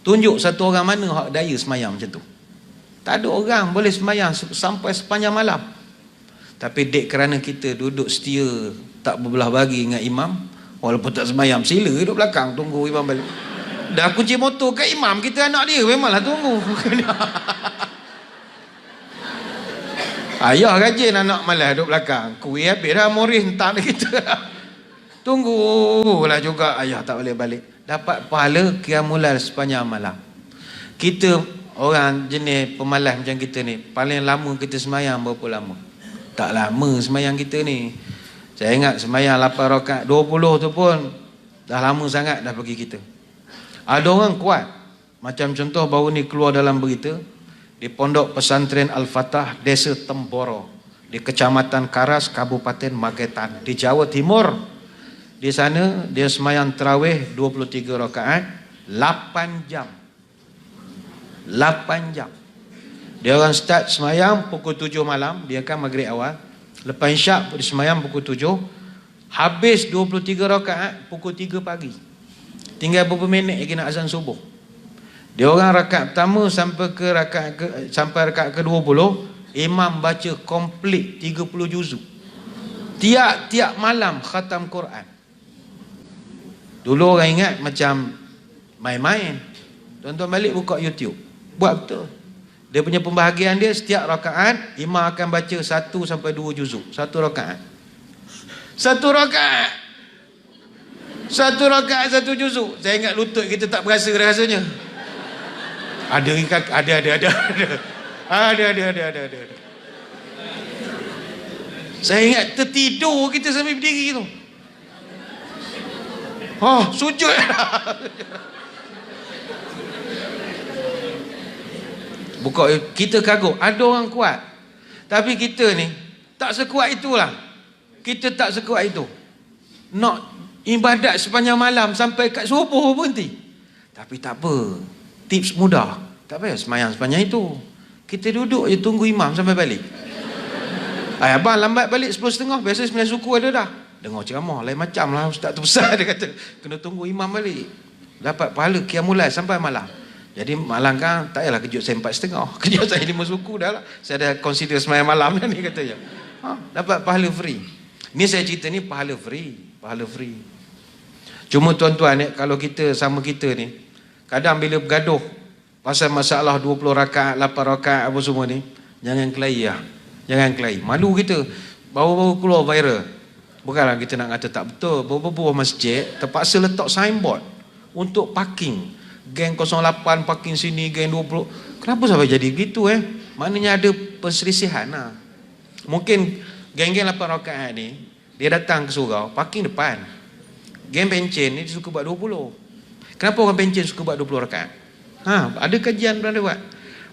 Tunjuk satu orang mana hak daya semayang macam tu. Tak ada orang boleh semayang sampai sepanjang malam. Tapi dek kerana kita duduk setia, tak berbelah bagi dengan imam, walaupun tak semayang, sila duduk belakang tunggu imam balik. Dah kunci motor kat imam, kita anak dia, memanglah tunggu. Ayah rajin anak malas duduk belakang. Kuih habis dah, moris hentak kita. Tunggulah juga ayah tak boleh balik. Dapat pahala qiyamul lail sepanjang malam. Kita orang jenis pemalas macam kita ni, paling lama kita semayang berapa lama? Tak lama semayang kita ni. Saya ingat semayang 8 rakaat 20 tu pun dah lama sangat dah bagi kita. Ada orang kuat. Macam contoh baru ni keluar dalam berita, di Pondok Pesantren Al-Fatah, Desa Temboro, di Kecamatan Karas, Kabupaten Magetan, di Jawa Timur. Di sana dia semayang tarawih 23 rakaat 8 jam. 8 jam. Dia orang start semayang pukul 7 malam, dia kan maghrib awal. Lepas isyak dia semayang pukul 7, habis 23 rakaat pukul 3 pagi. Tinggal beberapa minit lagi nak azan subuh. Dia orang rakaat pertama sampai rakaat ke-20, imam baca komplit 30 juzuk. Tiap-tiap malam khatam Quran. Dulu orang ingat macam main-main. Tuan-tuan balik buka YouTube, buat betul. Dia punya pembahagian dia, setiap rakaat imam akan baca 1 sampai 2 juzuk. 1 rakaat. 1 rakaat. 1 rakaat 1 juzuk. Saya ingat lutut kita tak berasa rasanya. Ada. Saya ingat tertidur kita sambil berdiri tu. Sujud. Buka, kita kagum ada orang kuat. Tapi kita ni tak sekuat itulah. Kita tak sekuat itu. Nak ibadat sepanjang malam sampai kat subuh berhenti. Tapi tak apa. Tips mudah. Tak payah semayang sepanjang itu. Kita duduk je tunggu imam sampai balik. Abang lambat balik 10.30. Biasa 9 suku ada dah. Dengar ceramah lain macam lah. Ustaz tu besar dia kata kena tunggu imam balik. Dapat pahala qiyamul lail sampai malam. Jadi malam kan tak payahlah kejut saya 4.30. Kejut saya 5 suku dah lah. Saya dah consider semayang malam dah ni katanya. Dapat pahala free. Ni saya cerita ni pahala free. Pahala free. Cuma tuan-tuan kalau kita sama kita ni, kadang bila bergaduh pasal masalah 20 rakaat, 8 rakaat apa semua ni, jangan kelahi lah. Jangan kelahi. Malu kita. Baru-baru keluar viral. Bukanlah kita nak kata tak betul. Beberapa masjid terpaksa letak signboard untuk parking. Geng 08 parking sini, geng 20. Kenapa sampai jadi begitu Maknanya ada perselisihan lah. Mungkin geng-geng 8 rakaat ni, dia datang ke surau, parking depan. Geng pencen ni dia suka buat 20. Kenapa orang pencen suka buat 20 rakaat? Ada kajian pernah dia buat.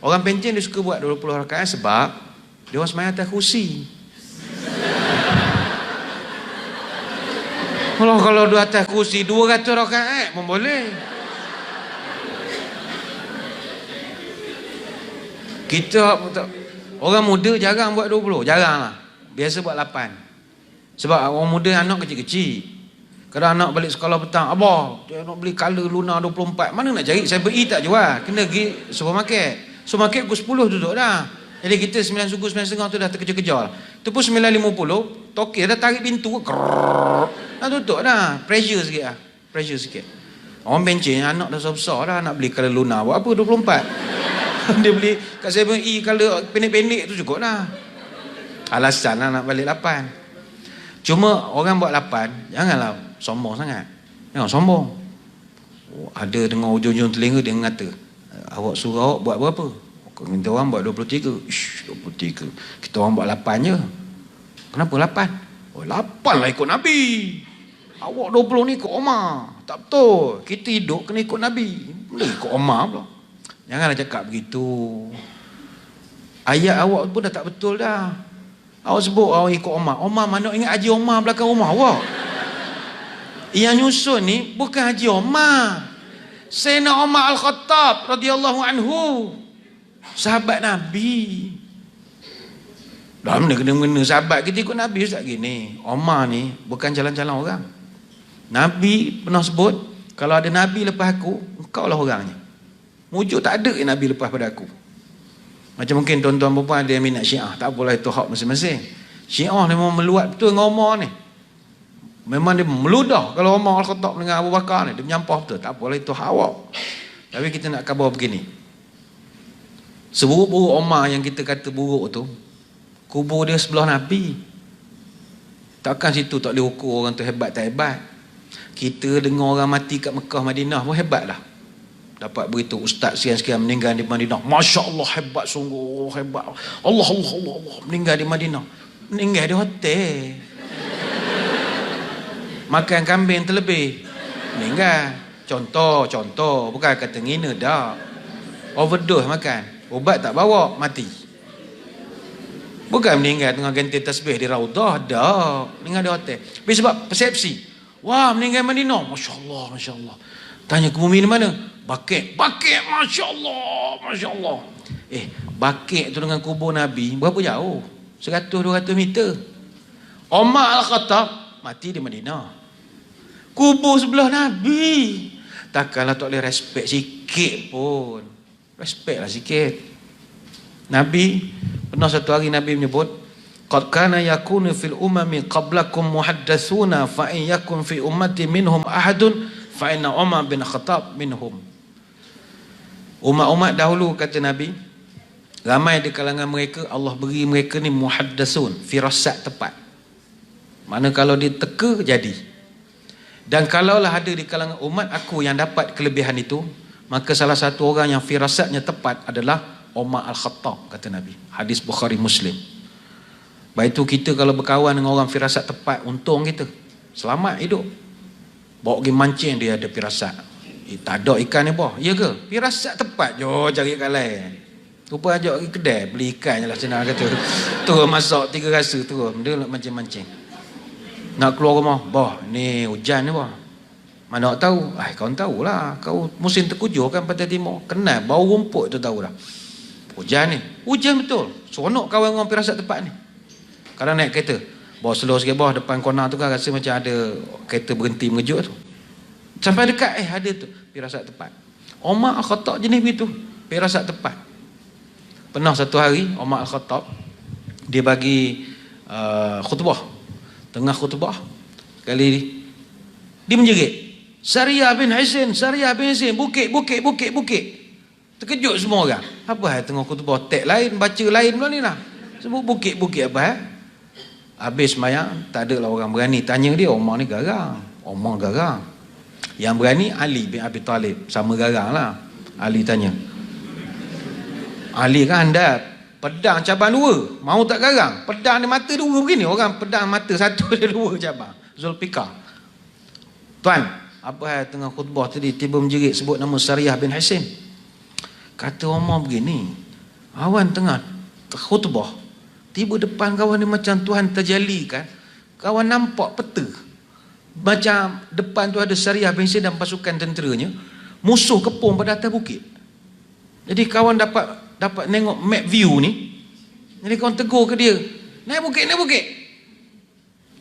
Orang pencen dia suka buat 20 rakaat sebab dia orang sembahyang atas kursi. Kalau dia atas kursi 200 rakaat pun boleh. Kita orang muda jarang buat 20, jarang lah. Biasa buat 8. Sebab orang muda anak kecil-kecil. Kalau anak balik sekolah petang, abah, dia nak beli color Luna 24. Mana nak cari? Saya beri tak jual. Kena pergi supermarket. Supermarket pukul 10 duduk dah. Jadi kita 9 suku 9.30 tu dah terkejar-kejar. Tu pun 9.50, tokek dah tarik pintu. Dah tutup dah. Pressure sikit lah. Pressure sikit. Orang bencin, anak dah besar dah nak beli color Luna. Buat apa 24? Dia beli kat 7E color pendek-pendek tu cukup lah. Alasan lah nak balik 8. Cuma orang buat 8, janganlah sombong sangat. Jangan sombong. Ada dengar ujung-ujung telinga dia mengata, awak suruh awak buat berapa? Kau minta orang buat 23. 23. Kita orang buat 8 je. Kenapa 8? 8 lah ikut Nabi. Awak 20 ni ikut Omar. Tak betul. Kita hidup kena ikut Nabi. Boleh ikut Omar pula. Janganlah cakap begitu. Ayat awak pun dah tak betul dah. Awak sebut awak ikut Omar. Omar mana ingat Haji Omar belakang rumah awak? Yang nyusun ni bukan Haji Omar. Sayyidina Umar Al-Khattab radhiyallahu anhu. Sahabat Nabi. Dah mana kena-kena sahabat kita ikut Nabi ustaz gini. Omar ni bukan jalan-jalan orang. Nabi pernah sebut, kalau ada Nabi lepas aku, engkau lah orangnya. Wujud tak ada Nabi lepas pada aku. Macam mungkin tuan-tuan perempuan ada yang minat Syiah. Tak apalah, itu hak masing-masing. Syiah ni memang meluat betul dengan Umar ni. Memang dia meludah. Kalau Umar Al-Khattab dengan Abu Bakar ni, dia menyampah betul. Tak apalah, itu hak awak. Tapi kita nak khabar begini. Seburuk-buruk Umar yang kita kata buruk tu, kubur dia sebelah Nabi. Takkan situ tak boleh ukur orang tu hebat tak hebat. Kita dengar orang mati kat Mekah Madinah pun hebat lah. Dapat beritahu ustaz sekian-sekian meninggal di Madinah. Masya Allah, hebat sungguh, hebat. Allah meninggal di Madinah. Meninggal di hotel. Makan kambing terlebih, meninggal. Contoh, bukan kata ngina dah. Overdose makan, ubat tak bawa, mati. Bukan meninggal tengah ganti tasbih di Raudah, dah. Meninggal di hotel. Tapi sebab persepsi. Wah, meninggal di Madinah. Masya Allah. Tanya ke bumi di mana? Bakit, Masya Allah. Bakit tu dengan kubur Nabi berapa jauh? 100-200 meter. Umar Al-Khattab mati di Madinah. Kubur sebelah Nabi. Takkanlah tak boleh respect sikit pun. Respect lah sikit. Nabi, pernah satu hari Nabi menyebut, qad kana yakunu fil umami qablakum muhaddatsuna fa in yakun fi ummati minhum ahadun fa inna Umar bin Khattab minhum. Umat-umat dahulu, kata Nabi, ramai di kalangan mereka Allah beri mereka ni muhaddatsun, firasat tepat. Mana kalau dia teka jadi. Dan kalaulah ada di kalangan umat aku yang dapat kelebihan itu, maka salah satu orang yang firasatnya tepat adalah Umar Al-Khattab, kata Nabi. Hadis Bukhari Muslim. Baik itu kita kalau berkawan dengan orang firasat tepat, untung kita. Selamat hidup. Bawa pergi mancing dia ada firasat. Tak ada ikan ni boh. Ya ke? Firasat tepat. Jom cari kat lain. Rupa ajak pergi kedai beli ikan je lah, senang kata. Turun masak 3 rasa turun. Dia nak mancing-mancing. Nak keluar rumah, boh ni hujan ni boh. Mana nak tahu? Kau tahulah. Kau musim terkujur kan Pantai Timur. Kenal bau rumput tu tahu dah. Hujan ni. Hujan betul. Seronok kawan orang firasat tepat ni. Kalau naik kereta, bawa slow sikit bawah depan corner tu kan rasa macam ada kereta berhenti mengejut tu. Sampai dekat ada tu firasat tepat. Umar Al-Khattab jenis begitu, firasat tepat. Pernah satu hari Umar Al-Khattab dia bagi khutbah. Tengah khutbah kali dia menjerit, Sariyah bin Husain, bukit. Terkejut semua orang. Apa tengah khutbah tek lain, baca lain pula ni lah. Sebut bukit apa Habis semayang, tak ada lah orang berani tanya dia. Umar ni garang. Yang berani Ali bin Abi Talib. Sama garang lah. Ali tanya, Ahli kan anda pedang cabang dua, mau tak garang, pedang di mata dua begini, orang pedang mata satu dia dua cabang. Zulfikar. Tuan, apa hal tengah khutbah tadi tiba menjerit sebut nama Sariyah bin Hasim. Kata Umar begini, awan tengah khutbah, tiba depan kawan ni macam Tuhan terjali kan, kawan nampak peta. Macam depan tu ada Sariyah bin Hasim dan pasukan tenteranya, musuh kepung pada atas bukit. Jadi kawan dapat nengok map view ni. Jadi kawan tegur ke dia, naik bukit.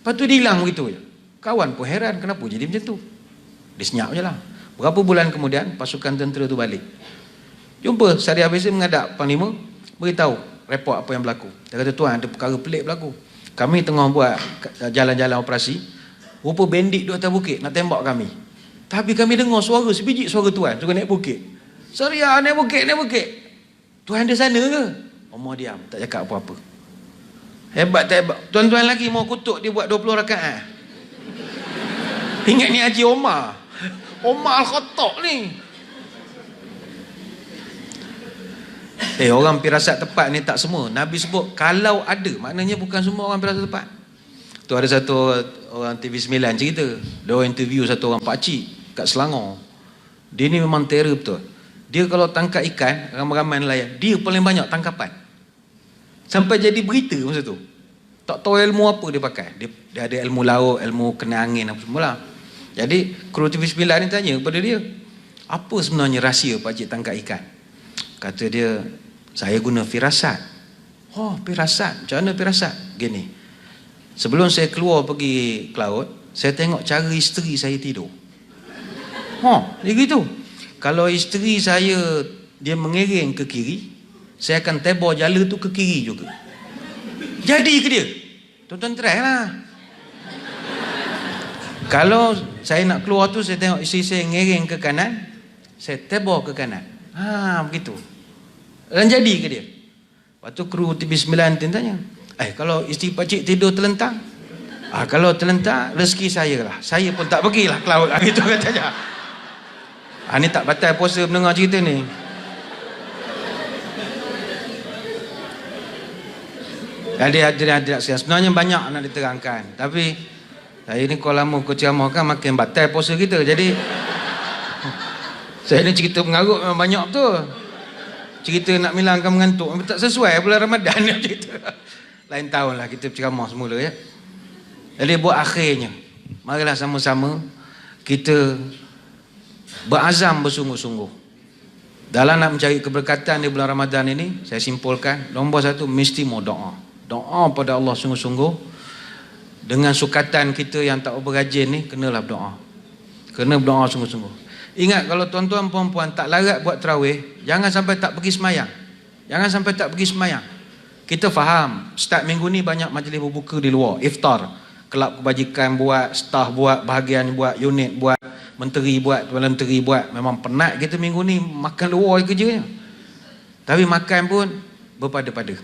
Lepas tu dia hilang begitu je. Kawan pun heran kenapa jadi macam tu. Dia senyap je lah. Berapa bulan kemudian pasukan tentera tu balik. Jumpa Sariyah bin Hasim menghadap Panglima, beritahu report apa yang berlaku. Dia kata, tuan, ada perkara pelik berlaku. Kami tengah buat jalan-jalan operasi, rupa bandit di atas bukit nak tembak kami. Tapi kami dengar suara sebiji suara tuan suruh naik bukit. Sariyah naik bukit. Tuhan di sana ke? Umar diam, tak cakap apa-apa. Hebat tak hebat? Tuan-tuan lagi mau kutuk dia buat 20 rakaat. Ingat ni Haji Omar. Omar Al-Khattab ni. Orang firasat tepat ni tak semua. Nabi sebut kalau ada, maknanya bukan semua orang firasat tepat. Tu ada satu orang TV9 cerita, dia orang interview satu orang pakcik kat Selangor. Dia ni memang terror betul. Dia kalau tangkap ikan, ramai-ramai nelayan, dia paling banyak tangkapan. Sampai jadi berita masa tu. Tak tahu ilmu apa dia pakai. Dia ada ilmu laut, ilmu kena angin apa semua lah. Jadi kru TV9 ni tanya kepada dia, apa sebenarnya rahsia pakcik tangkap ikan? Kata dia, saya guna firasat. Oh, firasat. Macam mana firasat? Gini, sebelum saya keluar pergi ke laut, saya tengok cara isteri saya tidur. Dia gitu. Kalau isteri saya dia mengiring ke kiri, saya akan tebor jala tu ke kiri juga. Jadi ke dia? Tuan-tuan try lah. Kalau saya nak keluar tu, saya tengok isteri saya ngiring ke kanan, saya tebor ke kanan. Begitu. Dan jadi ke dia? Lepas tu kru TV9 tanya, kalau isteri pakcik tidur terlentang? Kalau terlentang, rezeki saya lah. Saya pun tak pergilah ke laut. Itu katanya. Ni tak batal puasa mendengar cerita ni. Hadirin sebenarnya banyak nak diterangkan, tapi saya ni kalau lama aku ceramah kan makin batal puasa kita. Jadi saya ni cerita pengarut memang banyak betul. Cerita nak hilangkan mengantuk tak sesuai bulan Ramadan ni cerita. Lain tahun lah kita ceramah semula ya. Jadi buat akhirnya, marilah sama-sama kita berazam bersungguh-sungguh dalam nak mencari keberkatan di bulan Ramadan ini. Saya simpulkan, nombor satu, mesti mau doa pada Allah sungguh-sungguh. Dengan sukatan kita yang tak berrajin ni, kenalah berdoa, kena berdoa sungguh-sungguh. Ingat, kalau tuan-tuan perempuan tak larat buat tarawih, jangan sampai tak pergi semayang. Kita faham start minggu ni banyak majlis berbuka di luar, iftar, kelab kebajikan buat, staf buat, bahagian buat, unit buat, menteri buat, tuan menteri buat. Memang penat kita minggu ni makan luar kerjanya. Tapi makan pun berpada-pada.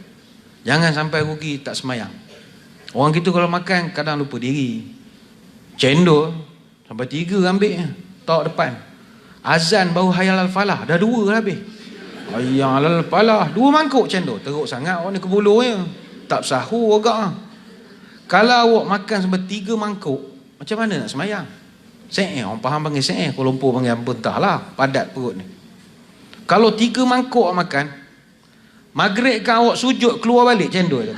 Jangan sampai rugi tak semayang. Orang kita kalau makan kadang lupa diri. Cendol sampai 3 ambil tok depan. Azan baru hayal al-falah, dah 2 habis. Hayal al-falah 2 mangkuk cendol. Teruk sangat orang ni kebulunya. Tak sahur agak. Kalau awak makan sampai 3 mangkuk, macam mana nak semayang? Orang faham panggil Kuala Lumpur panggil bentah lah, padat perut ni. Kalau 3 mangkuk awak makan, maghrib kan awak sujud keluar balik cendol tu.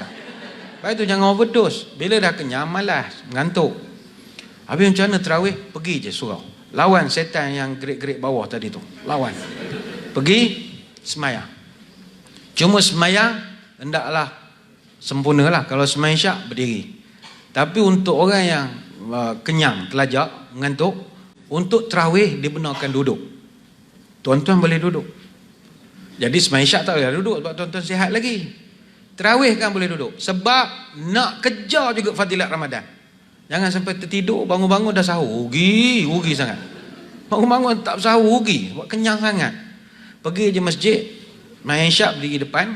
Lepas tu jangan overdose. Bila dah kenyang malas, mengantuk. Habis macam mana terawih? Pergi je surau. Lawan setan yang gerik-gerik bawah tadi tu. Lawan. Pergi semayang. Cuma semayang hendaklah sempurna lah. Kalau semayang syak berdiri. Tapi untuk orang yang kenyang, telajak, mengantuk, untuk terawih dibenarkan duduk. Tuan-tuan boleh duduk. Jadi semayang syak tak boleh duduk sebab tuan-tuan sihat lagi. Terawih kan boleh duduk. Sebab nak kejar juga fadilat Ramadan. Jangan sampai tertidur, bangun-bangun dah sahur. Rugi sangat. Bangun-bangun tak sahur, rugi. Buat kenyang sangat. Pergi je masjid, semayang syak berdiri depan.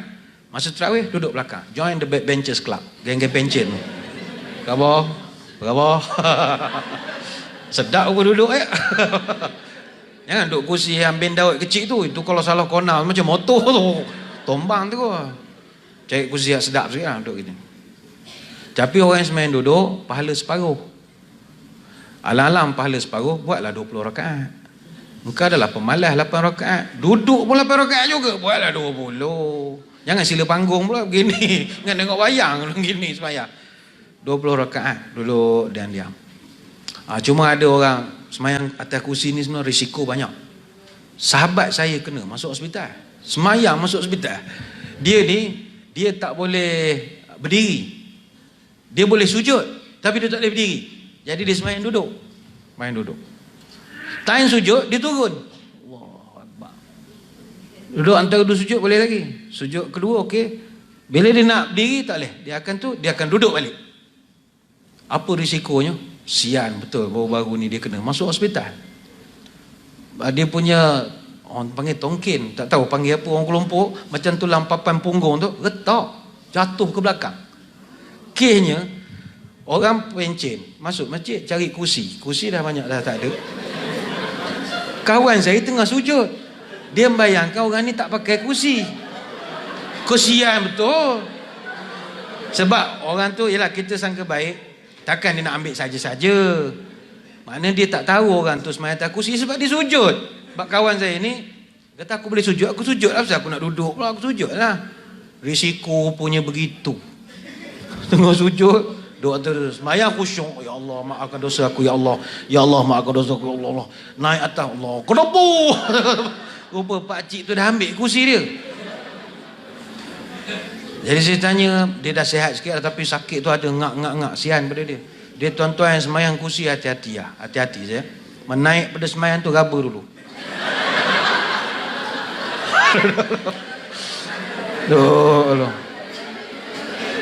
Masa terawih duduk belakang. Join the backbenchers club. Geng-geng pencen. Khabar? Sedap apa duduk Jangan duduk kursi yang Ben Daud kecil tu. Itu kalau salah konal macam motor tu. tombang tu. Cari kursi yang sedap sikit lah duduk gini. Tapi orang yang sembahyang duduk, pahala separuh. Alam-alam pahala separuh, buatlah 20 rakaat. Engkau adalah pemalas 8 rakaat. Duduk pun 8 rakaat juga, buatlah 20. Jangan sila panggung pula begini. Jangan tengok wayang begini sembahyang. 20 rakaat duduk dan diam. Cuma ada orang sembahyang atas kursi ni sebenarnya risiko banyak. Sahabat saya kena masuk hospital. Sembahyang masuk hospital. Dia tak boleh berdiri. Dia boleh sujud, tapi dia tak boleh berdiri. Jadi dia sembahyang duduk. Sembahyang duduk. Time sujud, dia turun. Allahu Akbar. Duduk antara dua sujud boleh lagi. Sujud kedua okey. Bila dia nak berdiri tak boleh. Dia akan duduk balik. Apa risikonya? Sian betul, baru-baru ni dia kena masuk hospital. Dia punya orang panggil tongkin, tak tahu panggil apa orang Kelompok, macam tulang papan punggung tu retak, jatuh ke belakang. Kesnya orang pencen masuk masjid cari kursi dah banyak dah tak ada. Kawan saya tengah sujud, dia bayangkan orang ni tak pakai kursi. Kesian betul. Sebab orang tu ialah kita sangka baik, takkan dia nak ambil saja-saja. Maknanya dia tak tahu orang tu sembahyang atas kursi sebab dia sujud. Sebab kawan saya ni kata aku boleh sujud, aku sujud lah. Pasal aku nak duduk pula, aku sujud lah. Risiko punya begitu. Tengah sujud, doa terus. Sembahyang khusyuk. Ya Allah, maafkan dosa aku. Ya Allah. Ya Allah, maafkan dosa aku. Ya Allah. Naik atas. Allah. Kenapa? Rupa pakcik tu dah ambil kursi dia. Jadi saya tanya, dia dah sihat sikit tapi sakit tu ada ngak-ngak-ngak. Sian pada dia. Dia tuan-tuan yang sembahyang kursi hati-hati lah. Hati-hati saya. Menaik pada sembahyang tu raba dulu. Loh.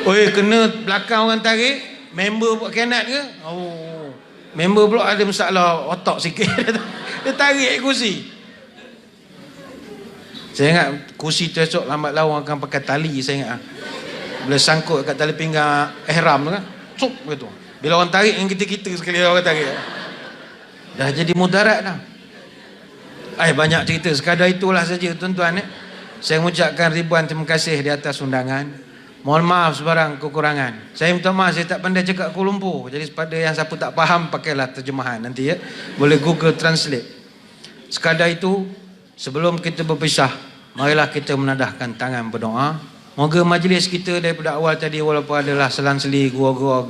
Oi, kena belakang orang tarik, member buat kenat ke? Oh. Member pula ada masalah otak sikit. Dia tarik kursi. Saya ingat kursi tu esok lambat laun akan pakai tali, saya ingat. Bila sangkut kat tali pinggang ihram tu kan. Cuk begitu. Bila orang tarik yang kita-kita sekali orang tarik. Dah jadi mudarat dah. Banyak cerita, sekadar itulah saja tuan-tuan. Saya mengucapkan ribuan terima kasih di atas undangan. Mohon maaf sebarang kekurangan. Saya minta maaf, saya tak pandai cakap Kuala Lumpur. Jadi pada yang siapa tak faham, pakailah terjemahan nanti ya. Boleh Google Translate. Sekadar itu, sebelum kita berpisah, marilah kita menadahkan tangan berdoa. Moga majlis kita daripada awal tadi walaupun adalah selang-seli, gua-gua,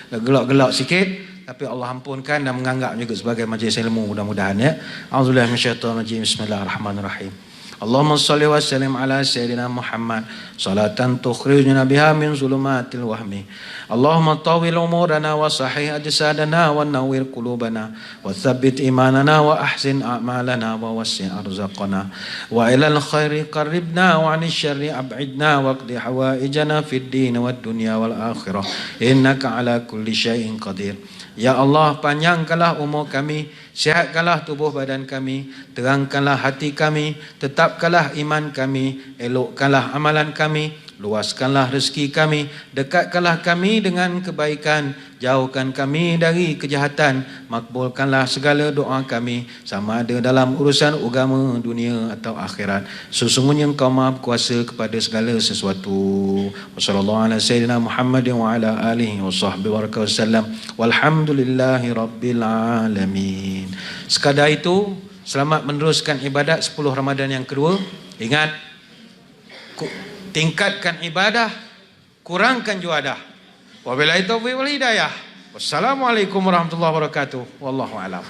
gelak-gelak sikit, tapi Allah ampunkan dan menganggap juga sebagai majlis ilmu mudah-mudahan ya. A'udzubillahi minasyaitonir rajim. Bismillahirrahmanirrahim. Allahumma salli wa sallim ala sayyidina Muhammad salatan tukhrijuna biha min zulumatil wahmi. Allahumma tawil umurana wa sahih ajsadana wa nawwir qulubana wa thabbit imanana wa ahsin a'malana wa wasi' arzaqana wa ilal khairi qarribna wa 'anil syarri ab'idna wa qdi hawaijana fid din wad dunya wal akhirah innaka ala kulli syai'in qadir. Ya Allah, panjangkanlah umur kami, sihatkanlah tubuh badan kami, terangkanlah hati kami, tetapkanlah iman kami, elokkanlah amalan kami, luaskanlah rezeki kami, dekatkanlah kami dengan kebaikan, jauhkan kami dari kejahatan, makbulkanlah segala doa kami, sama ada dalam urusan agama, dunia atau akhirat. Sesungguhnya Engkau Maha Kuasa kepada segala sesuatu. Wassallallahu ala sayyidina Muhammadin wa ala alihi wa sahbihi wasallam. Walhamdulillahi rabbil alamin. Sekadar itu, selamat meneruskan ibadat 10 Ramadan yang kedua. Ingat, tingkatkan ibadah, kurangkan juadah. Wabillahi taufiq wal hidayah. Wassalamualaikum warahmatullahi wabarakatuh. Wallahu a'lam.